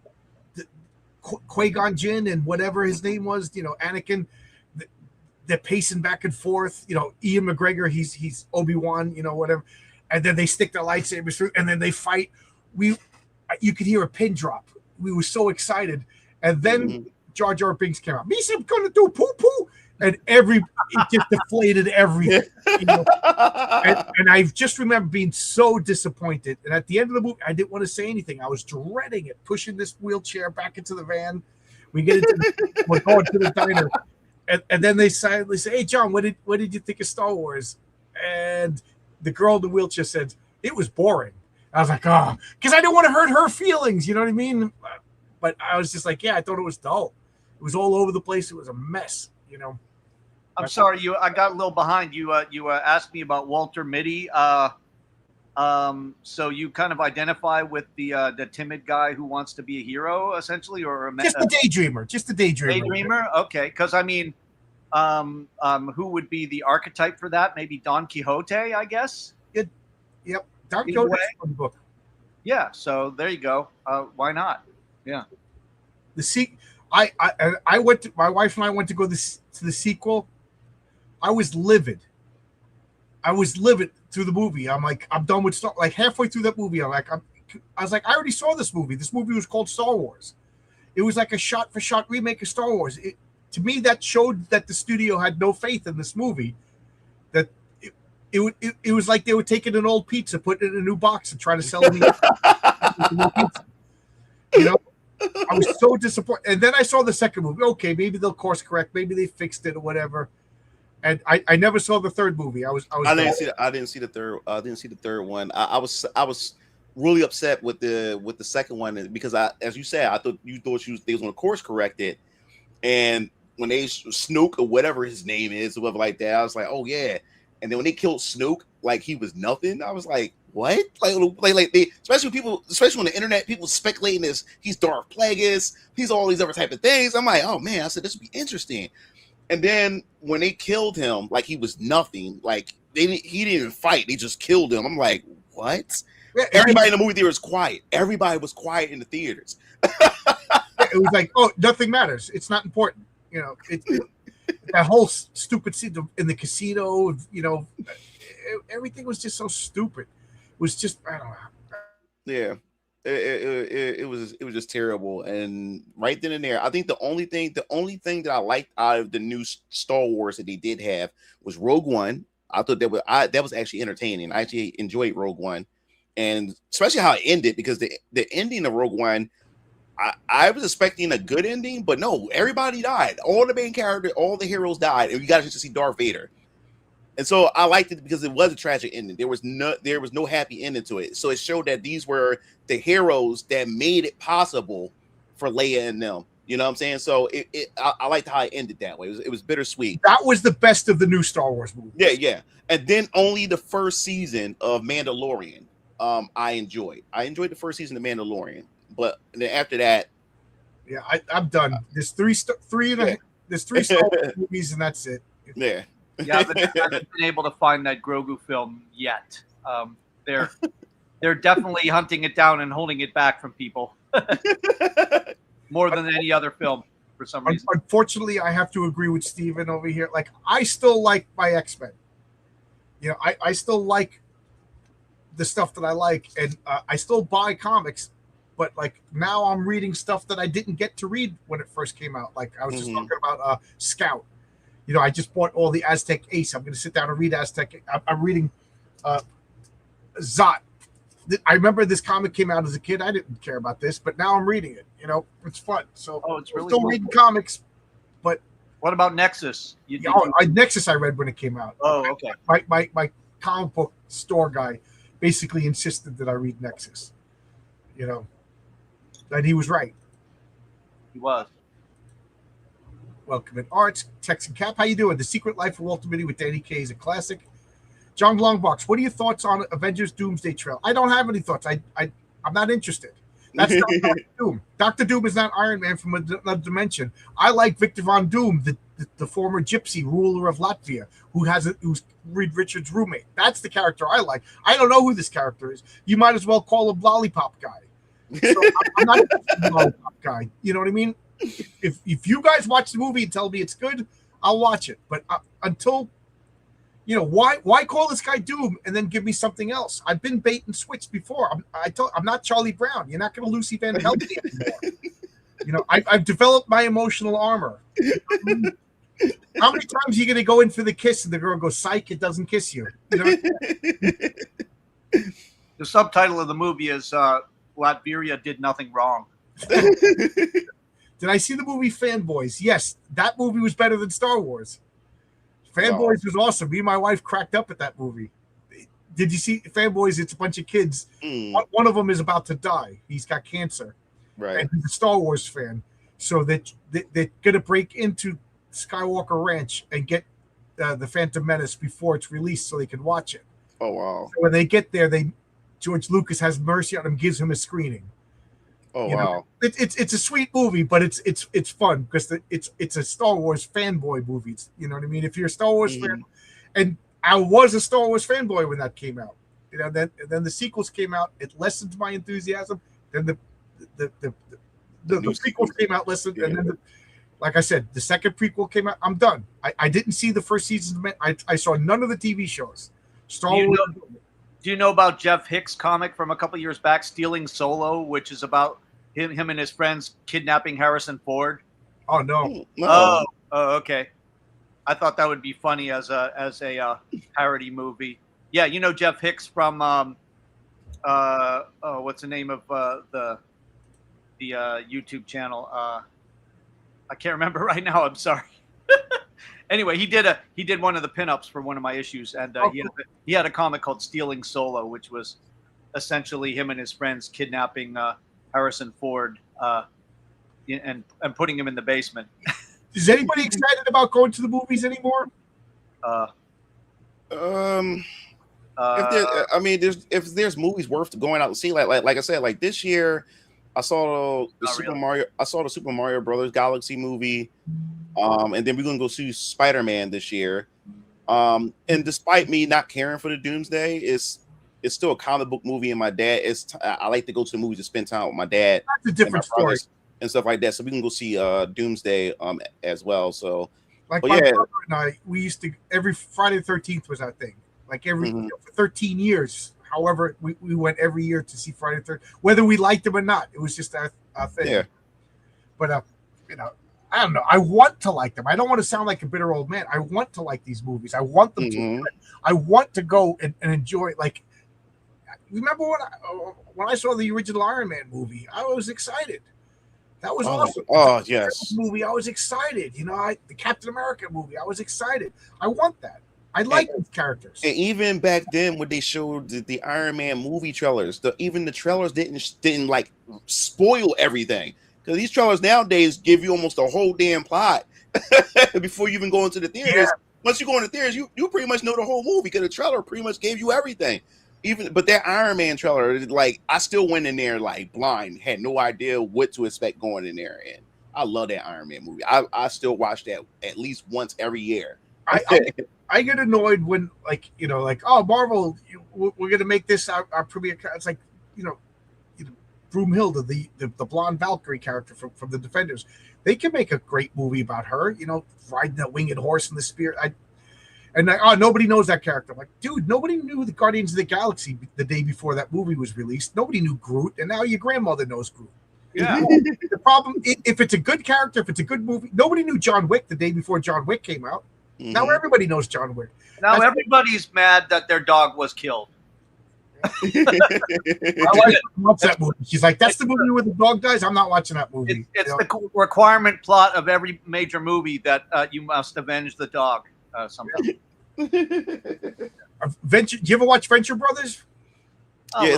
Speaker 1: Qui-Gon Jinn and whatever his name was, you know, Anakin, they're pacing back and forth. You know, Ian McGregor, he's Obi-Wan, you know, whatever. And then they stick their lightsabers through, and then they fight. You could hear a pin drop. We were so excited. And then Jar Jar Binks came out. Me said, "I'm gonna do poo poo," and it just deflated everything. You know? and I just remember being so disappointed. And at the end of the movie, I didn't want to say anything. I was dreading it, pushing this wheelchair back into the van. We get into we're going to the diner, and then they silently say, "Hey, John, what did you think of Star Wars?" And the girl in the wheelchair said it was boring. I was like, oh, because I didn't want to hurt her feelings. You know what I mean? But I was just like, yeah, I thought it was dull. It was all over the place. It was a mess. You know.
Speaker 3: I'm sorry, I got a little behind. You asked me about Walter Mitty. So you kind of identify with the timid guy who wants to be a hero, essentially, or
Speaker 1: just a daydreamer. Just a daydreamer.
Speaker 3: Daydreamer. Okay, because I mean, who would be the archetype for that? Maybe Don Quixote, I guess.
Speaker 1: Yep, Don Quixote is a fun book.
Speaker 3: Yeah, so there you go. Why not? Yeah.
Speaker 1: I went to, my wife and I went to go to the sequel. I was livid through the movie. I'm like, I'm done with Star. Like halfway through that movie, I was like, I already saw this movie. This movie was called Star Wars. It was like a shot-for-shot remake of Star Wars. To me, that showed that the studio had no faith in this movie. That it was like they were taking an old pizza, putting it in a new box, and trying to sell it. You know, I was so disappointed. And then I saw the second movie. Okay, maybe they'll course correct. Maybe they fixed it or whatever. And I never saw the third movie. I didn't
Speaker 2: see the third. I didn't see the third one. I was really upset with the second one because as you said, I thought they was going to course correct it, and when they Snoke or whatever his name is or whatever like that, I was like, oh yeah. And then when they killed Snoke, like he was nothing, I was like, what? Like they, especially on the internet, people speculating this. He's Darth Plagueis. He's all these other type of things. I'm like, oh man, I said this would be interesting. And then when they killed him, like he was nothing. Like he didn't even fight. They just killed him. I'm like, what? Yeah, everybody in the movie theater was quiet. Everybody was quiet in the theaters.
Speaker 1: It was like, oh, nothing matters. It's not important. You know, that whole stupid scene in the casino. You know, everything was just so stupid. It was just, I don't know.
Speaker 2: Yeah. It was just terrible, and right then and there, I think the only thing that I liked out of the new Star Wars that they did have was Rogue One. I thought that was actually entertaining. I actually enjoyed Rogue One, and especially how it ended, because the ending of Rogue One, I was expecting a good ending, but no, everybody died. All the main characters, all the heroes died, and we got to see Darth Vader. And so I liked it because it was a tragic ending. There was no happy ending to it. So it showed that these were the heroes that made it possible for Leia and them. You know what I'm saying? So I liked how it ended that way. It was bittersweet.
Speaker 1: That was the best of the new Star Wars movies.
Speaker 2: Yeah. And then only the first season of Mandalorian, I enjoyed. I enjoyed the first season of Mandalorian, but then after that,
Speaker 1: yeah, I'm done. There's three Star Wars movies, and that's it.
Speaker 2: Yeah.
Speaker 3: Yeah, I haven't been able to find that Grogu film yet. They're definitely hunting it down and holding it back from people more than any other film for some reason.
Speaker 1: Unfortunately, I have to agree with Steven over here. Like, I still like my X-Men. You know, I still like the stuff that I like, and I still buy comics. But like now, I'm reading stuff that I didn't get to read when it first came out. Like I was just talking about Scout. You know, I just bought all the Aztec Ace. I'm going to sit down and read Aztec. I'm reading Zot. I remember this comic came out as a kid. I didn't care about this, but now I'm reading it. You know, it's fun. So
Speaker 3: it's really
Speaker 1: still reading comics. But
Speaker 3: what about Nexus?
Speaker 1: Nexus I read when it came out.
Speaker 3: Oh, okay.
Speaker 1: My comic book store guy basically insisted that I read Nexus. You know, and he was right.
Speaker 3: He was.
Speaker 1: Welcome in Arts, Texan Cap. How you doing? The Secret Life of Walter Mitty with Danny Kaye is a classic. John Longbox, what are your thoughts on Avengers Doomsday Trail? I don't have any thoughts. I'm not interested. That's not Dr. Doom. Dr. Doom is not Iron Man from another dimension. I like Victor Von Doom, the former gypsy ruler of Latvia, who's Reed Richards' roommate. That's the character I like. I don't know who this character is. You might as well call him Lollipop Guy. So I'm not a Lollipop Guy. You know what I mean? If you guys watch the movie and tell me it's good, I'll watch it. But until, you know, why call this guy Doom and then give me something else? I've been bait and switched before. I'm not Charlie Brown. You're not going to Lucy Van Help me anymore. You know, I've developed my emotional armor. How many times are you going to go in for the kiss and the girl goes, psych, it doesn't kiss you? You know?
Speaker 3: The subtitle of the movie is Latveria did nothing wrong.
Speaker 1: Did I see the movie Fanboys? Yes, that movie was better than Star Wars. Fanboys was awesome. Me and my wife cracked up at that movie. did you see Fanboys? It's a bunch of kids. One of them is about to die. He's got cancer,
Speaker 2: Right.
Speaker 1: and he's a Star Wars fan. So they're gonna break into Skywalker Ranch and get the Phantom Menace before it's released, so they can watch it.
Speaker 2: Oh wow.
Speaker 1: So when they get there, George Lucas has mercy on him, gives him a screening.
Speaker 2: Oh
Speaker 1: You know,
Speaker 2: wow.
Speaker 1: it's a sweet movie, but it's fun because it's a Star Wars fanboy movie. You know what I mean? If you're a Star Wars fan, and I was a Star Wars fanboy when that came out. You know, then the sequels came out. It lessened my enthusiasm. Then the sequels came out, lessened, and then like I said, the second prequel came out. I'm done. I didn't see the first season. I saw none of the TV shows. Star Wars.
Speaker 3: Do you know about Jeff Hicks' comic from a couple years back, Stealing Solo, which is about him and his friends kidnapping Harrison Ford?
Speaker 1: Oh no.
Speaker 3: Oh, okay. I thought that would be funny as a parody movie. Yeah, you know Jeff Hicks from what's the name of the YouTube channel? I can't remember right now. I'm sorry. Anyway, he did one of the pinups for one of my issues, and he had a comic called Stealing Solo, which was essentially him and his friends kidnapping Harrison Ford and putting him in the basement.
Speaker 1: Is anybody excited about going to the movies anymore?
Speaker 2: If there's movies worth going out to see, like I said, like this year, I saw the Super Mario Brothers Galaxy movie, and then we're gonna go see Spider-Man this year. And despite me not caring for the Doomsday, it's still a comic book movie, and my dad I like to go to the movies to spend time with my dad.
Speaker 1: That's a different story
Speaker 2: and stuff like that. So we can go see Doomsday as well. So
Speaker 1: like my brother and I, we used to every Friday the 13th was our thing. Like for 13 years. However, we went every year to see Friday the 13th, whether we liked them or not. It was just our thing. Yeah. But I don't know. I want to like them. I don't want to sound like a bitter old man. I want to like these movies. I want them to. I want to go and enjoy. Like, remember when I saw the original Iron Man movie? I was excited. That was awesome.
Speaker 2: Oh yes.
Speaker 1: Movie. I was excited. The Captain America movie. I was excited. I want that. I like these characters.
Speaker 2: And even back then, when they showed the Iron Man movie trailers, even the trailers didn't like spoil everything. Because these trailers nowadays give you almost a whole damn plot before you even go into the theaters. Yeah. Once you go into the theaters, you pretty much know the whole movie because the trailer pretty much gave you everything. But that Iron Man trailer, like I still went in there like blind, had no idea what to expect going in there. And I love that Iron Man movie. I still watch that at least once every year.
Speaker 1: I get annoyed when oh, Marvel, we're gonna make this our premiere. It's like Broomhilda, the blonde Valkyrie character from the Defenders. They can make a great movie about her, riding that winged horse in the spear. Nobody knows that character. I'm like, dude, nobody knew the Guardians of the Galaxy the day before that movie was released. Nobody knew Groot, and now your grandmother knows Groot.
Speaker 3: Yeah.
Speaker 1: The problem, if it's a good character, if it's a good movie, nobody knew John Wick the day before John Wick came out. Now everybody knows John Wick.
Speaker 3: Now everybody's mad that their dog was killed.
Speaker 1: I watch that movie. She's like, that's the movie where the dog dies? I'm not watching that movie.
Speaker 3: It's the requirement plot of every major movie that you must avenge the dog somehow.
Speaker 1: Do you ever watch Venture Brothers?
Speaker 2: Yeah,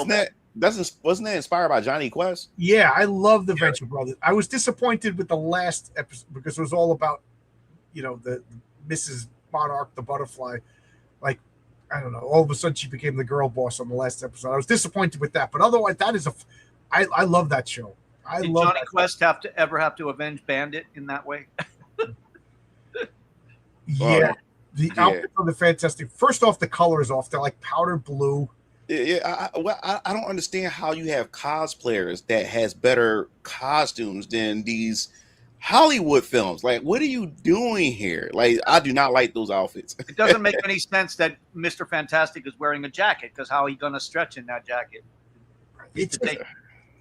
Speaker 2: wasn't that inspired by Johnny Quest?
Speaker 1: Yeah, I love the Venture Brothers. I was disappointed with the last episode because it was all about, the Mrs. Monarch, the butterfly. Like, I don't know. All of a sudden, she became the girl boss on the last episode. I was disappointed with that, but otherwise, I love that show.
Speaker 3: Did Johnny Quest have to avenge Bandit in that way?
Speaker 1: Yeah, the outfits are fantastic. First off, the color is off. They're like powder blue.
Speaker 2: Yeah, I don't understand how you have cosplayers that has better costumes than these Hollywood films. Like, what are you doing here? Like, I do not like those outfits.
Speaker 3: It doesn't make any sense that Mr. Fantastic is wearing a jacket because how are you going to stretch in that jacket?
Speaker 1: It's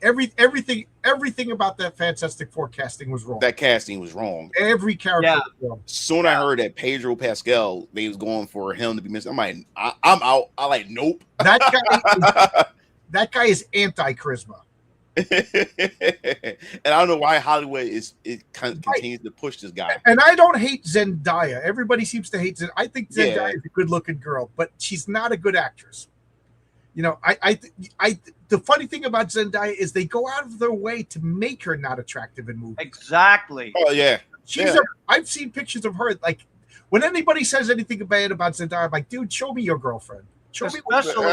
Speaker 1: everything about that Fantastic Four casting was wrong.
Speaker 2: That casting was wrong.
Speaker 1: Every character was wrong.
Speaker 2: Soon I heard that Pedro Pascal, they was going for him to be missing. I'm like, I'm out. I like, nope.
Speaker 1: That guy is anti-charisma.
Speaker 2: And I don't know why Hollywood continues to push this guy.
Speaker 1: And I don't hate Zendaya. Everybody seems to hate Zendaya. I think Zendaya is a good-looking girl, but she's not a good actress. You know, the funny thing about Zendaya is they go out of their way to make her not attractive in movies.
Speaker 3: Exactly.
Speaker 2: Oh yeah.
Speaker 1: I've seen pictures of her. Like when anybody says anything bad about Zendaya, I'm like, dude, show me your girlfriend. Show me
Speaker 3: Especially,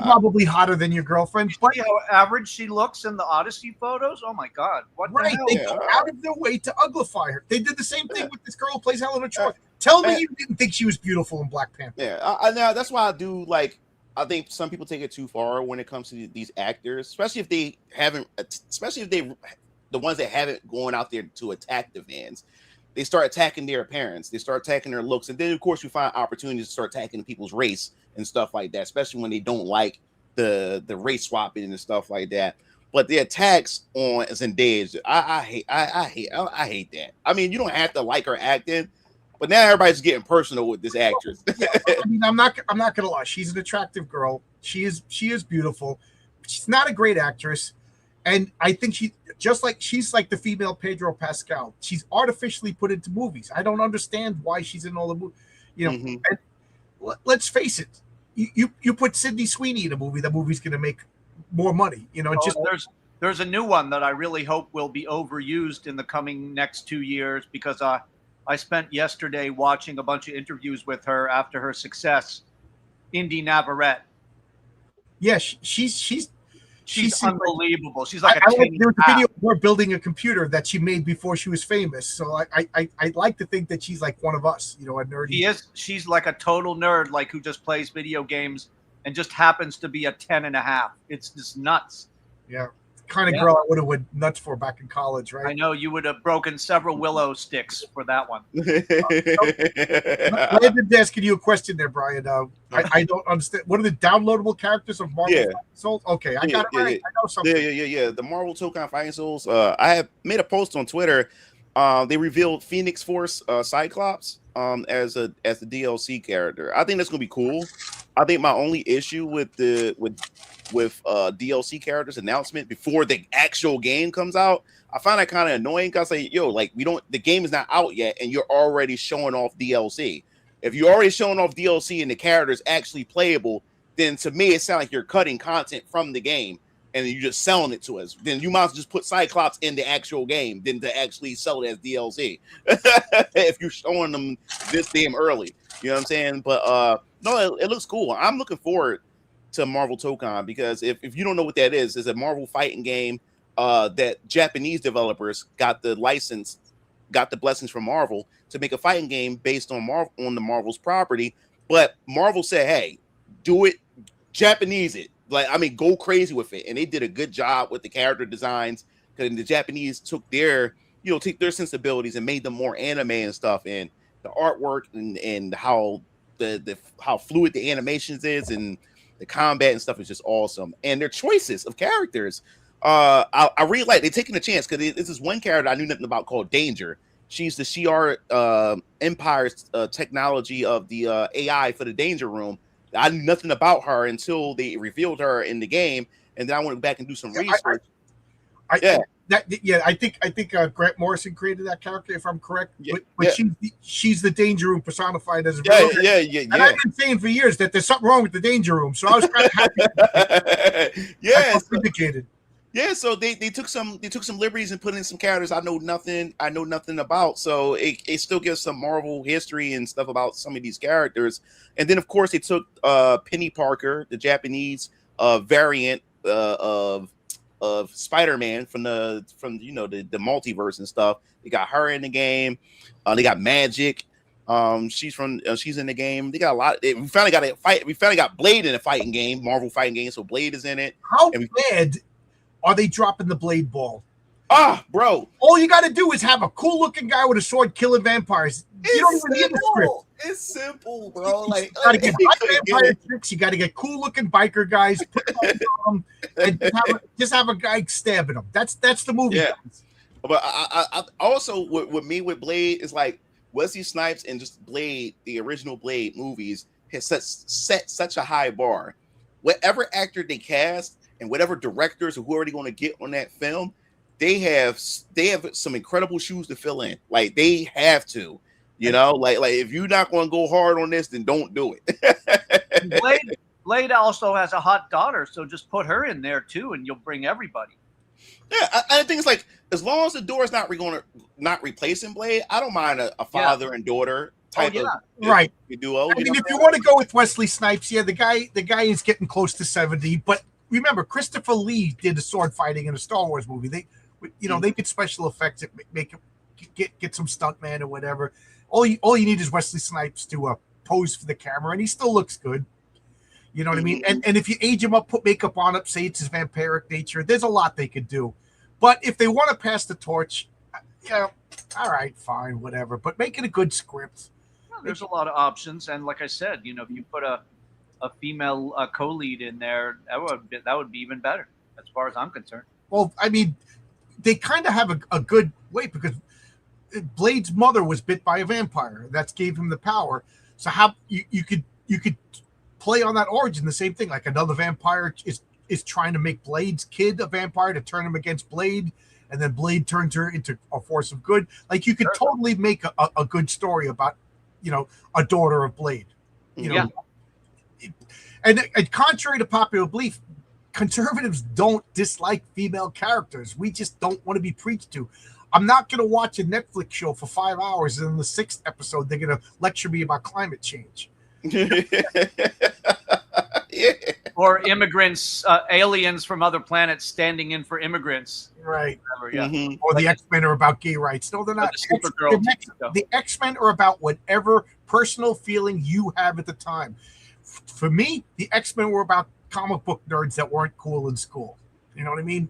Speaker 1: probably hotter than your girlfriend. But
Speaker 3: see how average she looks in the Odyssey photos. Oh my God! What
Speaker 1: right,
Speaker 3: the hell?
Speaker 1: they go out of their way to uglify her. They did the same thing with this girl who plays Helena Troy. Tell me you didn't think she was beautiful in Black Panther.
Speaker 2: Yeah, now that's why I do like. I think some people take it too far when it comes to these actors, especially if they haven't, the ones that haven't gone out there to attack the fans. They start attacking their appearance, they start attacking their looks, and then of course you find opportunities to start attacking people's race and stuff like that, especially when they don't like the race swapping and stuff like that. But the attacks on Zendaya, I hate that. I mean, you don't have to like her acting, but now everybody's getting personal with this actress.
Speaker 1: I mean, I'm not gonna lie. She's an attractive girl. She is beautiful. She's not a great actress, and I think she's like the female Pedro Pascal. She's artificially put into movies. I don't understand why she's in all the movies. You know, and let's face it. You put Sydney Sweeney in a movie, the movie's gonna make more money. You know,
Speaker 3: There's a new one that I really hope will be overused in the coming next 2 years because I spent yesterday watching a bunch of interviews with her after her success, Indy Navarrete.
Speaker 1: Yeah, she's
Speaker 3: unbelievable. She's like
Speaker 1: there was a video of her building a computer that she made before she was famous. So I like to think that she's like one of us, you know, a nerdy.
Speaker 3: She's like a total nerd, like who just plays video games and just happens to be a 10.5. It's just nuts.
Speaker 1: Yeah. Kind of girl I would have went nuts for back in college, right?
Speaker 3: I know you would have broken several willow sticks for that one.
Speaker 1: Brandon asking you a question there, Brian. I don't understand. What are the downloadable characters of Marvel Souls? Okay, I got it right. I know something.
Speaker 2: Yeah. The Marvel Tokon Fighting Souls. I have made a post on Twitter. They revealed Phoenix Force Cyclops as a DLC character. I think that's gonna be cool. I think my only issue with DLC characters announcement before the actual game comes out, I find that kind of annoying because the game is not out yet and you're already showing off DLC. If you're already showing off DLC and the character is actually playable, then to me it sounds like you're cutting content from the game and you're just selling it to us. Then you might as well just put Cyclops in the actual game than to actually sell it as DLC. If you're showing them this damn early, you know what I'm saying? But no, it looks cool. I'm looking forward to Marvel Tokon because if you don't know what that is, it's a Marvel fighting game that Japanese developers got the blessings from Marvel to make a fighting game based on the Marvel's property. But Marvel said, "Hey, do it, Japanese it. Go crazy with it." And they did a good job with the character designs because the Japanese took their sensibilities and made them more anime and stuff, and the artwork and how how fluid the animations is and the combat and stuff is just awesome. And their choices of characters, I really like. They're taking a chance because this is one character I knew nothing about called Danger. She's the Shi'ar Empire's technology of the AI for the Danger Room. I knew nothing about her until they revealed her in the game, and then I went back and do some research.
Speaker 1: I think Grant Morrison created that character, if I'm correct. But she's the Danger Room personified as a villain. And I've been saying for years that there's something wrong with the Danger Room, so I was kind of happy. Vindicated.
Speaker 2: Yeah, so they took some liberties and put in some characters I know nothing about. So it still gives some Marvel history and stuff about some of these characters. And then of course they took Penny Parker, the Japanese variant of Spider-Man from the multiverse and stuff. They got her in the game. They got Magic. She's in the game. They got a lot. We finally got a fight. We finally got Blade in a fighting game, Marvel fighting game. So Blade is in it.
Speaker 1: How bad are they dropping the Blade ball?
Speaker 2: Bro.
Speaker 1: All you got to do is have a cool looking guy with a sword killing vampires. You don't even need the script.
Speaker 2: It's simple, bro.
Speaker 1: You got to get vampire tricks. You got to get cool looking biker guys. And just have a guy stabbing them. That's the movie.
Speaker 2: Yeah. But I also with Blade is like Wesley Snipes and just Blade, the original Blade movies has set such a high bar. Whatever actor they cast and whatever directors or who are going to get on that film, they have some incredible shoes to fill in. Like they have to, like if you're not going to go hard on this, then don't do it.
Speaker 3: Blade also has a hot daughter, so just put her in there too, and you'll bring everybody.
Speaker 2: Yeah, I think it's like as long as the door is not not replacing Blade, I don't mind a father and daughter type of
Speaker 1: right
Speaker 2: duo.
Speaker 1: I mean, if you want to go with Wesley Snipes, yeah, the guy is getting close to 70. But remember, Christopher Lee did a sword fighting in a Star Wars movie. They did special effects, make get some stuntman or whatever. All you need is Wesley Snipes to pose for the camera, and he still looks good. You know what I mean? And if you age him up, put makeup on it, say it's his vampiric nature, there's a lot they could do. But if they want to pass the torch, all right, fine, whatever. But make it a good script.
Speaker 3: Well, there's a lot of options, and like I said, if you put a female co-lead in there, that would be even better, as far as I'm concerned.
Speaker 1: Well, I mean, they kind of have a good way, because Blade's mother was bit by a vampire. That gave him the power. So how you could play on that origin, the same thing. Like another vampire is trying to make Blade's kid a vampire to turn him against Blade, and then Blade turns her into a force of good. Like you could totally make a good story about, a daughter of Blade. And contrary to popular belief, conservatives don't dislike female characters. We just don't want to be preached to. I'm not going to watch a Netflix show for 5 hours, and in the 6th episode, they're going to lecture me about climate change.
Speaker 3: Or immigrants, aliens from other planets standing in for immigrants.
Speaker 1: Right.
Speaker 3: Yeah.
Speaker 1: Or the X-Men are about gay rights. No, they're not. The X-Men are about whatever personal feeling you have at the time. For me, the X-Men were about comic book nerds that weren't cool in school. You know what I mean?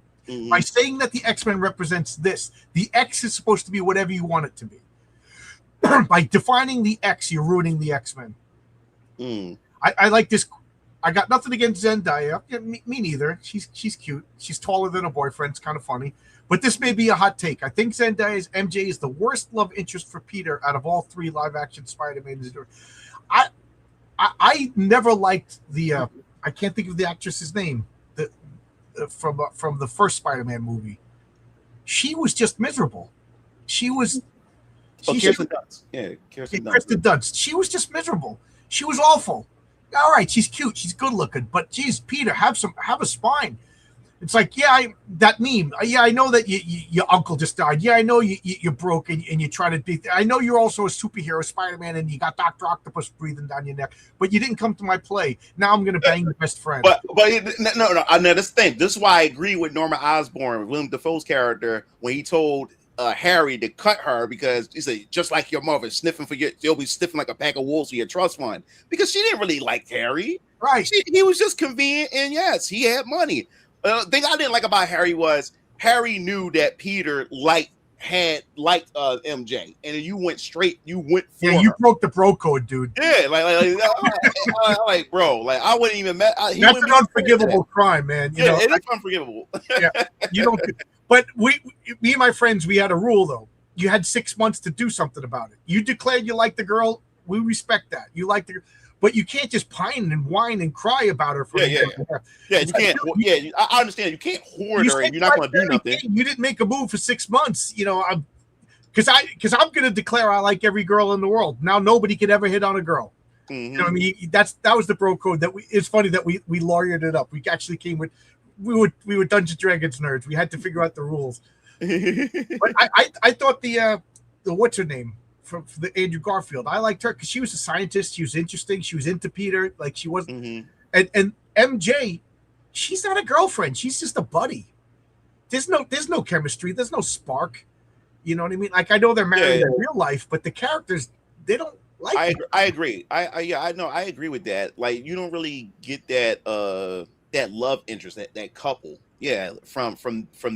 Speaker 1: By saying that the X-Men represents this, the X is supposed to be whatever you want it to be. By defining the X, you're ruining the X-Men. I like this. I got nothing against Zendaya. Yeah, me neither. She's cute. She's taller than her boyfriend. It's kind of funny. But this may be a hot take. I think Zendaya's MJ is the worst love interest for Peter out of all 3 live-action Spider-Man. I never liked the. I can't think of the actress's name. From the first Spider-Man movie. She was just miserable. She was.
Speaker 2: Kirsten Dunst. Yeah,
Speaker 1: Kirsten Dunst. She was just miserable. She was awful. All right, she's cute, she's good looking, but geez, Peter, have a spine. It's like, that meme. Yeah, I know that your uncle just died. Yeah, I know you're broke and you try to be. I know you're also a superhero, Spider-Man, and you got Dr. Octopus breathing down your neck. But you didn't come to my play. Now I'm going to bang your best friend.
Speaker 2: But no. I know this thing. This is why I agree with Norman Osborn, Willem Dafoe's character, when he told Harry to cut her, because he said, just like your mother, you'll be sniffing like a pack of wolves for your trust fund, because she didn't really like Harry.
Speaker 1: Right.
Speaker 2: He was just convenient, and yes, he had money. The thing I didn't like about Harry was Harry knew that Peter liked MJ, and you went for
Speaker 1: you broke the bro code, dude.
Speaker 2: Yeah, like bro, like I wouldn't even met.
Speaker 1: That's an unforgivable crime, man.
Speaker 2: You know, it is unforgivable.
Speaker 1: Yeah, you don't. But me and my friends, we had a rule though. You had 6 months to do something about it. You declared you liked the girl. We respect that. You like the. But you can't just pine and whine and cry about her.
Speaker 2: You can't. Yeah, I understand. You can't hoard her, and you're not going to do nothing.
Speaker 1: You didn't make a move for 6 months. You know, because I'm going to declare I like every girl in the world. Now nobody could ever hit on a girl. You know what I mean? That was the bro code. It's funny that we lawyered it up. We actually came with we were Dungeons Dragons nerds. We had to figure out the rules. But I thought the what's her name? For the Andrew Garfield, I liked her because she was a scientist. She was interesting. She was into Peter. Like she wasn't. And MJ, she's not a girlfriend. She's just a buddy. There's no chemistry. There's no spark. You know what I mean? Like I know they're married in real life, but the characters they don't like.
Speaker 2: I agree. I know. I agree with that. Like you don't really get that love interest, that couple. Yeah, from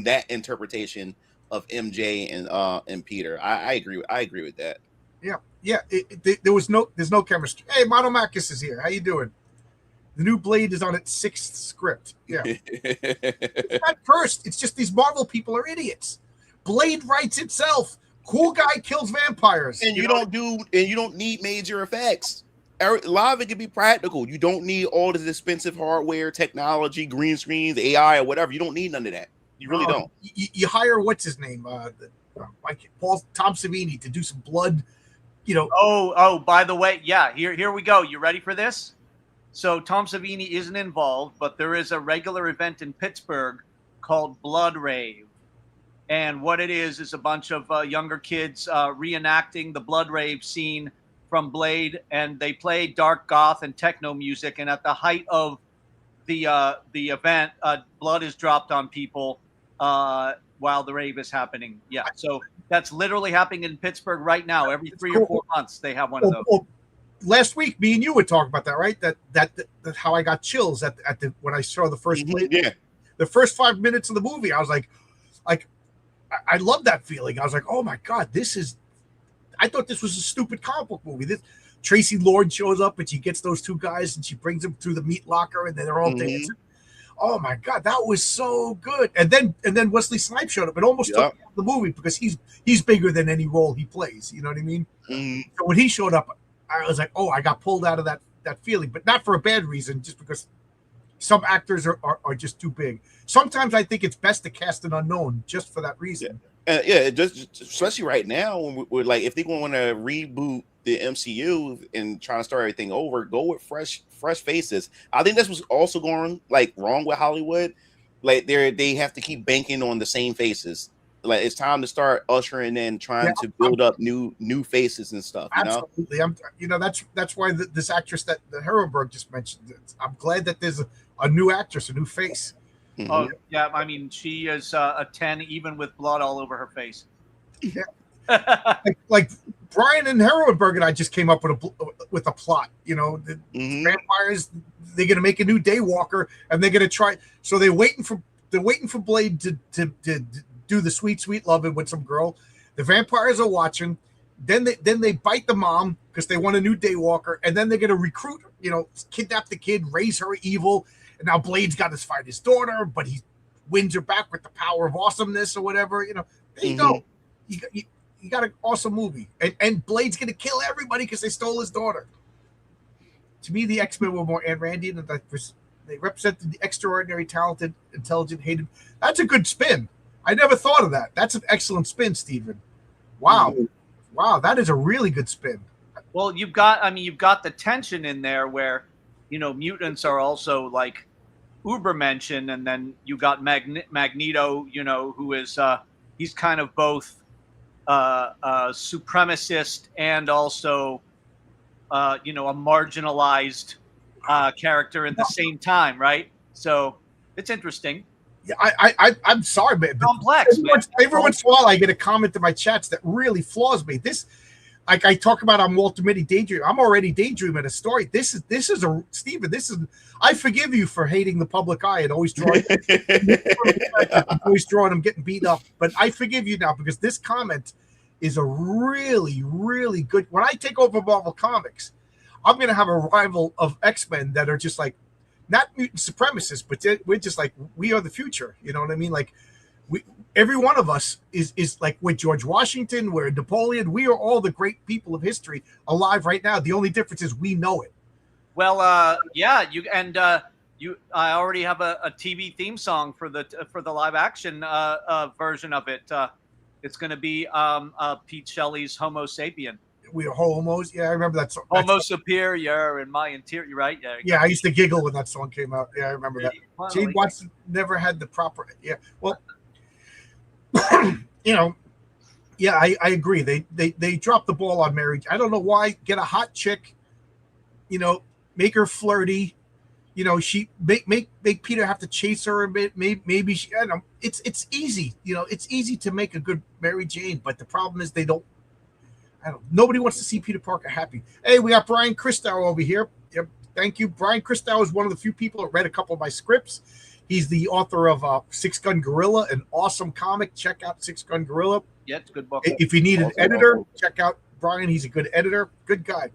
Speaker 2: that interpretation of MJ and Peter. I agree with that.
Speaker 1: Yeah. There's no chemistry. Hey, Monomakis is here. How you doing? The new Blade is on its 6th script. Yeah. It's not cursed. It's just these Marvel people are idiots. Blade writes itself. Cool guy kills vampires.
Speaker 2: And you don't need major effects. A lot of it can be practical. You don't need all this expensive hardware, technology, green screens, AI, or whatever. You don't need none of that. You really don't.
Speaker 1: You hire what's his name, Tom Savini to do some blood. You know.
Speaker 3: Oh! By the way, yeah. Here we go. You ready for this? So Tom Savini isn't involved, but there is a regular event in Pittsburgh called Blood Rave. And what it is a bunch of younger kids reenacting the Blood Rave scene from Blade, and they play dark goth and techno music. And at the height of the event, blood is dropped on people while the rave is happening. Yeah, so that's literally happening in Pittsburgh right now. Every 3 or 4 months, they have one of those.
Speaker 1: Well, last week, me and you would talk about that, right? That how I got chills at the when I saw the first Blade.
Speaker 2: Yeah,
Speaker 1: the first 5 minutes of the movie, I was like, I love that feeling. I was like, oh my god, I thought this was a stupid comic book movie. This Tracy Lord shows up and she gets those two guys and she brings them through the meat locker and then they're all dancing. Oh my god, that was so good. And then Wesley Snipes showed up and almost took me out of the movie because he's bigger than any role he plays. You know what I mean? So when he showed up, I was like, oh, I got pulled out of that feeling, but not for a bad reason, just because some actors are just too big. Sometimes I think it's best to cast an unknown just for that reason.
Speaker 2: Just especially right now when we're like, if they want to reboot the MCU and trying to start everything over, go with fresh faces. I think that's what's also going like wrong with Hollywood. Like they have to keep banking on the same faces. Like it's time to start ushering in, trying to build up new faces and stuff.
Speaker 1: Absolutely, that's why this actress that Herrenberg just mentioned. I'm glad that there's a new actress, a new face.
Speaker 2: Mm-hmm.
Speaker 3: Oh yeah, I mean she is a 10 even with blood all over her face.
Speaker 1: Yeah, like Brian and Herrenberg and I just came up with a plot. The vampires, they're gonna make a new Daywalker and they're gonna try. So they're waiting for Blade to do the sweet loving with some girl. The vampires are watching. Then they bite the mom because they want a new Daywalker, and then they're gonna recruit, kidnap the kid, raise her evil, and now Blade's got to fight his daughter, but he wins her back with the power of awesomeness or whatever. There you go. You got an awesome movie, and Blade's gonna kill everybody because they stole his daughter. To me, the X-Men were more Ayn Randian, and they represented the extraordinary, talented, intelligent, hated. That's a good spin. I never thought of that. That's an excellent spin, Stephen. Wow. Wow, that is a really good spin.
Speaker 3: Well, you've got the tension in there where, mutants are also like Ubermensch, and then you got Magneto, who is he's kind of both supremacist and also a marginalized character at the same time, right? So it's interesting.
Speaker 1: Yeah, I'm sorry, man.
Speaker 3: Complex.
Speaker 1: Every once in a while, I get a comment in my chats that really flaws me. This, like I talk about on Walter Mitty Daydream. I'm already daydreaming a story. This is a Stephen. I forgive you for hating the public eye and always drawing them getting beat up. But I forgive you now because this comment is a really, really good. When I take over Marvel Comics, I'm going to have a rival of X-Men that are just like, not mutant supremacists, but we're just like, we are the future. You know what I mean? Like every one of us is like we're George Washington, we're Napoleon. We are all the great people of history alive right now. The only difference is we know it.
Speaker 3: Well, I already have a TV theme song for the live action version of it. It's going to be Pete Shelley's Homo Sapien.
Speaker 1: We are homos. Yeah, I remember that song.
Speaker 3: Homo superior in my interior, right?
Speaker 1: Yeah, I used to giggle when that song came out. Yeah, I remember that. Gene Watson never had the proper. Yeah, well, yeah, I agree. They dropped the ball on Mary. I don't know why. Get a hot chick, make her flirty. She make Peter have to chase her a bit. Maybe she. I don't know. It's easy. It's easy to make a good Mary Jane, but the problem is nobody wants to see Peter Parker happy. Hey, we got Brian Christow over here. Yep, thank you. Brian Christow is one of the few people that read a couple of my scripts. He's the author of Six Gun Gorilla, an awesome comic. Check out Six Gun Gorilla.
Speaker 3: Yeah, it's a good book.
Speaker 1: If you need an editor, check out Brian. He's a good editor. Good guy.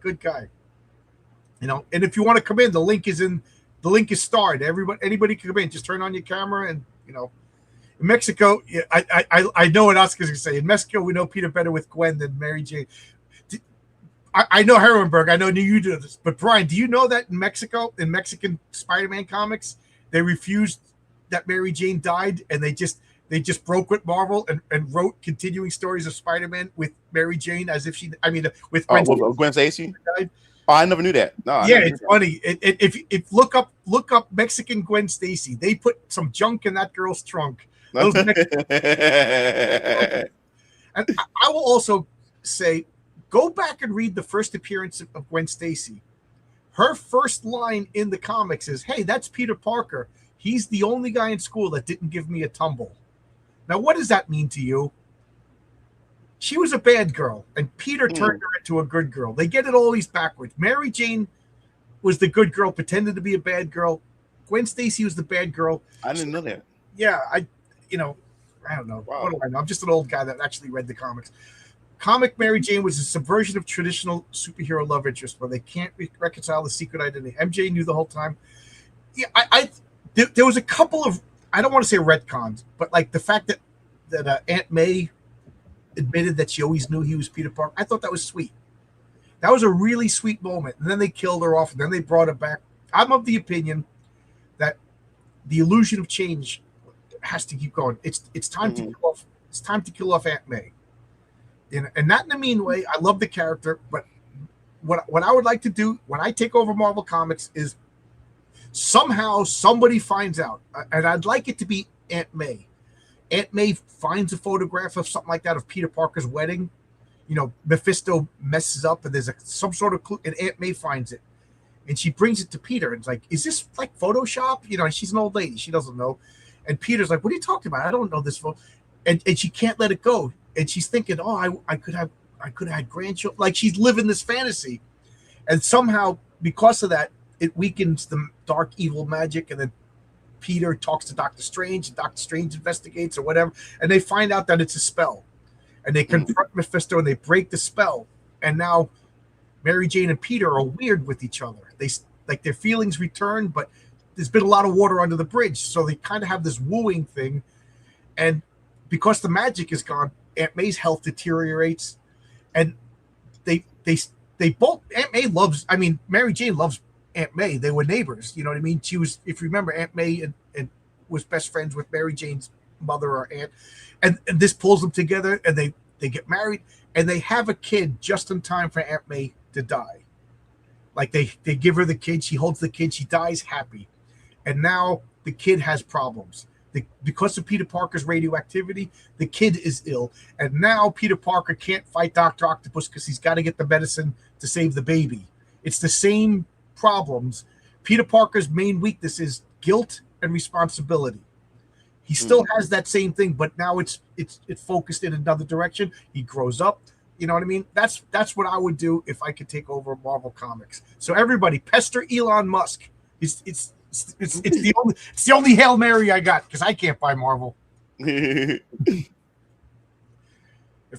Speaker 1: And if you want to come in, the link is starred. Anybody can come in. Just turn on your camera and in Mexico, I know what Oscar's going to say. In Mexico, we know Peter better with Gwen than Mary Jane. I know Herrenberg. I know you do this. But, Brian, do you know that in Mexico, in Mexican Spider-Man comics, they refused that Mary Jane died, and they just broke with Marvel and wrote continuing stories of Spider-Man with Mary Jane as if with
Speaker 2: Gwen Stacy?
Speaker 1: Died?
Speaker 2: Oh, I never knew that. No, I
Speaker 1: Yeah,
Speaker 2: never knew
Speaker 1: it's
Speaker 2: that.
Speaker 1: funny. If look up Mexican Gwen Stacy, they put some junk in that girl's trunk. Those Mexican, and I will also say, go back and read the first appearance of Gwen Stacy. Her first line in the comics is, "Hey, that's Peter Parker. He's the only guy in school that didn't give me a tumble." Now, what does that mean to you? She was a bad girl, and Peter turned her into a good girl. They get it always backwards. Mary Jane was the good girl, pretended to be a bad girl. Gwen Stacy was the bad girl.
Speaker 2: I didn't know that.
Speaker 1: Yeah, I don't know.
Speaker 2: Wow.
Speaker 1: What do I know? I'm just an old guy that actually read the comics. Comic Mary Jane was a subversion of traditional superhero love interest where they can't reconcile the secret identity. MJ knew the whole time. Yeah, there was a couple of, I don't want to say retcons, but like the fact that Aunt May admitted that she always knew he was Peter Parker. I thought that was sweet. That was a really sweet moment. And then they killed her off, and then they brought her back. I'm of the opinion that the illusion of change has to keep going. It's time to kill off. It's time to kill off Aunt May. And not in a mean way. I love the character, but what I would like to do when I take over Marvel Comics is somehow somebody finds out, and I'd like it to be Aunt May. Aunt May finds a photograph of something like that of Peter Parker's wedding. Mephisto messes up, and there's some sort of clue, and Aunt May finds it, and she brings it to Peter, and it's like, "Is this like Photoshop?" And she's an old lady; she doesn't know. And Peter's like, "What are you talking about? I don't know this photo," and she can't let it go. And she's thinking, "Oh, I could have had grandchildren." Like she's living this fantasy, and somehow because of that, it weakens the dark evil magic. And then Peter talks to Doctor Strange, and Doctor Strange investigates or whatever, and they find out that it's a spell, and they confront Mephisto and they break the spell. And now Mary Jane and Peter are weird with each other. They like their feelings return, but there's been a lot of water under the bridge, so they kind of have this wooing thing. And because the magic is gone, Aunt May's health deteriorates, and they both, Aunt May loves, Mary Jane loves Aunt May. They were neighbors, you know what I mean? She was, if you remember, Aunt May and was best friends with Mary Jane's mother or aunt, and this pulls them together, and they get married, and they have a kid just in time for Aunt May to die. Like they give her the kid, she holds the kid, she dies happy, and now the kid has problems. Because of Peter Parker's radioactivity, the kid is ill, and now Peter Parker can't fight Dr. Octopus because he's got to get the medicine to save the baby. It's the same problems. Peter Parker's main weakness is guilt and responsibility. He still has that same thing, but now it's focused in another direction. He grows up. You know what I mean? That's what I would do if I could take over Marvel Comics. So everybody, pester Elon Musk. It's the only Hail Mary I got because I can't buy Marvel. If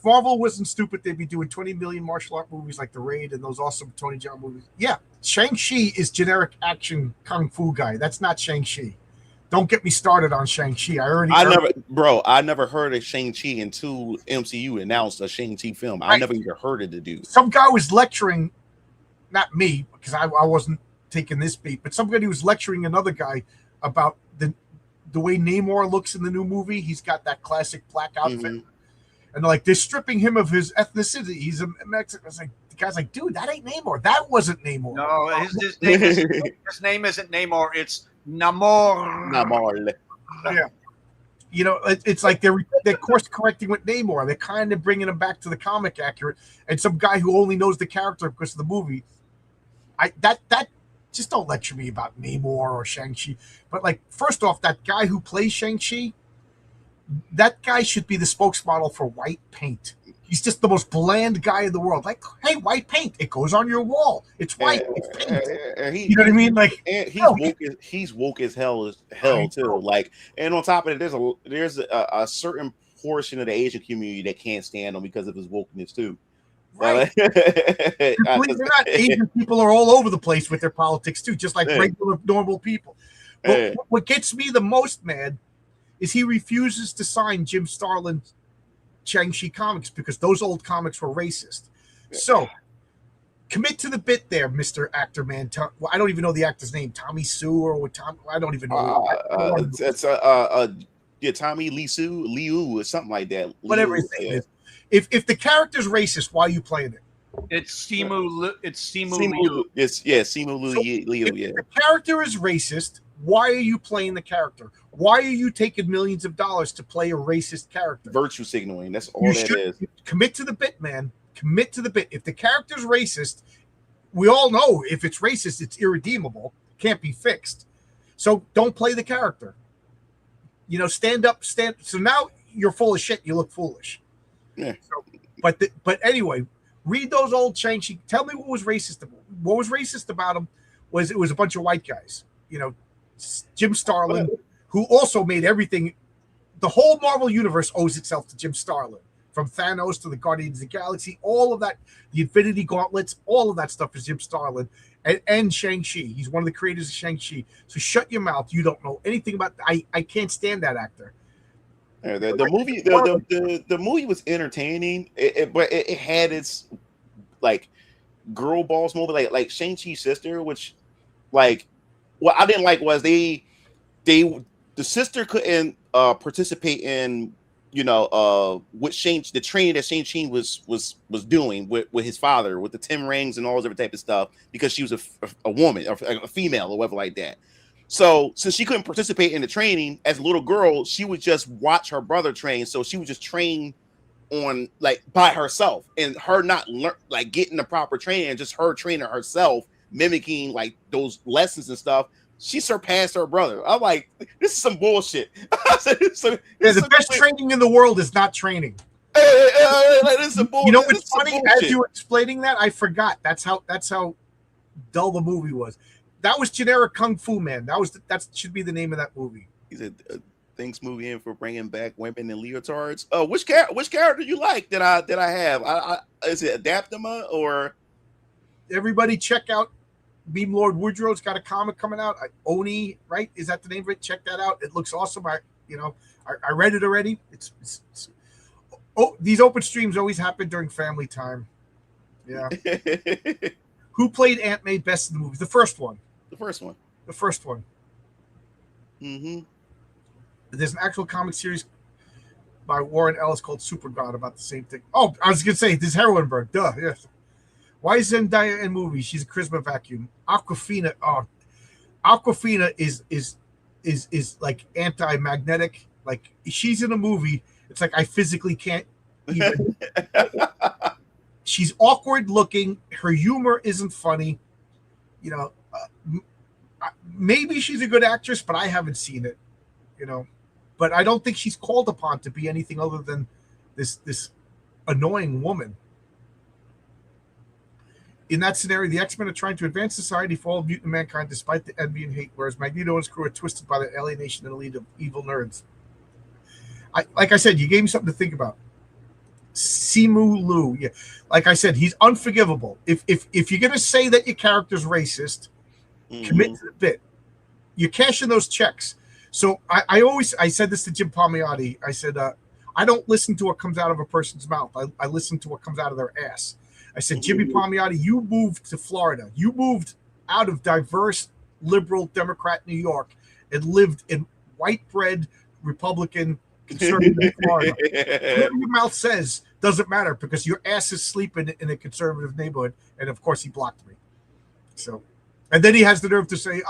Speaker 1: Marvel wasn't stupid, they'd be doing 20 million martial art movies like The Raid and those awesome Tony Jaa movies. Yeah, Shang-Chi is generic action kung fu guy. That's not Shang-Chi. Don't get me started on Shang-Chi.
Speaker 2: I never heard of Shang-Chi until MCU announced a Shang-Chi film. I never even heard of the dude.
Speaker 1: Some guy was lecturing, not me, because I wasn't taking this beat, but somebody was lecturing another guy about the way Namor looks in the new movie. He's got that classic black outfit, and they're stripping him of his ethnicity. He's a Mexican. I was like, the guy's like, dude, that ain't Namor. That wasn't Namor.
Speaker 3: No, his name isn't Namor. It's Namor.
Speaker 1: Yeah. It's like they're course correcting with Namor. They're kind of bringing him back to the comic accurate. And some guy who only knows the character because of the movie, that just don't lecture me about Namor or Shang-Chi. But first off, that guy who plays Shang-Chi, that guy should be the spokesmodel for white paint. He's just the most bland guy in the world. Like, hey, white paint, it goes on your wall. It's white. It's paint. You know what I mean?
Speaker 2: He's woke as hell too. And on top of it, there's a certain portion of the Asian community that can't stand him because of his wokeness too.
Speaker 1: Right. Believe it or not, Asian people are all over the place with their politics too, just like regular normal people. But what gets me the most mad is he refuses to sign Jim Starlin's Shang-Chi comics because those old comics were racist. So commit to the bit there, Mr. Actor Man. I don't even know the actor's name. Tommy Sue or Tom. I don't even know.
Speaker 2: It's Tommy Liu or something like that.
Speaker 1: Whatever his name is. If the character's racist, why are you playing it?
Speaker 3: It's Simu. It's Simu
Speaker 2: Simu
Speaker 3: Liu.
Speaker 2: Liu. It's Simu Liu. Yeah.
Speaker 1: If the character is racist, why are you playing the character? Why are you taking millions of dollars to play a racist character?
Speaker 2: Virtue signaling. That's all
Speaker 1: You
Speaker 2: that
Speaker 1: should
Speaker 2: is.
Speaker 1: commit to the bit, man. Commit to the bit. If the character's racist, we all know if it's racist, it's irredeemable. Can't be fixed. So don't play the character. You know, stand up. So now you're full of shit. You look foolish.
Speaker 2: Yeah.
Speaker 1: So, but anyway, read those old Shang-Chi. Tell me what was racist. What was racist about him was it was a bunch of white guys. You know, Jim Starlin, who also made everything. The whole Marvel universe owes itself to Jim Starlin. From Thanos to the Guardians of the Galaxy, all of that, the Infinity Gauntlets, all of that stuff is Jim Starlin and Shang-Chi. He's one of the creators of Shang-Chi. So shut your mouth. You don't know anything about. I can't stand that actor.
Speaker 2: Yeah, the movie was entertaining, but it had its like girl boss moment, like Shang-Chi's sister, which like what I didn't like was the sister couldn't participate in what the training that Shang-Chi was doing with his father, with the 10 rings and all those different type of stuff, because she was a woman or a female or whatever like that. So since she couldn't participate in the training as a little girl, she would just watch her brother train. So she would just train on like by herself, and her not getting the proper training, and just her training herself, mimicking like those lessons and stuff. She surpassed her brother. I'm like, this is some bullshit.
Speaker 1: The best training in the world is not training.
Speaker 2: This is some bullshit.
Speaker 1: You know what's funny? As you were explaining that, I forgot. That's how dull the movie was. That was generic Kung Fu Man. That should be the name of that movie.
Speaker 2: He said, "Thanks, movie in for bringing back women in leotards." Oh, which character you like that I have? Is it Adaptima or?
Speaker 1: Everybody check out Beam Lord Woodrow's got a comic coming out. Oni, right? Is that the name of it? Check that out. It looks awesome. I read it already. These open streams always happen during family time. Yeah. Who played Aunt May best in the movie? The first one.
Speaker 2: Mm-hmm.
Speaker 1: There's an actual comic series by Warren Ellis called Super God about the same thing. Oh, I was gonna say this Heroin Bird. Duh. Yes. Why is Zendaya in movies? She's a charisma vacuum. Aquafina. Oh, Aquafina is like anti-magnetic. Like she's in a movie. It's like I physically can't even. She's awkward looking. Her humor isn't funny. You know, maybe she's a good actress, but I haven't seen it. You know, but I don't think she's called upon to be anything other than this annoying woman. In that scenario, the X-Men are trying to advance society for all mutant mankind despite the envy and hate, whereas Magneto and his crew are twisted by the alienation and elite of evil nerds. Like I said, you gave me something to think about. Simu Liu. Yeah. Like I said, he's unforgivable. If you're going to say that your character's racist, commit to the bit. You're cashing those checks. So I said this to Jim Palmiotti. I said, I don't listen to what comes out of a person's mouth. I listen to what comes out of their ass. I said, Jimmy Palmiotti, you moved to Florida. You moved out of diverse, liberal, Democrat New York and lived in white bread, Republican, conservative Florida. Whatever your mouth says doesn't matter because your ass is sleeping in a conservative neighborhood. And of course, he blocked me. So, and then he has the nerve to say,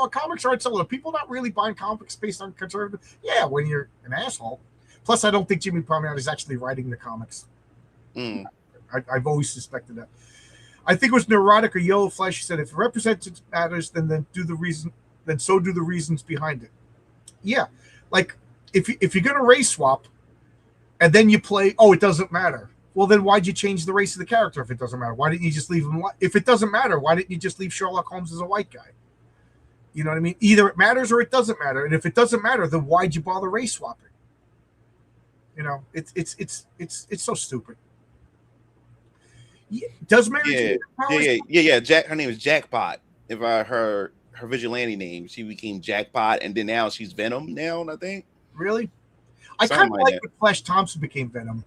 Speaker 1: comics aren't selling. Are people not really buying comics based on conservative? Yeah, when you're an asshole. Plus, I don't think Jimmy Palmiotti is actually writing the comics. I've always suspected that. I think it was Neurotic or Yellow Flash. He said, if representation matters, then so do the reasons behind it. Yeah, like if you're gonna race swap, and then you play, it doesn't matter. Well, then why'd you change the race of the character if it doesn't matter? Why didn't you just leave him? If it doesn't matter, why didn't you just leave Sherlock Holmes as a white guy? You know what I mean? Either it matters or it doesn't matter. And if it doesn't matter, then why'd you bother race swapping? You know, it's so stupid. Does Mary Jane
Speaker 2: yeah. Jack. Her name is Jackpot. If I her vigilante name, she became Jackpot, and then now she's Venom. Now I think.
Speaker 1: Really, I kind of like when Flash Thompson became Venom.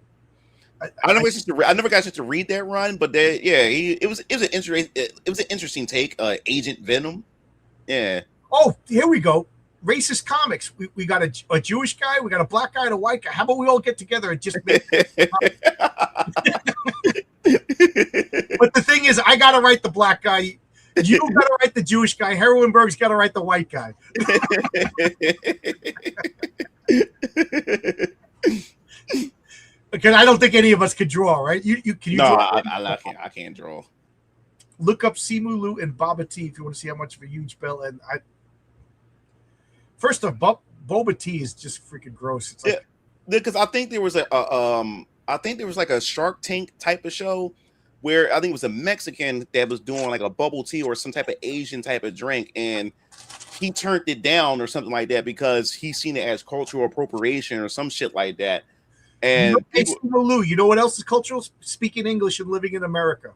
Speaker 2: I never got to read that run, but it was an interesting take. Agent Venom. Yeah.
Speaker 1: Oh, here we go. Racist comics. We got a Jewish guy, we got a black guy, and a white guy. How about we all get together and just make But the thing is, I got to write the black guy. You got to write the Jewish guy. Herwenberg's got to write the white guy. Because I don't think any of us could draw, right? You can you
Speaker 2: No,
Speaker 1: draw?
Speaker 2: I can't draw.
Speaker 1: Look up Simu Liu and Baba T if you want to see how much of a huge bell. And first off, Boba T is just freaking gross. It's like,
Speaker 2: Because I think there was like a Shark Tank type of show where I think it was a Mexican that was doing like a bubble tea or some type of Asian type of drink, and he turned it down or something like that because he seen it as cultural appropriation or some shit like that. And
Speaker 1: Simu Liu, you know what else is cultural? Speaking English and living in America.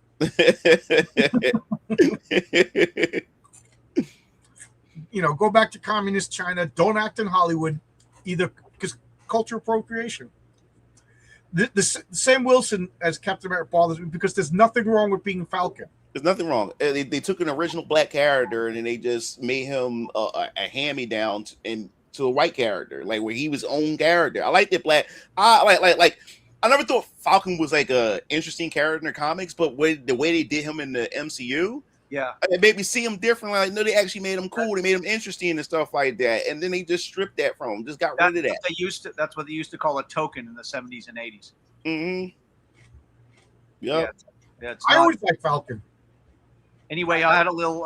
Speaker 1: Go back to communist China. Don't act in Hollywood, either, because cultural appropriation. The Sam Wilson as Captain America bothers me because there's nothing wrong with being Falcon.
Speaker 2: There's nothing wrong. They took an original black character and then they just made him a hand-me-down to a white character, like where he was his own character. I like that black. I never thought Falcon was like a interesting character in the comics, but the way they did him in the MCU, it made me see him differently. Like, no, they actually made him cool. They made him interesting and stuff like that. And then they just stripped that from him. Just got rid of that.
Speaker 3: That's what they used to call a token in the 70s and 80s.
Speaker 2: Mm-hmm. Yep.
Speaker 1: Yeah. I always like Falcon.
Speaker 3: Anyway, I had a little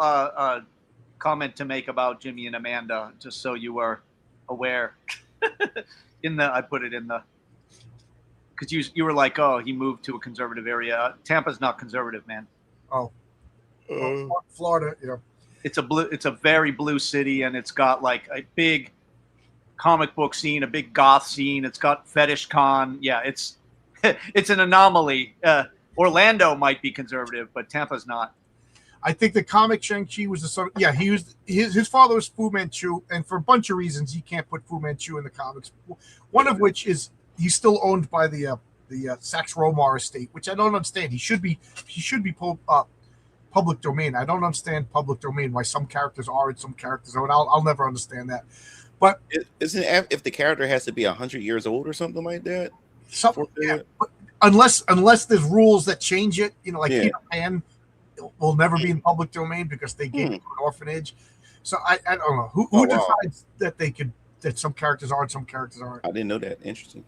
Speaker 3: comment to make about Jimmy and Amanda, just so you are aware. I put it in the, because you were like, oh, he moved to a conservative area. Tampa's not conservative, man.
Speaker 1: Oh. Florida, yeah.
Speaker 3: It's a very blue city, and it's got like a big comic book scene, a big goth scene. It's got Fetish Con. Yeah, it's an anomaly. Orlando might be conservative, but Tampa's not.
Speaker 1: I think the comic Shang-Chi was the son. Yeah, he was his father was Fu Manchu, and for a bunch of reasons, you can't put Fu Manchu in the comics. One of which is he's still owned by the Sax Romar estate, which I don't understand. He should be public domain. I don't understand public domain, why some characters are and some characters aren't. I'll never understand that. But
Speaker 2: isn't it if the character has to be 100 years old or something like that?
Speaker 1: But unless there's rules that change it, Peter Pan will never be in public domain because they gave it to an orphanage. So I don't know who decides that some characters are and some characters aren't.
Speaker 2: I didn't know that. Interesting.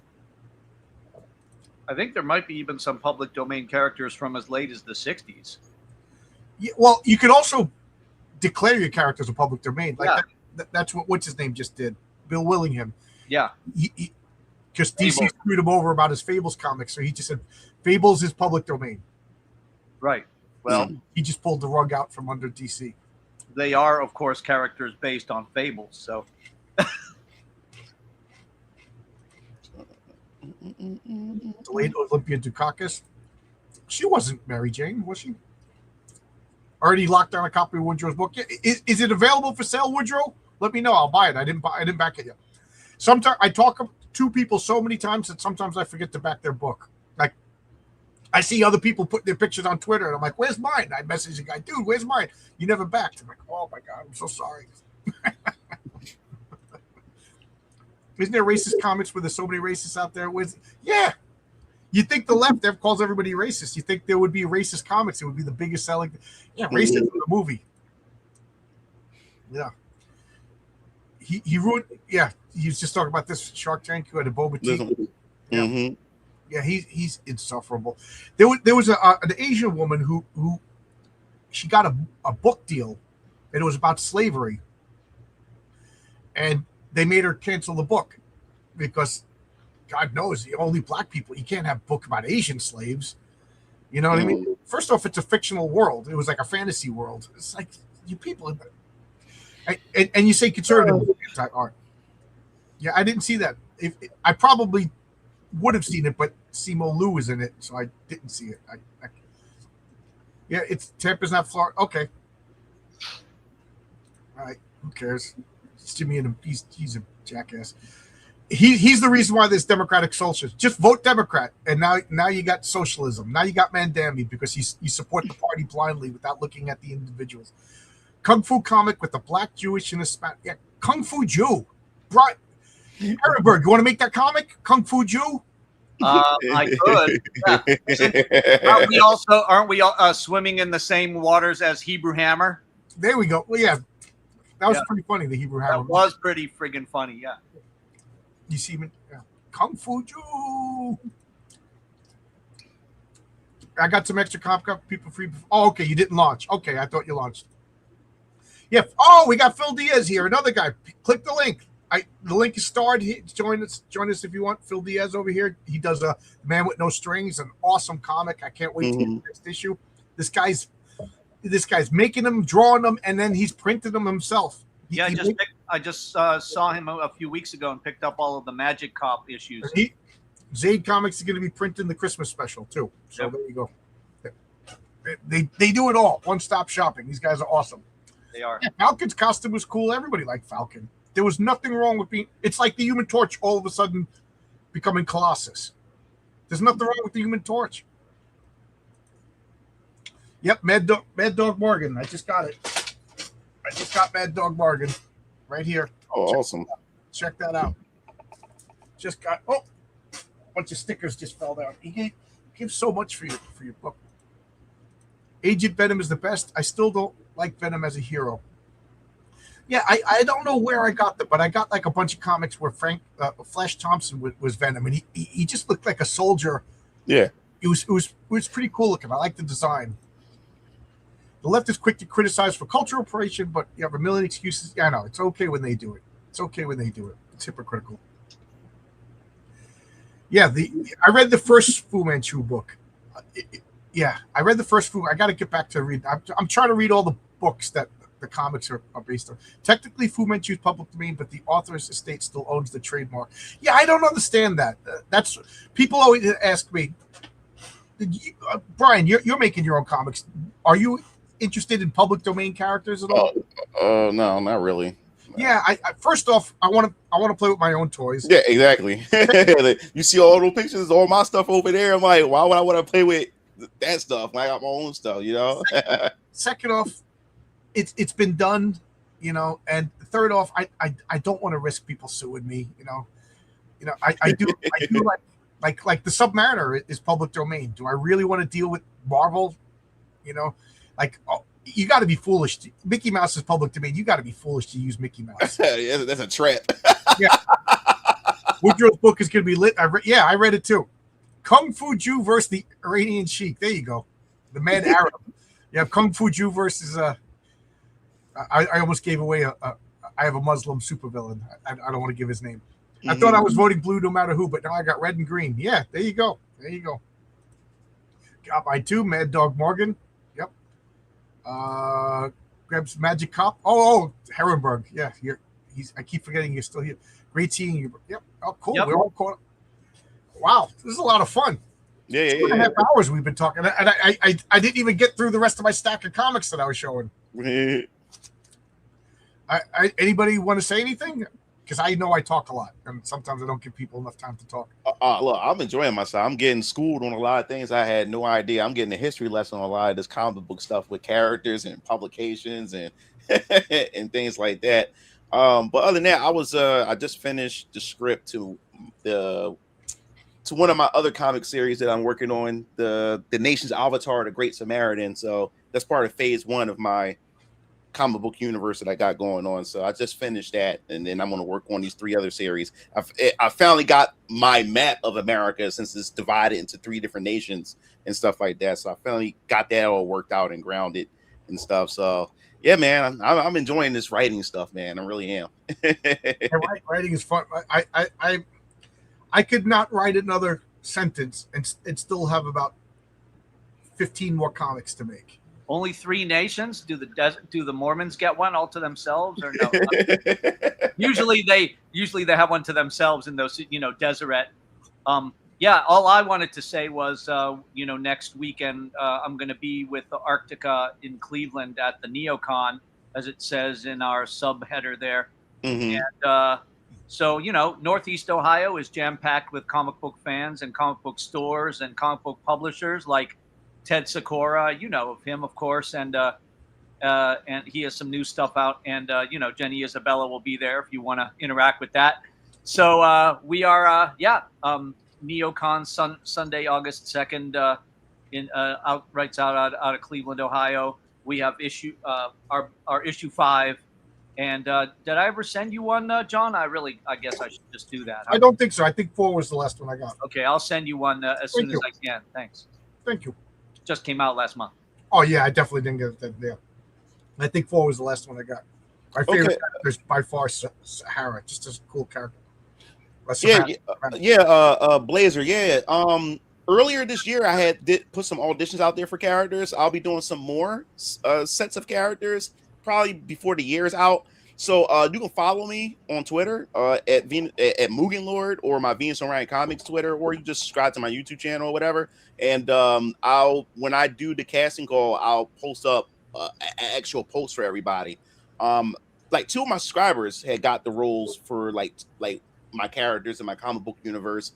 Speaker 3: I think there might be even some public domain characters from as late as the 60s.
Speaker 1: Yeah, well, you could also declare your characters a public domain. Like that's what's his name just did. Bill Willingham.
Speaker 3: Yeah.
Speaker 1: Because DC screwed him over about his Fables comics, so he just said Fables is public domain.
Speaker 3: Right. Well,
Speaker 1: he just pulled the rug out from under DC.
Speaker 3: They are, of course, characters based on Fables. So.
Speaker 1: The late Olympia Dukakis. She wasn't Mary Jane, was she? Already locked down a copy of Woodrow's book. Is it available for sale, Woodrow? Let me know. I'll buy it. I didn't back it yet. Sometimes I talk to people so many times that sometimes I forget to back their book. Like I see other people put their pictures on Twitter, and I'm like, "Where's mine?" I message the guy, "Dude, where's mine? You never backed." I'm like, "Oh my god, I'm so sorry." Isn't there racist comments where there's so many racists out there? Yeah. You think the left calls everybody racist. You think there would be racist comics. It would be the biggest selling. Yeah, racism in the movie. Yeah. He ruined. Yeah, he was just talking about this Shark Tank who had a Boba Tea. Yeah. Mm-hmm. Yeah, he's insufferable. There was an Asian woman who she got a book deal, and it was about slavery. And they made her cancel the book because God knows, only black people. You can't have a book about Asian slaves. You know what I mean? First off, it's a fictional world. It was like a fantasy world. It's like you people, and you say conservative anti-art. Yeah, I didn't see that. I probably would have seen it, but Simu Liu was in it, so I didn't see it. Yeah, it's Tampa's not Florida. Okay. All right. Who cares? It's Jimmy, and he's a jackass. He's the reason why there's democratic socialism. Just vote Democrat, and now you got socialism. Now you got Mandami because you support the party blindly without looking at the individuals. Kung Fu comic with the black, Jewish, and Hispanic. Yeah, Kung Fu Jew. Herrenberg, you want to make that comic? Kung Fu Jew?
Speaker 3: I could. Yeah. Aren't we all, swimming in the same waters as Hebrew Hammer?
Speaker 1: There we go. Well, yeah, that was
Speaker 3: Yeah.
Speaker 1: pretty funny. The Hebrew Hammer.
Speaker 3: That was pretty friggin' funny. Yeah.
Speaker 1: You see me? Yeah. Kung Fu Jew. I got some extra comp cup people free. Oh, okay. You didn't launch. Okay, I thought you launched. Yeah. Oh, we got Phil Diaz here. Another guy. Click the link. The link is starred. Join us if you want. Phil Diaz over here. He does a Man with No Strings, an awesome comic. I can't wait to get the next issue. This guy's making them, drawing them, and then he's printing them himself.
Speaker 3: I just saw him a few weeks ago and picked up all of the Magic Cop issues.
Speaker 1: Zade Comics is going to be printing the Christmas special too. So There you go. They do it all. One-stop shopping. These guys are awesome.
Speaker 3: They are.
Speaker 1: Yeah, Falcon's costume was cool. Everybody liked Falcon. There was nothing wrong with being. It's like the Human Torch all of a sudden becoming Colossus. There's nothing wrong with the Human Torch. Yep, Mad Dog Morgan. I just got it. I just got Mad Dog Morgan right here.
Speaker 2: Oh, awesome.
Speaker 1: Check that out. Just got a bunch of stickers just fell down. He gives so much for your book. Agent Venom is the best. I still don't like Venom as a hero. Yeah, I don't know where I got that, but I got like a bunch of comics where Flash Thompson was Venom, and he just looked like a soldier.
Speaker 2: Yeah,
Speaker 1: it was pretty cool looking. I like the design. The left is quick to criticize for cultural appropriation, but you have a million excuses. Yeah, I know. It's okay when they do it. It's hypocritical. Yeah, I read the first Fu Manchu book. I read the first Fu. I got to get back to read. I'm trying to read all the books that the comics are based on. Technically, Fu Manchu is public domain, but the author's estate still owns the trademark. Yeah, I don't understand that. That's people always ask me, Brian, you're making your own comics. Are you interested in public domain characters at all?
Speaker 2: No, not really.
Speaker 1: Yeah, I first off, I want to play with my own toys.
Speaker 2: Yeah, exactly. You see all those pictures, all my stuff over there. I'm like, why would I want to play with that stuff? I got my own stuff, you know.
Speaker 1: Second off, it's been done, you know. And third off, I don't want to risk people suing me, you know. I do like the Submariner is public domain. Do I really want to deal with Marvel? You know, you got to be foolish. Mickey Mouse is public domain. You got to be foolish to use Mickey Mouse.
Speaker 2: Yeah, that's a trap.
Speaker 1: Yeah. Woodrow's book is going to be lit. I read it too. Kung Fu Jew versus the Iranian Sheik. There you go. The Mad Arab. You have Kung Fu Jew versus I almost gave away I have a Muslim supervillain. I don't want to give his name. I thought I was voting blue no matter who, but now I got red and green. Yeah, there you go. Got my two, Mad Dog Morgan. Yep. Grabs Magic Cop. Oh, Herrenberg. Yeah, I keep forgetting you're still here. Great seeing you. Yep. Oh, cool.
Speaker 3: Yep.
Speaker 1: We're all caught up. Wow, this is a lot of fun.
Speaker 2: Yeah.
Speaker 1: 2.5 hours we've been talking, and I didn't even get through the rest of my stack of comics that I was showing. Anybody want to say anything? Because I know I talk a lot, and sometimes I don't give people enough time to talk.
Speaker 2: Look, I'm enjoying myself. I'm getting schooled on a lot of things I had no idea. I'm getting a history lesson on a lot of this comic book stuff with characters and publications and and things like that. But other than that, I just finished the script to one of my other comic series that I'm working on, the Nation's Avatar, the Great Samaritan. So that's part of phase 1 of my comic book universe that I got going on. So I just finished that, and then I'm going to work on these 3 other series. I finally got my map of America, since it's divided into 3 different nations and stuff like that. So I finally got that all worked out and grounded and stuff. So yeah, man, I'm enjoying this writing stuff, man. I really am.
Speaker 1: Writing is fun. I could not write another sentence and still have about 15 more comics to make.
Speaker 3: Only 3 nations? Do the Mormons get one all to themselves, or no? usually they have one to themselves in those, Deseret. Yeah, all I wanted to say was, next weekend I'm going to be with the Arctica in Cleveland at the NeoCon, as it says in our subheader there.
Speaker 2: Mm-hmm.
Speaker 3: And so, Northeast Ohio is jam-packed with comic book fans and comic book stores and comic book publishers like Ted Sikora, of him, of course, and he has some new stuff out, and Jenny Isabella will be there if you want to interact with that. So we are, NeoCon Sunday, August 2nd, out of Cleveland, Ohio. We have our issue 5. And did I ever send you one, John? I guess I should just do that.
Speaker 1: I don't think so. I think 4 was the last one I got.
Speaker 3: Okay, I'll send you one as soon as I can. Thanks.
Speaker 1: Thank you.
Speaker 3: Just came out last month.
Speaker 1: Oh yeah, I definitely didn't get that there. I think 4 was the last one I got. My favorite character is by far Sahara. Just a cool character.
Speaker 2: Blazer. Yeah. Earlier this year, I did put some auditions out there for characters. I'll be doing some more sets of characters probably before the year is out. So you can follow me on Twitter at Mugen Lord or my Venus Orion Comics Twitter, or you just subscribe to my YouTube channel or whatever. And when I do the casting call, I'll post up an actual post for everybody. Like 2 of my subscribers had got the roles for like my characters in my comic book universe.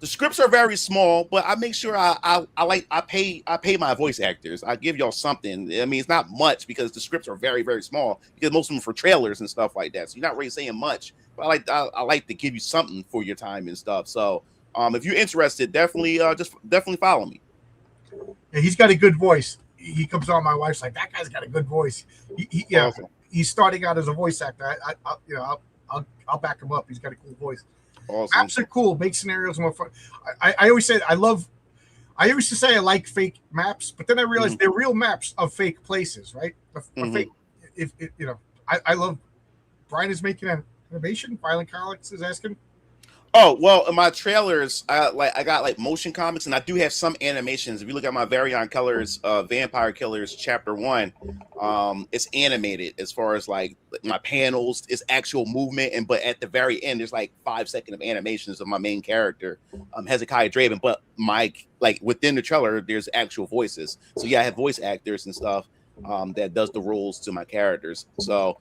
Speaker 2: The scripts are very small, but I make sure I pay my voice actors. I give y'all something. I mean, it's not much because the scripts are very, very small because most of them are for trailers and stuff like that. So you're not really saying much, but I like to give you something for your time and stuff. So if you're interested, definitely follow me.
Speaker 1: Yeah, he's got a good voice. He comes on. My wife's like, that guy's got a good voice. Awesome. He's starting out as a voice actor. I'll back him up. He's got a cool voice.
Speaker 2: Awesome.
Speaker 1: Maps are cool. Make scenarios more fun. I always said I used to say I like fake maps, but then I realized they're real maps of fake places, right? Fake. I love. Brian is making an animation. Violent Comics is asking.
Speaker 2: Oh, well, in my trailers, I got like motion comics, and I do have some animations. If you look at my Variant Colors, Vampire Killers Chapter 1, it's animated as far as like my panels, it's actual movement, but at the very end, there's like 5 seconds of animations of my main character, Hezekiah Draven. But within the trailer, there's actual voices. So yeah, I have voice actors and stuff that does the roles to my characters. So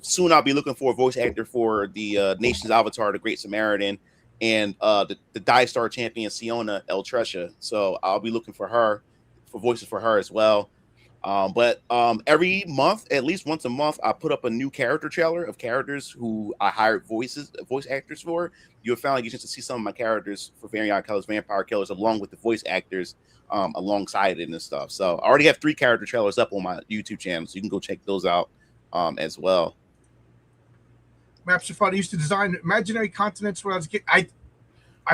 Speaker 2: soon I'll be looking for a voice actor for the Nation's Avatar, the Great Samaritan, and the Dive Star champion Siona El Tresha. So I'll be looking for voices for her as well. But every month, at least once a month, I put up a new character trailer of characters who I hired voice actors for. You'll finally get a chance to see some of my characters for Variant Colors, Vampire Killers, along with the voice actors alongside it and stuff. So I already have 3 character trailers up on my YouTube channel, so you can go check those out as well.
Speaker 1: Maps are fun. I used to design imaginary continents when I was a kid. I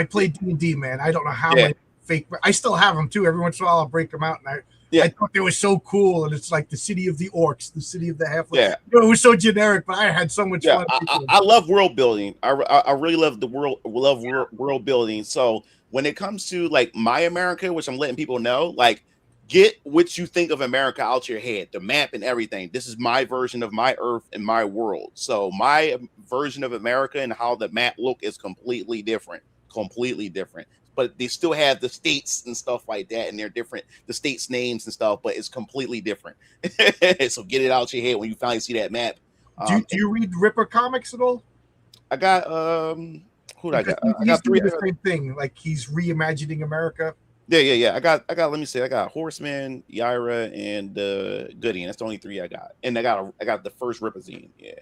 Speaker 1: played D&D, man. I don't know how many fake. I still have them too. Every once in a while, I'll break them out, and I thought they were so cool. And it's like the city of the orcs, the city of the halflings. Yeah. It was so generic, but I had so much fun.
Speaker 2: I love world building. I really love world building. So when it comes to like My America, which I'm letting people know, like get what you think of America out your head, the map and everything. This is my version of my Earth and my world. So my version of America and how the map look is completely different. But they still have the states and stuff like that, and they're different, the states' names and stuff, but it's completely different. So get it out your head when you finally see that map.
Speaker 1: Do you read Ripper comics at all?
Speaker 2: I got I got 3.
Speaker 1: The same thing, like he's reimagining America.
Speaker 2: Yeah. I got. Let me see. I got Horseman, Yaira, and Goody. And that's the only 3 I got. And I got the first Ripper zine. Yeah.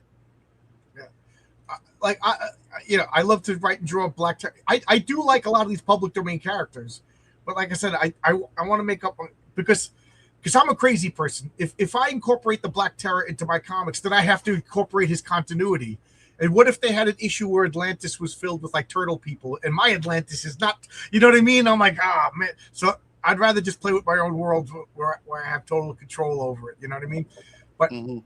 Speaker 1: I love to write and draw Black Terror. I do like a lot of these public domain characters, but like I said, I want to make up because I'm a crazy person. If I incorporate the Black Terror into my comics, then I have to incorporate his continuity. And what if they had an issue where Atlantis was filled with like turtle people, and my Atlantis is not? You know what I mean? I'm like, man. So I'd rather just play with my own world where I have total control over it. You know what I mean? But to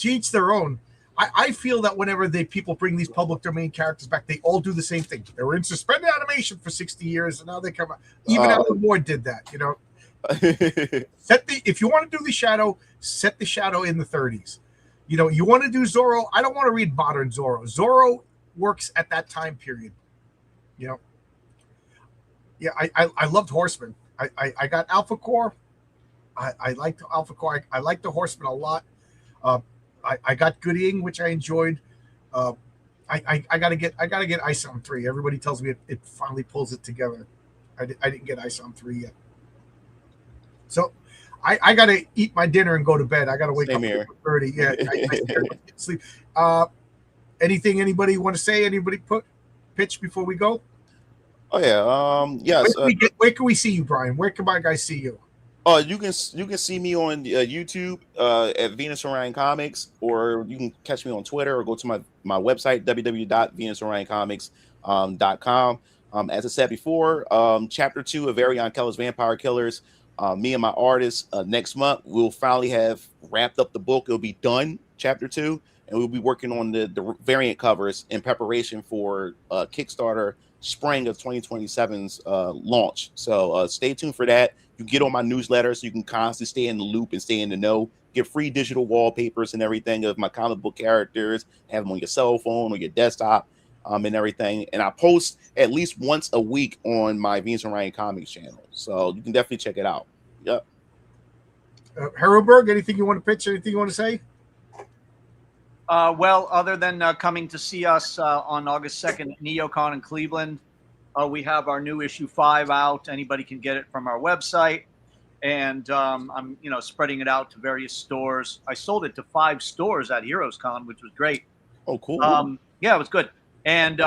Speaker 1: each their own. I feel that whenever people bring these public domain characters back, they all do the same thing. They were in suspended animation for 60 years, and now they come out. Even Alan Moore did that, If you want to do the Shadow, set the Shadow in the 30s. You want to do Zorro. I don't want to read modern Zorro. Zorro works at that time period. Yeah, I loved Horseman. I got Alpha Core. I liked Alpha Core. I liked the Horseman a lot. I got Gooding, which I enjoyed. I gotta get ISOM 3. Everybody tells me it finally pulls it together. I didn't get ISOM 3 yet. So I gotta eat my dinner and go to bed. I gotta wake up at 30. Yeah, I sleep. Anything anybody want to say? Anybody pitch before we go?
Speaker 2: Oh yeah. Yes.
Speaker 1: Where can we see you, Brian? Where can my guys see you?
Speaker 2: You can see me on YouTube at Venus Orion Comics, or you can catch me on Twitter, or go to my website www.venusorioncomics.com. As I said before, Chapter 2 of Arion Keller's Vampire Killers. Me and my artist next month we'll finally have wrapped up the book. It'll be done, Chapter 2, and we'll be working on the variant covers in preparation for Kickstarter spring of 2027's launch. So stay tuned for that. You get on my newsletter so you can constantly stay in the loop and stay in the know. Get free digital wallpapers and everything of my comic book characters. Have them on your cell phone or your desktop, and everything. And I post at least once a week on my Venus Orion Comics channel, so you can definitely check it out. Yep.
Speaker 1: Harrowberg, anything you want to pitch? Anything you want to say?
Speaker 3: Well, other than coming to see us on August 2nd at NeoCon in Cleveland, we have our new issue 5 out. Anybody can get it from our website, and I'm spreading it out to various stores. I sold it to 5 stores at HeroesCon, which was great.
Speaker 2: Oh, cool.
Speaker 3: Yeah, it was good. And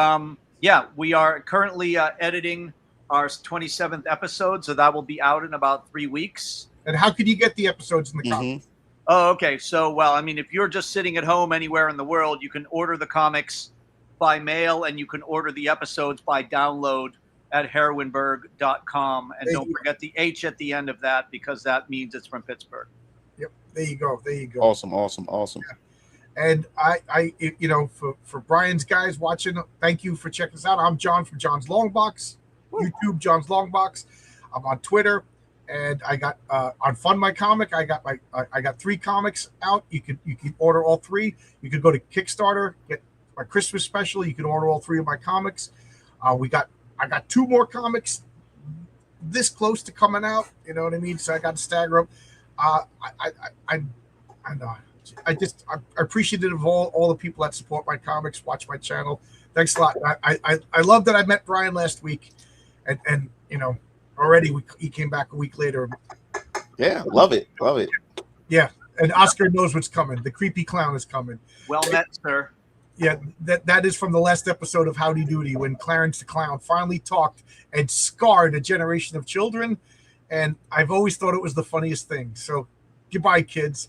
Speaker 3: yeah, we are currently editing our 27th episode, so that will be out in about 3 weeks.
Speaker 1: And how can you get the episodes in the comics?
Speaker 3: Oh, okay. So, well, I mean, if you're just sitting at home anywhere in the world, you can order the comics by mail, and you can order the episodes by download at heroinberg.com. And don't forget the H at the end of that, because that means it's from Pittsburgh.
Speaker 1: Yep. There you go. There you go.
Speaker 2: Awesome.
Speaker 1: Yeah. And I for Brian's guys watching, thank you for checking us out. I'm John from John's Long Box, YouTube, John's Long Box. I'm on Twitter. And I got on Fund My Comic, I got 3 comics out. You can order all 3. You can go to Kickstarter, get my Christmas special. You can order all 3 of my comics. I got 2 more comics this close to coming out. You know what I mean? So I got to stagger them. I'm appreciative of all the people that support my comics, watch my channel. Thanks a lot. I love that I met Brian last week, and already he came back a week later.
Speaker 2: Yeah, love it.
Speaker 1: Yeah, and Oscar knows what's coming. The creepy clown is coming.
Speaker 3: Well met, sir.
Speaker 1: Yeah, that is from the last episode of Howdy Doody, when Clarence the Clown finally talked and scarred a generation of children. And I've always thought it was the funniest thing. So goodbye, kids.